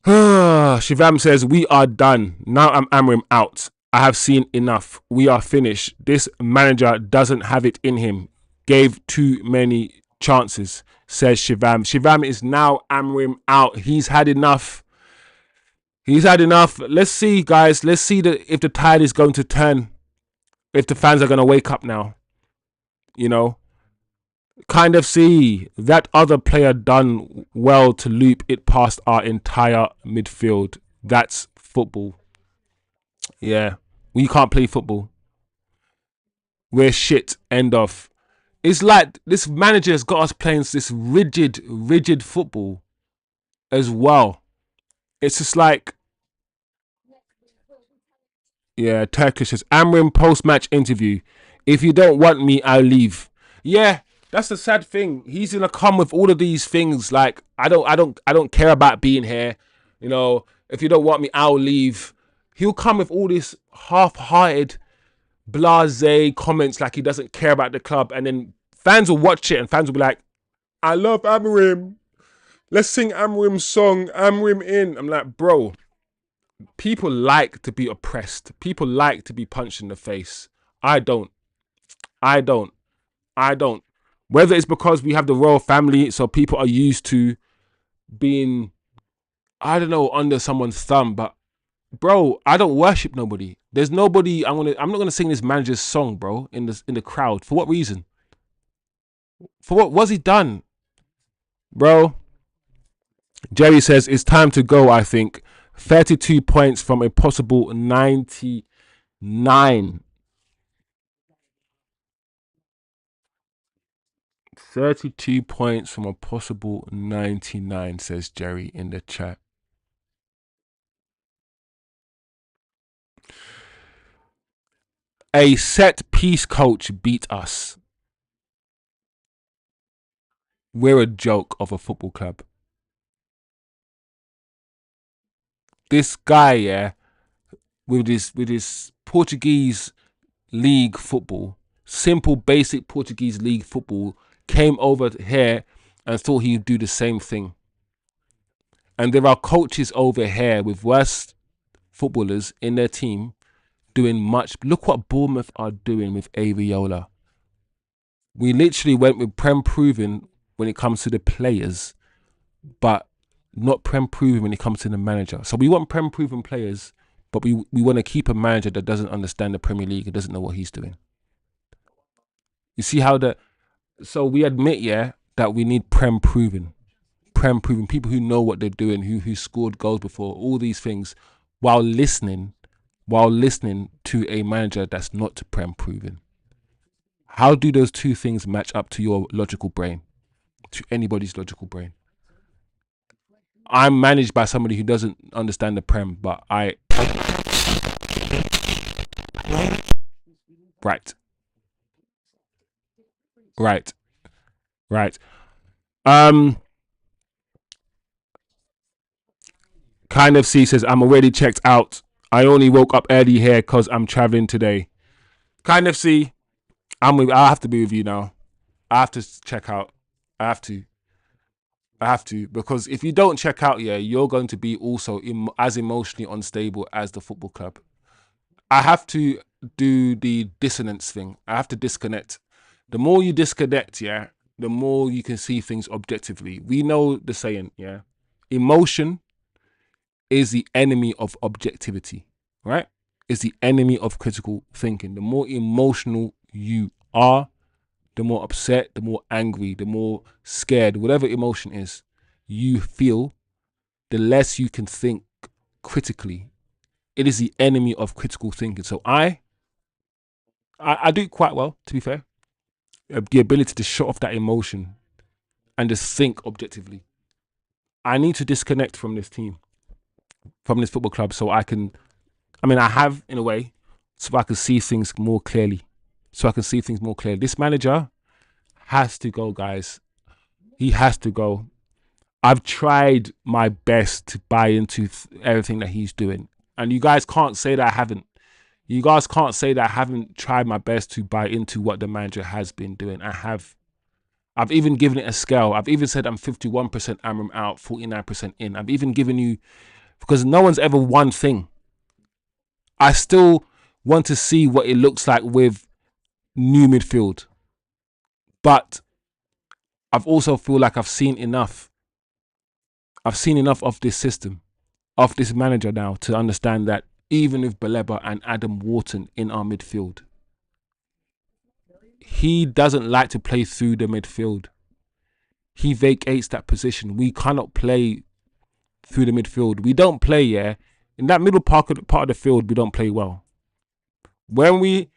Shivam says, we are done. Now I'm Amrim out. I have seen enough. We are finished. This manager doesn't have it in him. Gave too many chances, says Shivam. Shivam is now Amrim out. He's had enough. He's had enough. Let's see, guys. Let's see if the tide is going to turn. If the fans are going to wake up now. You know. Kind of see that other player done well to loop it past our entire midfield. That's football. Yeah. We can't play football. We're shit. End of. It's like this manager has got us playing this rigid football as well. It's just like, yeah, Turkish says, Amrim post-match interview. If you don't want me, I'll leave. Yeah, that's the sad thing. He's gonna come with all of these things like, I don't care about being here. You know, if you don't want me, I'll leave. He'll come with all this half-hearted, blasé comments like he doesn't care about the club, and then fans will watch it and fans will be like, I love Amrim. Let's sing Amrim's song, Amrim in. I'm like, bro, people like to be oppressed. People like to be punched in the face. I don't. Whether it's because we have the royal family, so people are used to being, I don't know, under someone's thumb, but bro, I don't worship nobody. There's nobody. I'm not gonna sing this manager's song, bro, in the crowd. For what reason? For what was he done, bro? Jerry says it's time to go. I think 32 points from a possible 99. 32 points from a possible 99, says Jerry in the chat. A set piece coach beat us. We're a joke of a football club. This guy, yeah, with his Portuguese league football, simple, basic Portuguese league football, came over here and thought he'd do the same thing. And there are coaches over here with worse footballers in their team doing much. Look what Bournemouth are doing with Aviola. We literally went with Prem proven when it comes to the players, but not Prem proven when it comes to the manager. So we want Prem proven players, but we want to keep a manager that doesn't understand the Premier League and doesn't know what he's doing. You see how so we admit, yeah, that we need Prem proven people who know what they're doing, who scored goals before, all these things, while listening to a manager that's not Prem proven. How do those two things match up to your logical brain, to anybody's logical brain? I'm managed by somebody who doesn't understand the Prem, but right. Kind of C says, I'm already checked out. I only woke up early here because I'm traveling today. Kind of C, I have to be with you now. I have to check out. I have to, because if you don't check out, yeah, you're going to be also as emotionally unstable as the football club. I have to do the dissonance thing. I have to disconnect. The more you disconnect, yeah, the more you can see things objectively. We know the saying, yeah, emotion is the enemy of objectivity, right? It's the enemy of critical thinking. The more emotional you are, the more upset, the more angry, the more scared, whatever emotion is you feel, the less you can think critically. It is the enemy of critical thinking. So I do quite well, to be fair. The ability to shut off that emotion and just think objectively. I need to disconnect from this team, from this football club, so I have in a way, so I can see things more clearly. This manager has to go, guys. He has to go. I've tried my best to buy into everything that he's doing. And you guys can't say that I haven't. You guys can't say that I haven't tried my best to buy into what the manager has been doing. I have. I've even given it a scale. I've even said I'm 51% Amram out, 49% in. I've even given you, because no one's ever one thing. I still want to see what it looks like with new midfield. But I've also feel like I've seen enough. I've seen enough of this system, of this manager now, to understand that even with Baleba and Adam Wharton in our midfield, he doesn't like to play through the midfield. He vacates that position. We cannot play through the midfield. We don't play, yeah. In that middle part of the field, we don't play well. When we,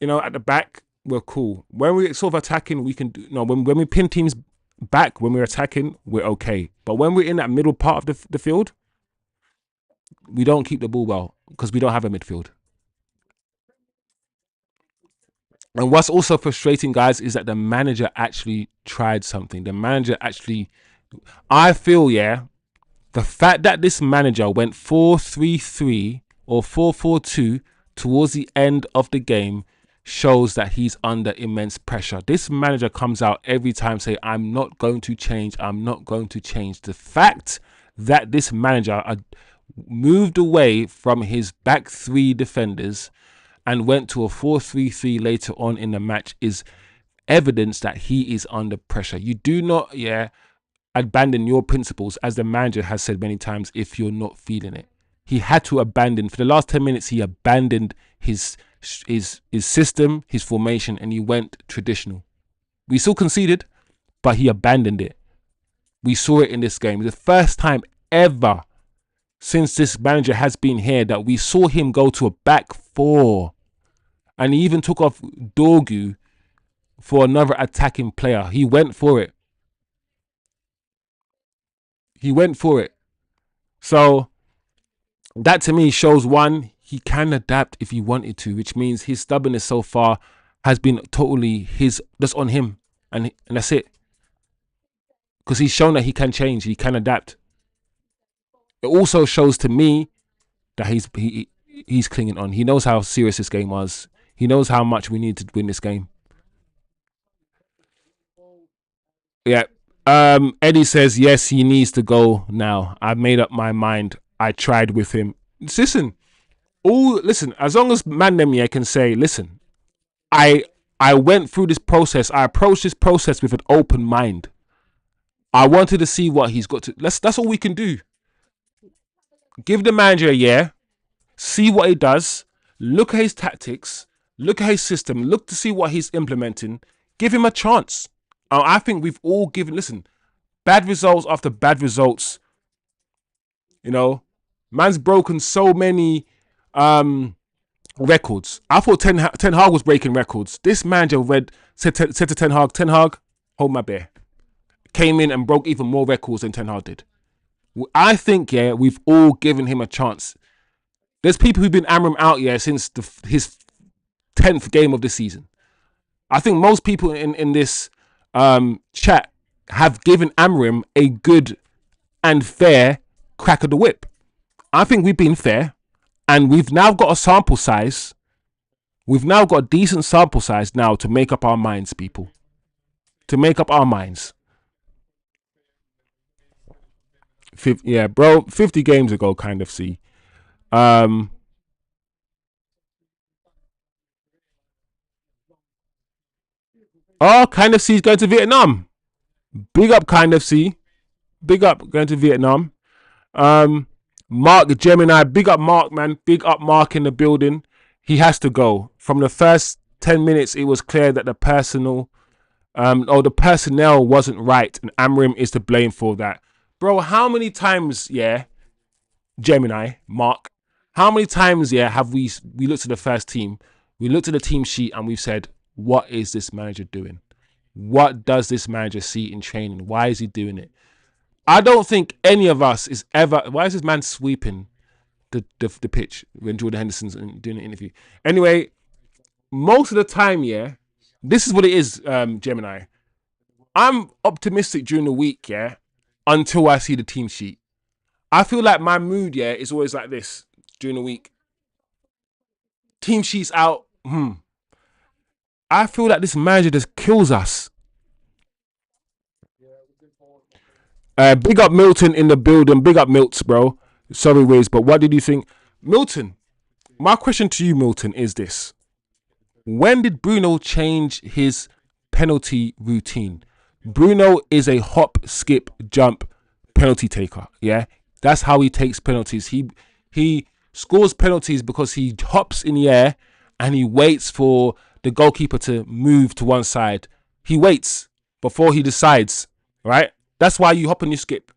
at the back, we're cool. When we're sort of attacking, we can do, when we pin teams back, when we're attacking, we're okay. But when we're in that middle part of the field, we don't keep the ball well because we don't have a midfield. And what's also frustrating, guys, is that the manager actually tried something. The manager actually, I feel, yeah, the fact that this manager went 4-3-3 or 4-4-2 towards the end of the game shows that he's under immense pressure. This manager comes out every time saying, I'm not going to change. I'm not going to change. The fact that this manager moved away from his back three defenders and went to a 4-3-3 later on in the match is evidence that he is under pressure. You do not, abandon your principles, as the manager has said many times, if you're not feeling it. He had to abandon, for the last 10 minutes, he abandoned his system, his formation, and he went traditional. We still conceded, but he abandoned it. We saw it in this game. The first time ever since this manager has been here that we saw him go to a back four. And he even took off Dorgu for another attacking player. He went for it. So that to me shows, one, he can adapt if he wanted to, which means his stubbornness so far has been totally just on him. And that's it. Because he's shown that he can change, he can adapt. It also shows to me that he's clinging on. He knows how serious this game was. He knows how much we need to win this game. Yeah. Eddie says yes, he needs to go now. I made up my mind. I tried with him. Listen, listen. As long as man them yeah can say, listen, I I went through this process. I approached this process with an open mind. I wanted to see what he's got to. That's all we can do. Give the manager a year, see what he does, look at his tactics, look at his system, look to see what he's implementing. Give him a chance. I think we've all given. Listen, bad results after bad results. You know, man's broken so many records. I thought Ten Hag was breaking records. This manager said to Ten Hag, hold my beer. Came in and broke even more records than Ten Hag did. I think, yeah, we've all given him a chance. There's people who've been hammering him out, yeah, since his 10th game of the season. I think most people in this chat have given Amrim a good and fair crack of the whip. I think we've been fair, and we've now got a sample size. We've now got a decent sample size now to make up our minds, people. To make up our minds. Yeah, bro, 50 games ago, kind of see. Oh, kind of see is going to Vietnam. Big up, kind of see. Big up, going to Vietnam. Mark Gemini, big up Mark, man. Big up Mark in the building. He has to go. From the first 10 minutes, it was clear that the personnel wasn't right, and Amrim is to blame for that. Bro, how many times, yeah, Gemini, Mark, how many times, yeah, have we looked at the first team, we looked at the team sheet, and we've said, what is this manager doing? What does this manager see in training? Why is he doing it? I don't think any of us is ever. Why is this man sweeping the pitch when Jordan Henderson's doing an interview? Anyway, most of the time, yeah, this is what it is, Gemini. I'm optimistic during the week, yeah, until I see the team sheet. I feel like my mood, yeah, is always like this during the week. Team sheet's out. I feel like this manager just kills us. Big up Milton in the building. Big up Milts, bro. Sorry, Wiz, but what did you think? Milton, my question to you, Milton, is this. When did Bruno change his penalty routine? Bruno is a hop, skip, jump penalty taker, yeah? That's how he takes penalties. He scores penalties because he hops in the air and he waits for the goalkeeper to move to one side. He waits before he decides, right? That's why you hop and you skip.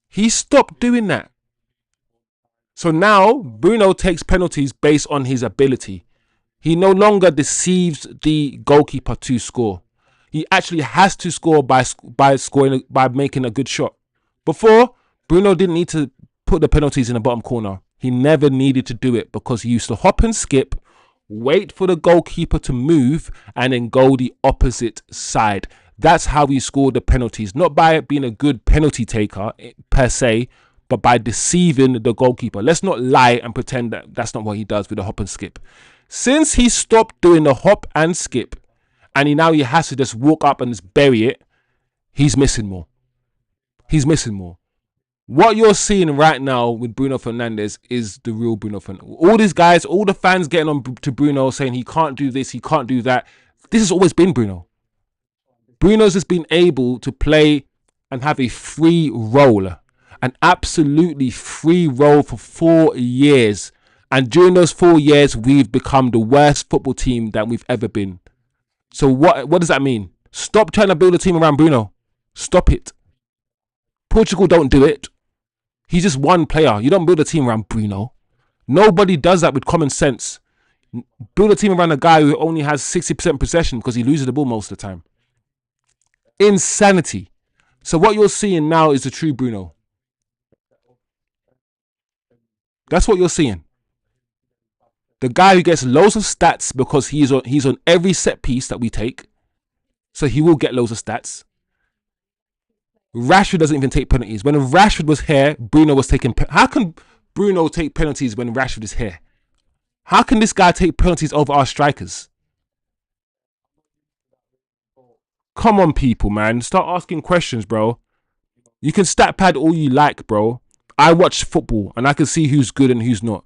He stopped doing that. So now Bruno takes penalties based on his ability. He no longer deceives the goalkeeper to score. He actually has to score by making a good shot. Before, Bruno didn't need to put the penalties in the bottom corner. He never needed to do it because he used to hop and skip, wait for the goalkeeper to move, and then go the opposite side. That's how he scored the penalties. Not by being a good penalty taker per se, but by deceiving the goalkeeper. Let's not lie and pretend that that's not what he does with the hop and skip. Since he stopped doing the hop and skip, and he has to just walk up and just bury it, he's missing more. He's missing more. What you're seeing right now with Bruno Fernandes is the real Bruno Fernandes. All these guys, all the fans getting on to Bruno saying he can't do this, he can't do that. This has always been Bruno. Bruno's just been able to play and have a free role. An absolutely free role for 4 years. And during those 4 years, we've become the worst football team that we've ever been. So what does that mean? Stop trying to build a team around Bruno. Stop it. Portugal don't do it. He's just one player. You don't build a team around Bruno. Nobody does that with common sense. Build a team around a guy who only has 60% possession because he loses the ball most of the time. Insanity. So what you're seeing now is the true Bruno. That's what you're seeing. The guy who gets loads of stats because he's on every set piece that we take. So he will get loads of stats. Rashford doesn't even take penalties. When Rashford was here, Bruno was taking... How can Bruno take penalties when Rashford is here? How can this guy take penalties over our strikers? Come on, people, man. Start asking questions, bro. You can stat pad all you like, bro. I watch football and I can see who's good and who's not.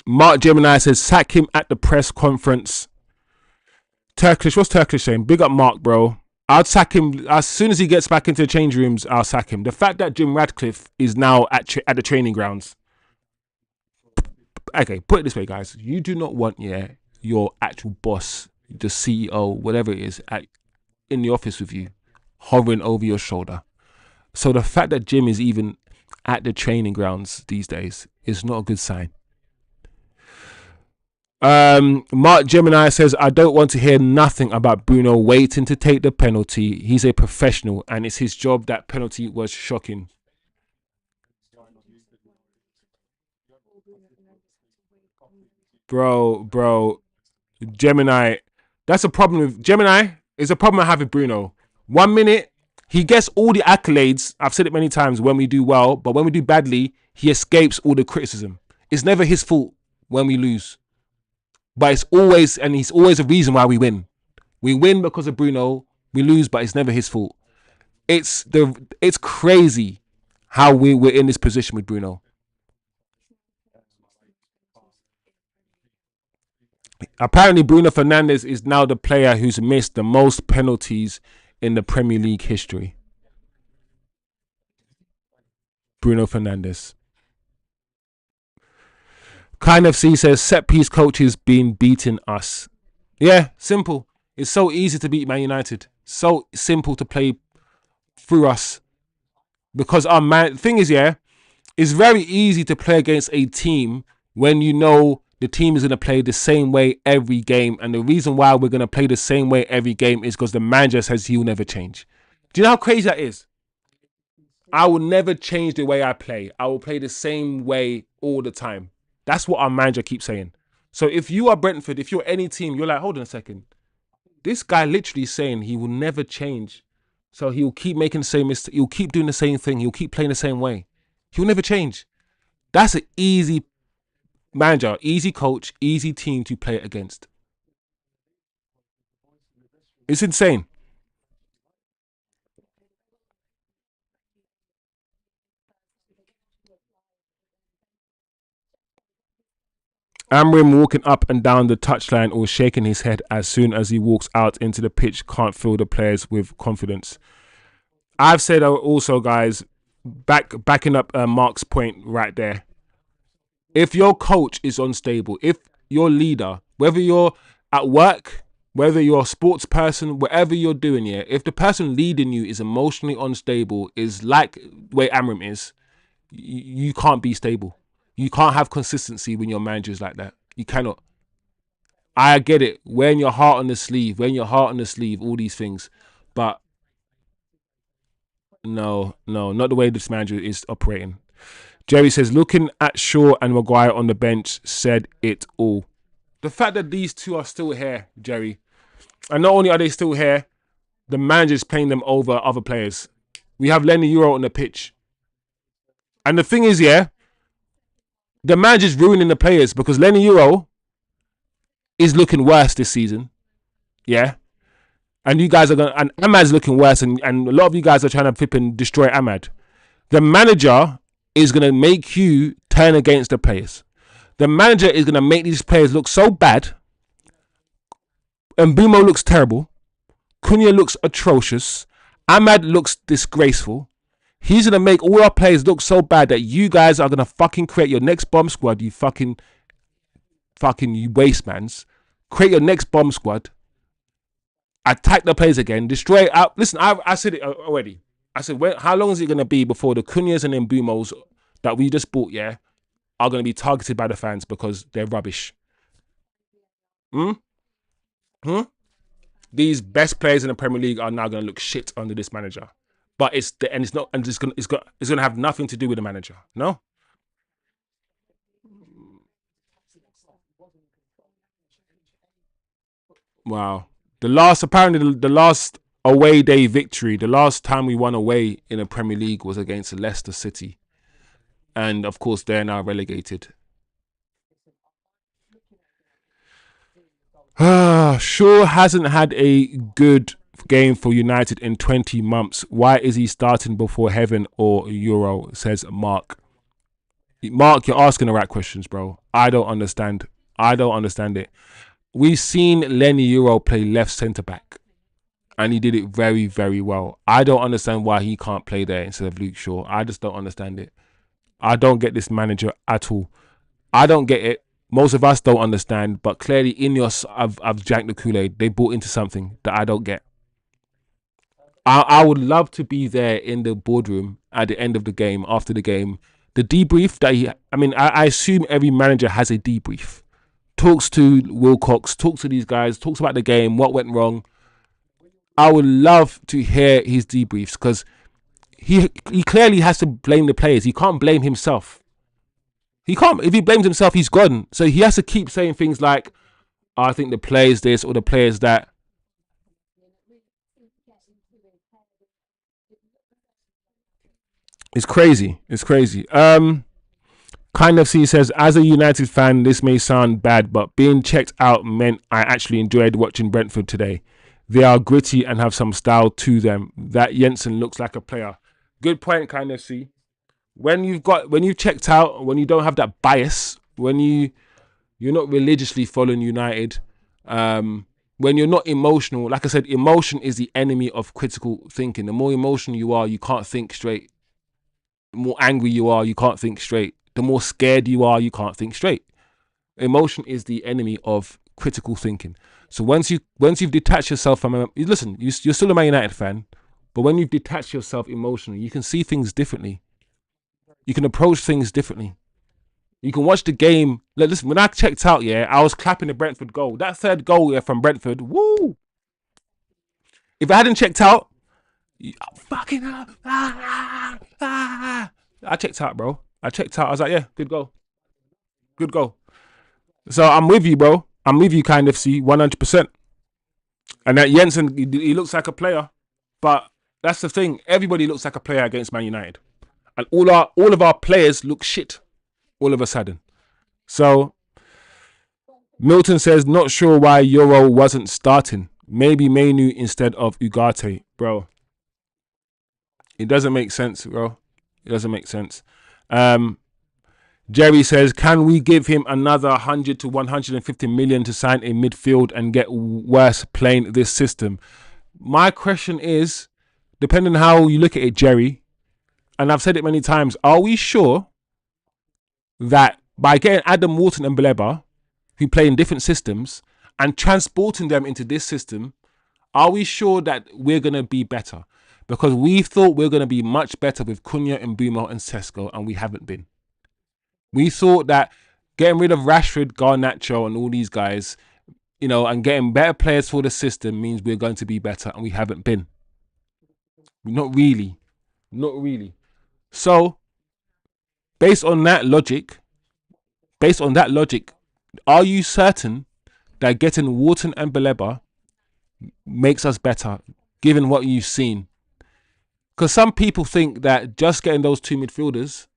Mark Gemini says, sack him at the press conference. Turkish, what's Turkish saying? Big up Mark, bro. I'd sack him as soon as he gets back into the change rooms. I'll sack him. The fact that Jim Radcliffe is now at the training grounds. Okay, put it this way, guys. You do not want your actual boss, the CEO, whatever it is, in the office with you, hovering over your shoulder. So the fact that Jim is even at the training grounds these days is not a good sign. Mark Gemini says, I don't want to hear nothing about Bruno waiting to take the penalty. He's a professional and it's his job. That penalty was shocking. Bro, Gemini, that's a problem with Gemini. It's a problem I have with Bruno. 1 minute, he gets all the accolades. I've said it many times when we do well, but when we do badly, he escapes all the criticism. It's never his fault when we lose. But it's always, and he's always a reason why we win. We win because of Bruno. We lose, but it's never his fault. It's crazy how we're in this position with Bruno. Apparently, Bruno Fernandes is now the player who's missed the most penalties in the Premier League history. Bruno Fernandes. Kind of C says, set piece coaches been beating us. Yeah, simple. It's so easy to beat Man United. So simple to play through us. Because our thing is, it's very easy to play against a team when you know the team is going to play the same way every game. And the reason why we're going to play the same way every game is because the manager says he will never change. Do you know how crazy that is? I will never change the way I play. I will play the same way all the time. That's what our manager keeps saying. So if you are Brentford, if you're any team, you're like, hold on a second. This guy literally saying he will never change. So he'll keep making the same mistake. He'll keep doing the same thing. He'll keep playing the same way. He'll never change. That's an easy manager, easy coach, easy team to play against. It's insane. Amrim walking up and down the touchline or shaking his head as soon as he walks out into the pitch, can't fill the players with confidence. I've said also, guys, backing up Mark's point right there. If your coach is unstable, if your leader, whether you're at work, whether you're a sports person, whatever you're doing, if the person leading you is emotionally unstable, is like the way Amrim is, you can't be stable. You can't have consistency when your manager is like that. You cannot. I get it. Wearing your heart on the sleeve, all these things. But no, not the way this manager is operating. Jerry says, looking at Shaw and Maguire on the bench said it all. The fact that these two are still here, Jerry, and not only are they still here, the manager's playing them over other players. We have Lenny Euro on the pitch. And the thing is, the manager's ruining the players because Lenny Euro is looking worse this season. Yeah. And you guys are going to, and Ahmad's looking worse, and a lot of you guys are trying to flip and destroy Ahmad. The manager is going to make you turn against the players. The manager is going to make these players look so bad. And MBEUMO looks terrible. Cunha looks atrocious. Ahmad looks disgraceful. He's going to make all our players look so bad that you guys are going to fucking create your next bomb squad, you fucking you wastemans. Create your next bomb squad. Attack the players again. Destroy out. Listen, I said it already. I said, how long is it going to be before the Cunhas and MBEUMOs that we just bought, are going to be targeted by the fans because they're rubbish? These best players in the Premier League are now going to look shit under this manager. But it's going to have nothing to do with the manager. No. Wow. The last away day victory, the last time we won away in a Premier League was against Leicester City. And of course, they're now relegated. Shaw hasn't had a good game for United in 20 months. Why is he starting before Heaven or Euro? Says Mark. Mark, you're asking the right questions, bro. I don't understand. I don't understand it. We've seen Lenny Euro play left centre back, and he did it very, very well. I don't understand why he can't play there instead of Luke Shaw. I just don't understand it. I don't get this manager at all. I don't get it. Most of us don't understand, but clearly Ineos have drank the Kool-Aid. They bought into something that I don't get. I would love to be there in the boardroom at the end of the game, after the game. The debrief that I assume every manager has a debrief. Talks to Wilcox, talks to these guys, talks about the game, what went wrong. I would love to hear his debriefs because he clearly has to blame the players. He can't blame himself. He can't. If he blames himself, he's gone. So he has to keep saying things like, oh, I think the players this or the players that. It's crazy. It's crazy. Kind of C says, as a United fan, this may sound bad, but being checked out meant I actually enjoyed watching Brentford today. They are gritty and have some style to them. That Jensen looks like a player. Good point, kind of C. When you've checked out, when you don't have that bias, when you're not religiously following United, when you're not emotional, like I said, emotion is the enemy of critical thinking. The more emotional you are, you can't think straight. The more angry you are, you can't think straight. The more scared you are, you can't think straight. Emotion is the enemy of critical thinking. So once you've detached yourself from, listen, you're still a Man United fan, but when you've detached yourself emotionally, you can see things differently. You can approach things differently. You can watch the game. Like, listen, when I checked out, I was clapping the Brentford goal. That third goal from Brentford, woo! If I hadn't checked out, fucking I checked out, bro. I checked out. I was like, yeah, good goal. Good goal. So I'm with you, bro. I'm with you, kind of, see, 100%. And that Jensen, he looks like a player. But that's the thing. Everybody looks like a player against Man United. And all of our players look shit all of a sudden. So Milton says, not sure why Euro wasn't starting. Maybe Menu instead of Ugarte. Bro, it doesn't make sense, bro. It doesn't make sense. Jerry says, can we give him another 100 to 150 million to sign a midfield and get worse playing this system? My question is, depending on how you look at it, Jerry, and I've said it many times, are we sure that by getting Adam Wharton and Baleba, who play in different systems, and transporting them into this system, are we sure that we're going to be better? Because we thought we are going to be much better with Cunha, MBEUMO and Sesko, and we haven't been. We thought that getting rid of Rashford, Garnacho and all these guys, and getting better players for the system means we're going to be better, and we haven't been. Not really. Not really. So, based on that logic, are you certain that getting Wharton and Baleba makes us better, given what you've seen? Because some people think that just getting those two midfielders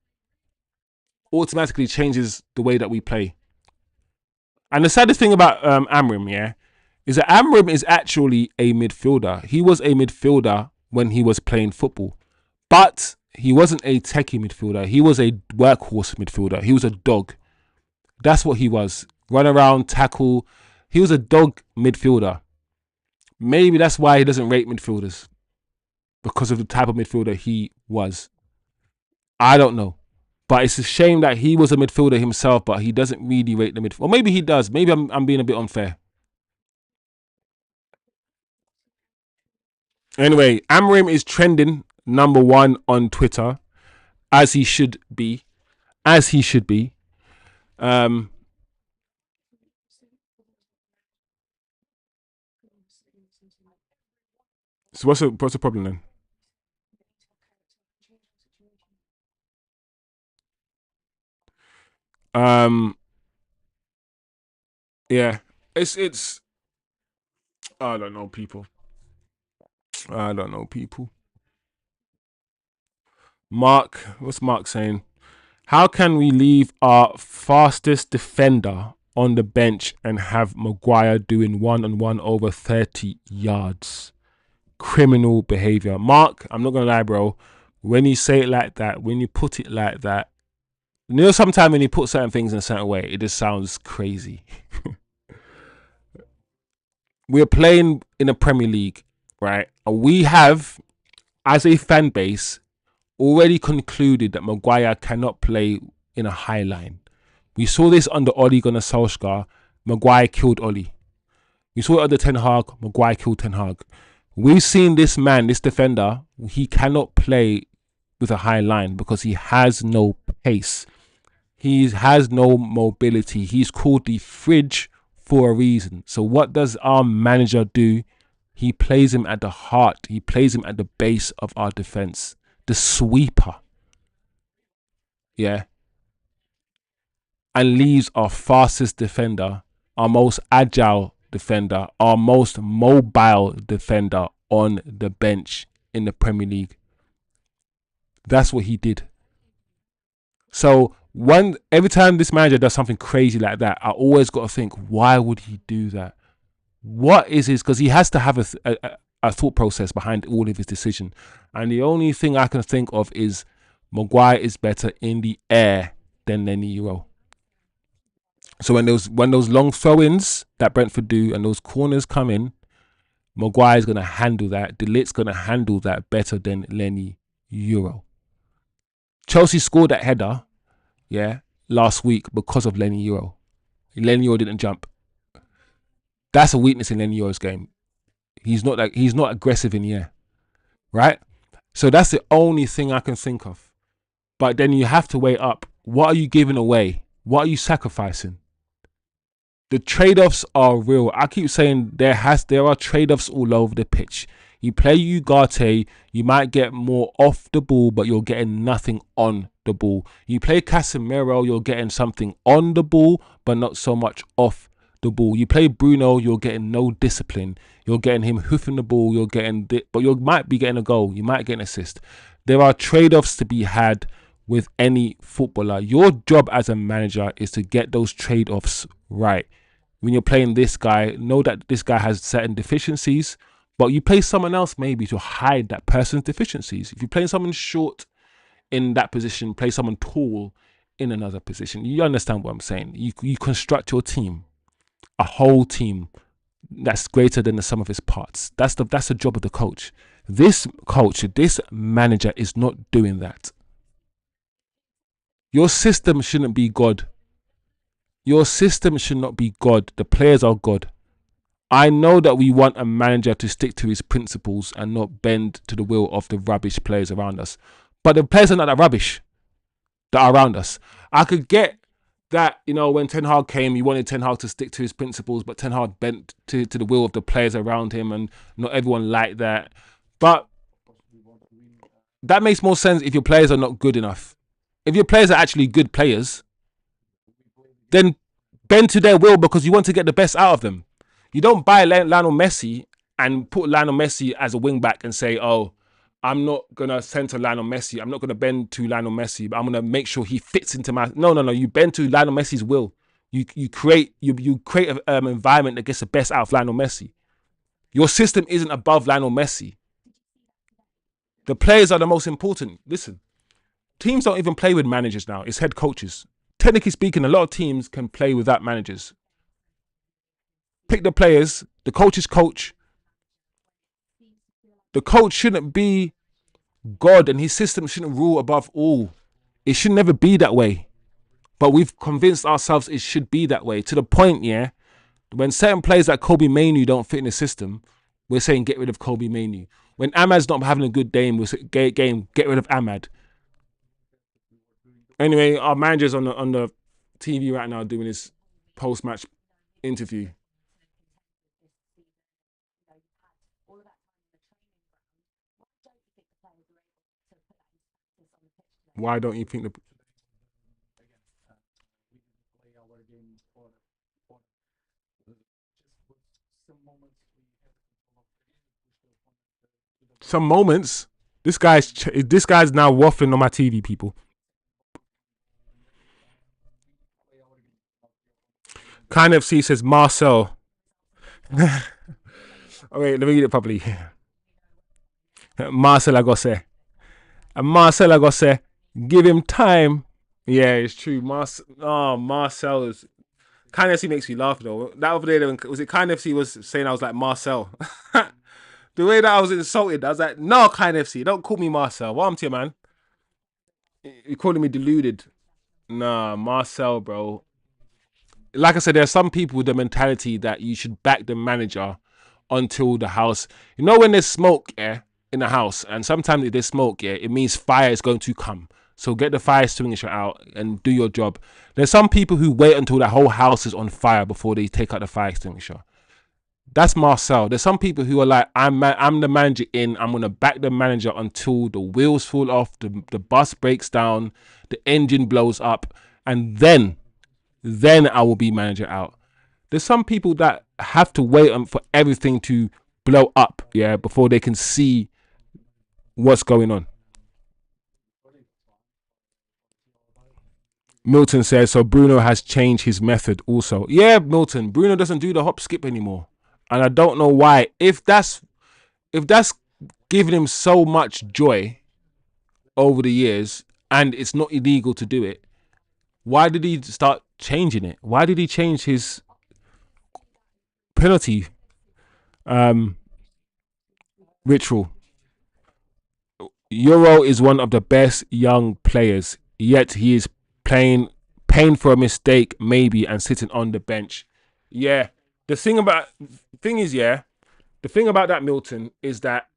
automatically changes the way that we play. And the saddest thing about Amrim, is that Amrim is actually a midfielder. He was a midfielder when he was playing football. But he wasn't a techie midfielder. He was a workhorse midfielder. He was a dog. That's what he was. Run around, tackle. He was a dog midfielder. Maybe that's why he doesn't rate midfielders. Because of the type of midfielder he was. I don't know. But it's a shame that he was a midfielder himself, but he doesn't really rate the midfield. Or maybe he does. Maybe I'm being a bit unfair. Anyway, Amrim is trending #1 on Twitter, as he should be. As he should be. So what's the problem then? Yeah, it's. I don't know, people. I don't know, people. Mark, what's Mark saying? How can we leave our fastest defender on the bench and have Maguire doing 1-on-1 over 30 yards. Criminal behaviour. Mark, I'm not going to lie, bro. When you say it like that, when you put it like that, you know, sometimes when you put certain things in a certain way, it just sounds crazy. We're playing in the Premier League, right? And we have, as a fan base, already concluded that Maguire cannot play in a high line. We saw this under Ole Gunnar Solskjaer. Maguire killed Ole. We saw it under Ten Hag. Maguire killed Ten Hag. We've seen this man, this defender, he cannot play with a high line because he has no pace. He has no mobility. He's called the fridge for a reason. So what does our manager do? He plays him at the heart. He plays him at the base of our defense. The sweeper. Yeah. And leaves our fastest defender, our most agile defender, our most mobile defender on the bench in the Premier League. That's what he did. So every time this manager does something crazy like that, I always got to think, why would he do that? What is his? Because he has to have a thought process behind all of his decision. And the only thing I can think of is Maguire is better in the air than Lenny Euro. So when those long throw-ins that Brentford do and those corners come in, Maguire's going to handle that. De Ligt's going to handle that better than Lenny Euro. Chelsea scored that header, yeah, last week because of Lenny Euro. Lenny Euro didn't jump. That's a weakness in Lenny Euro's game. He's not aggressive in the air, right? So that's the only thing I can think of. But then you have to weigh up. What are you giving away? What are you sacrificing? The trade-offs are real. I keep saying there are trade-offs all over the pitch. You play Ugarte, you might get more off the ball, but you're getting nothing on the ball. You play Casemiro, you're getting something on the ball, but not so much off the ball. You play Bruno, you're getting no discipline. You're getting him hoofing the ball, but you might be getting a goal. You might get an assist. There are trade-offs to be had with any footballer. Your job as a manager is to get those trade-offs right. When you're playing this guy, know that this guy has certain deficiencies, but you play someone else maybe to hide that person's deficiencies. If you're playing someone short in that position, play someone tall in another position. You understand what I'm saying? You construct your team, a whole team that's greater than the sum of its parts. That's the job of the coach. This coach, this manager is not doing that. Your system shouldn't be God. Your system should not be God. The players are God. I know that we want a manager to stick to his principles and not bend to the will of the rubbish players around us. But the players are not that rubbish that are around us. I could get that, when Ten Hag came, you wanted Ten Hag to stick to his principles, but Ten Hag bent to the will of the players around him, and not everyone liked that. But that makes more sense if your players are not good enough. If your players are actually good players, then bend to their will because you want to get the best out of them. You don't buy Lionel Messi and put Lionel Messi as a wing back and say, oh, I'm not going to center Lionel Messi. I'm not going to bend to Lionel Messi, but I'm going to make sure he fits into my... No. You bend to Lionel Messi's will. You create an environment that gets the best out of Lionel Messi. Your system isn't above Lionel Messi. The players are the most important. Listen, teams don't even play with managers now. It's head coaches. Technically speaking, a lot of teams can play without managers. Pick the players. The coach is coach. The coach shouldn't be God, and his system shouldn't rule above all. It should never be that way. But we've convinced ourselves it should be that way. To the point, yeah, when certain players like Kobe Mainoo don't fit in the system, we're saying get rid of Kobe Mainoo. When Ahmad's not having a good game, we're saying get rid of Ahmad. Anyway, our manager's on the TV right now doing his post-match interview. Why don't you think the... Some moments. This guy's now waffling on my TV, people. Kind of C says Marcel. Oh wait, let me read it properly. Marcel Agosse. And Marcel Agosse, give him time. Yeah, it's true. Marcel is kind of C makes me laugh though. That other day, was it kind of C was saying I was like Marcel. The way that I was insulted, I was like, no, kind of C, don't call me Marcel. What I'm to you, man? You're calling me deluded. Nah, Marcel, bro. Like I said, there are some people with the mentality that you should back the manager until the house. You know, when there's smoke, yeah, in the house, and sometimes if there's smoke, yeah, it means fire is going to come. So get the fire extinguisher out and do your job. There's some people who wait until the whole house is on fire before they take out the fire extinguisher. That's Marcel. There's some people who are like, I'm the manager in. I'm gonna back the manager until the wheels fall off, the bus breaks down, the engine blows up, and then I will be manager out. There's some people that have to wait for everything to blow up, yeah, before they can see what's going on. Milton says, so Bruno has changed his method also. Yeah, Milton, Bruno doesn't do the hop skip anymore. And I don't know why. If that's giving him so much joy over the years and it's not illegal to do it, why did he start changing it? Why did he change his penalty ritual? Euro is one of the best young players, yet he is paying for a mistake maybe and sitting on the bench. Yeah, the thing about that, Milton, is that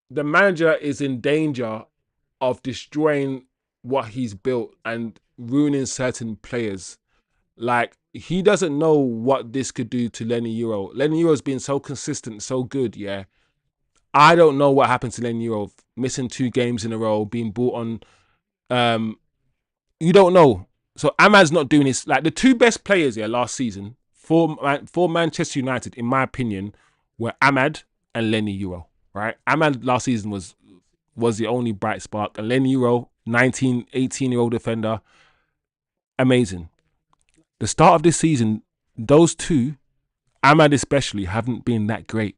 the manager is in danger of destroying what he's built and ruining certain players. Like, he doesn't know what this could do to Lenny Euro. Lenny Euro's been so consistent, so good, yeah. I don't know what happened to Lenny Euro, missing 2 games in a row, being bought on. You don't know. So Ahmad's not doing this. Like, the 2 best players here last season for Manchester United, in my opinion, were Ahmad and Lenny Euro. Right? Ahmad last season was the only bright spark, and Lenny Euro, 19, 18-year-old defender, amazing. The start of this season, those 2, Ahmad especially, haven't been that great.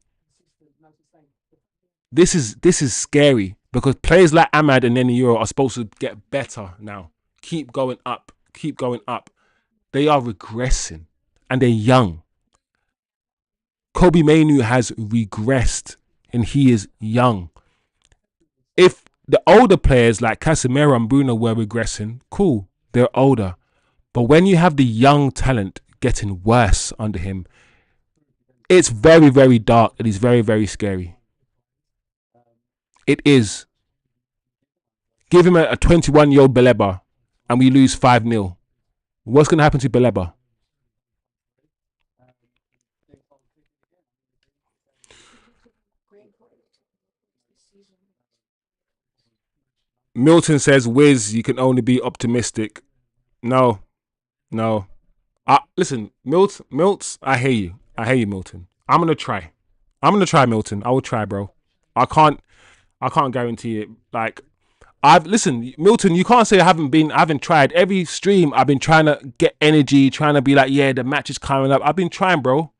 This is scary because players like Ahmad and Lenny Euro are supposed to get better now. Keep going up. They are regressing and they're young. Kobe Mainu has regressed and he is young. If the older players like Casemiro and Bruno were regressing, cool, they're older. But when you have the young talent getting worse under him, it's very, very dark. It is very, very scary. It is. Give him a 21-year-old Beleba and we lose 5-0. What's going to happen to Beleba? Milton says, Wiz, you can only be optimistic. No. Listen, Milts, I hear you, Milton. I'm going to try, Milton. I will try, bro. I can't guarantee it. Like, listen, Milton, you can't say I haven't tried. Every stream, I've been trying to get energy, trying to be like, yeah, the match is coming up. I've been trying, bro.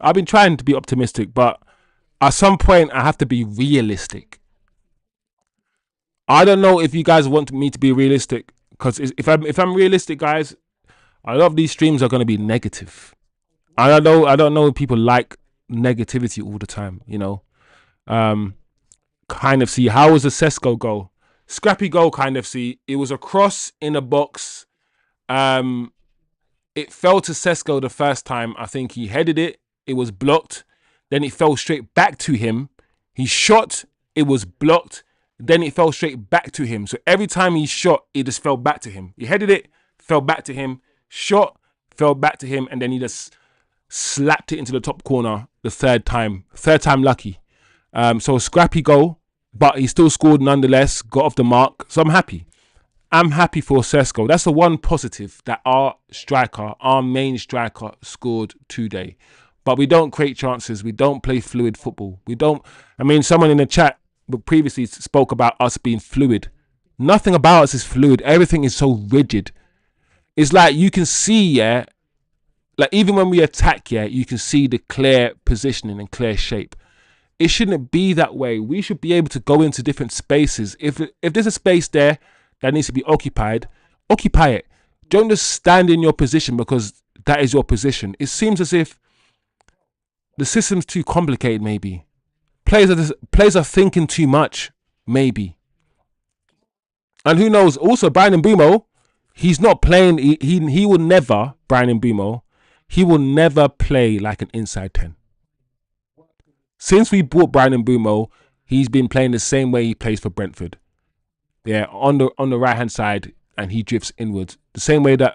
I've been trying to be optimistic, but at some point, I have to be realistic. I don't know if you guys want me to be realistic, because if I'm realistic, guys, a lot of these streams are going to be negative. I don't know if people like negativity all the time, you know. Kind of see, how was the Sesko goal? Scrappy goal, kind of see. It was a cross in a box. It fell to Sesko the first time. I think he headed it. It was blocked. Then it fell straight back to him. He shot. It was blocked. Then it fell straight back to him. So every time he shot, it just fell back to him. He headed it, fell back to him. Shot, fell back to him. And then he just slapped it into the top corner the third time. Third time lucky. So a scrappy goal, but he still scored nonetheless, got off the mark. So I'm happy. I'm happy for Sesko. That's the one positive, that our main striker, scored today. But we don't create chances. We don't play fluid football. Someone in the chat previously spoke about us being fluid. Nothing about us is fluid. Everything is so rigid. It's like you can see, yeah, like even when we attack, yeah, you can see the clear positioning and clear shape. It shouldn't be that way. We should be able to go into different spaces. If there's a space there that needs to be occupied, occupy it. Don't just stand in your position because that is your position. It seems as if the system's too complicated. Maybe players are thinking too much. Maybe, and who knows? Also, Brian Mbeumo, he's not playing. He will never, Brian Mbeumo, he will never play like an inside 10. Since we bought Brian Mbeumo, he's been playing the same way he plays for Brentford. Yeah, on the right hand side, and he drifts inwards the same way that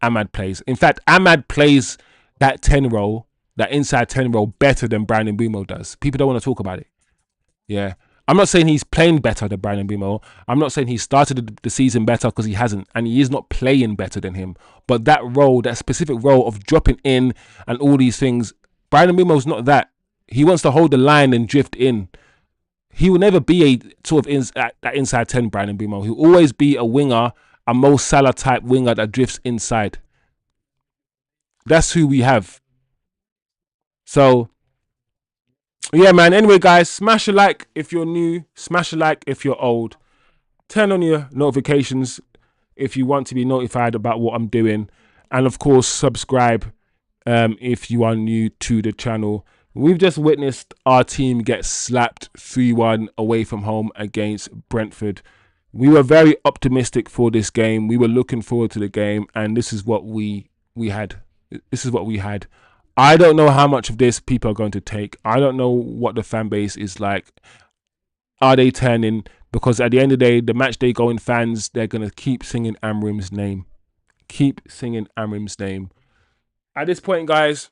Ahmad plays. In fact, Ahmad plays that 10 role, that inside 10 role, better than Brian Mbeumo does. People don't want to talk about it. Yeah. I'm not saying he's playing better than Brian Mbeumo. I'm not saying he started the season better, because he hasn't, and he is not playing better than him. But that role, that specific role of dropping in and all these things, Brian Mbeumo's not that. He wants to hold the line and drift in. He will never be a sort of that inside 10 Brian Mbeumo. He'll always be a winger, a Mo Salah type winger that drifts inside. That's who we have. So yeah, man. Anyway, guys, smash a like if you're new, smash a like if you're old. Turn on your notifications if you want to be notified about what I'm doing, and of course subscribe if you are new to the channel. We've just witnessed our team get slapped 3-1 away from home against Brentford. We were very optimistic for this game. We were looking forward to the game, and this is what we had. This is what we had. I don't know how much of this people are going to take. I don't know what the fan base is like. Are they turning? Because at the end of the day, the match day going fans, they're going to keep singing Amrim's name. Keep singing Amrim's name. At this point, guys,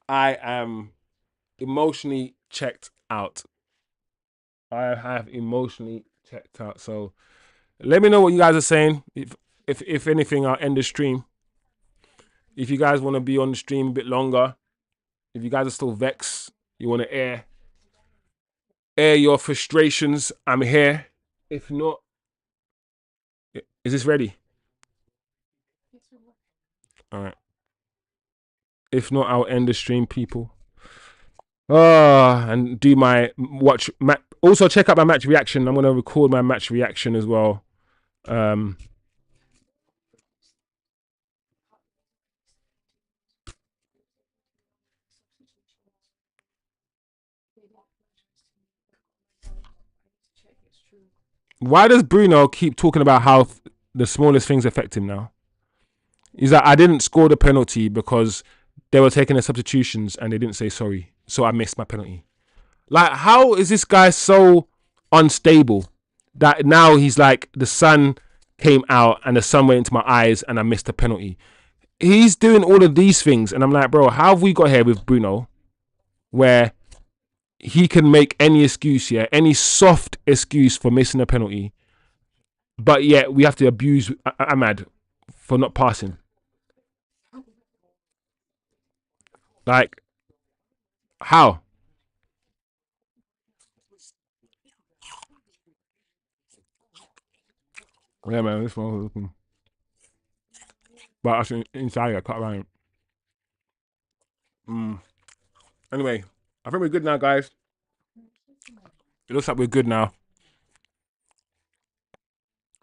I am emotionally checked out. I have emotionally checked out. So let me know what you guys are saying. If anything, I'll end the stream. If you guys want to be on the stream a bit longer, if you guys are still vexed, you want to air your frustrations, I'm here. If not, is this ready? All right. If not, I'll end the stream, people. And do my watch. Also, check out my match reaction. I'm going to record my match reaction as well. Why does Bruno keep talking about how the smallest things affect him now? He's like, I didn't score the penalty because they were taking the substitutions and they didn't say sorry, so I missed my penalty. Like, how is this guy so unstable that now he's like, the sun came out and the sun went into my eyes and I missed the penalty? He's doing all of these things, and I'm like, bro, how have we got here with Bruno where he can make any excuse, yeah, any soft excuse for missing a penalty, but yet we have to abuse Ahmad for not passing? Like, how? Yeah, man, this one was looking. But I think inside I cut around. Anyway, I think we're good now, guys. It looks like we're good now.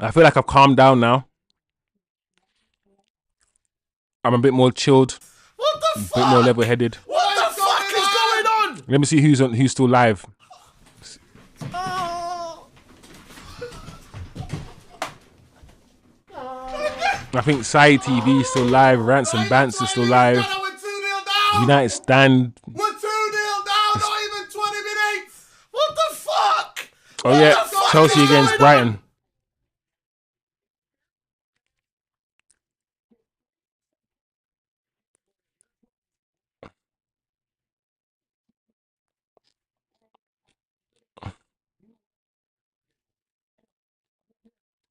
I feel like I've calmed down now. I'm a bit more chilled. What the fuck? A bit more level-headed. What the fuck is going on? Let me see who's still live. Oh. I think Sai TV is still live. Rants and Bants is still live. We're 2-0 down. United Stand. We're 2-0 down. Not even 20 minutes. What the fuck? Oh yeah, Chelsea against Brighton.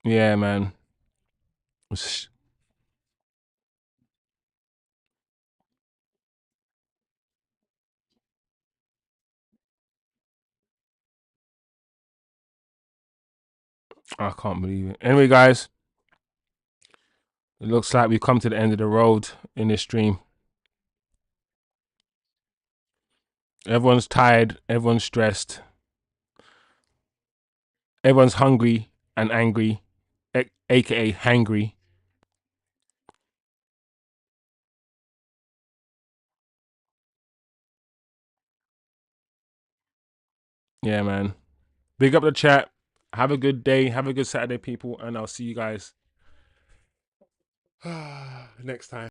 Yeah, man. I can't believe it. Anyway, guys, It looks like we've come to the end of the road in this stream. Everyone's tired. Everyone's stressed. Everyone's hungry and angry, aka hangry. Yeah, man. Big up the chat. Have a good day. Have a good Saturday, people. And I'll see you guys next time.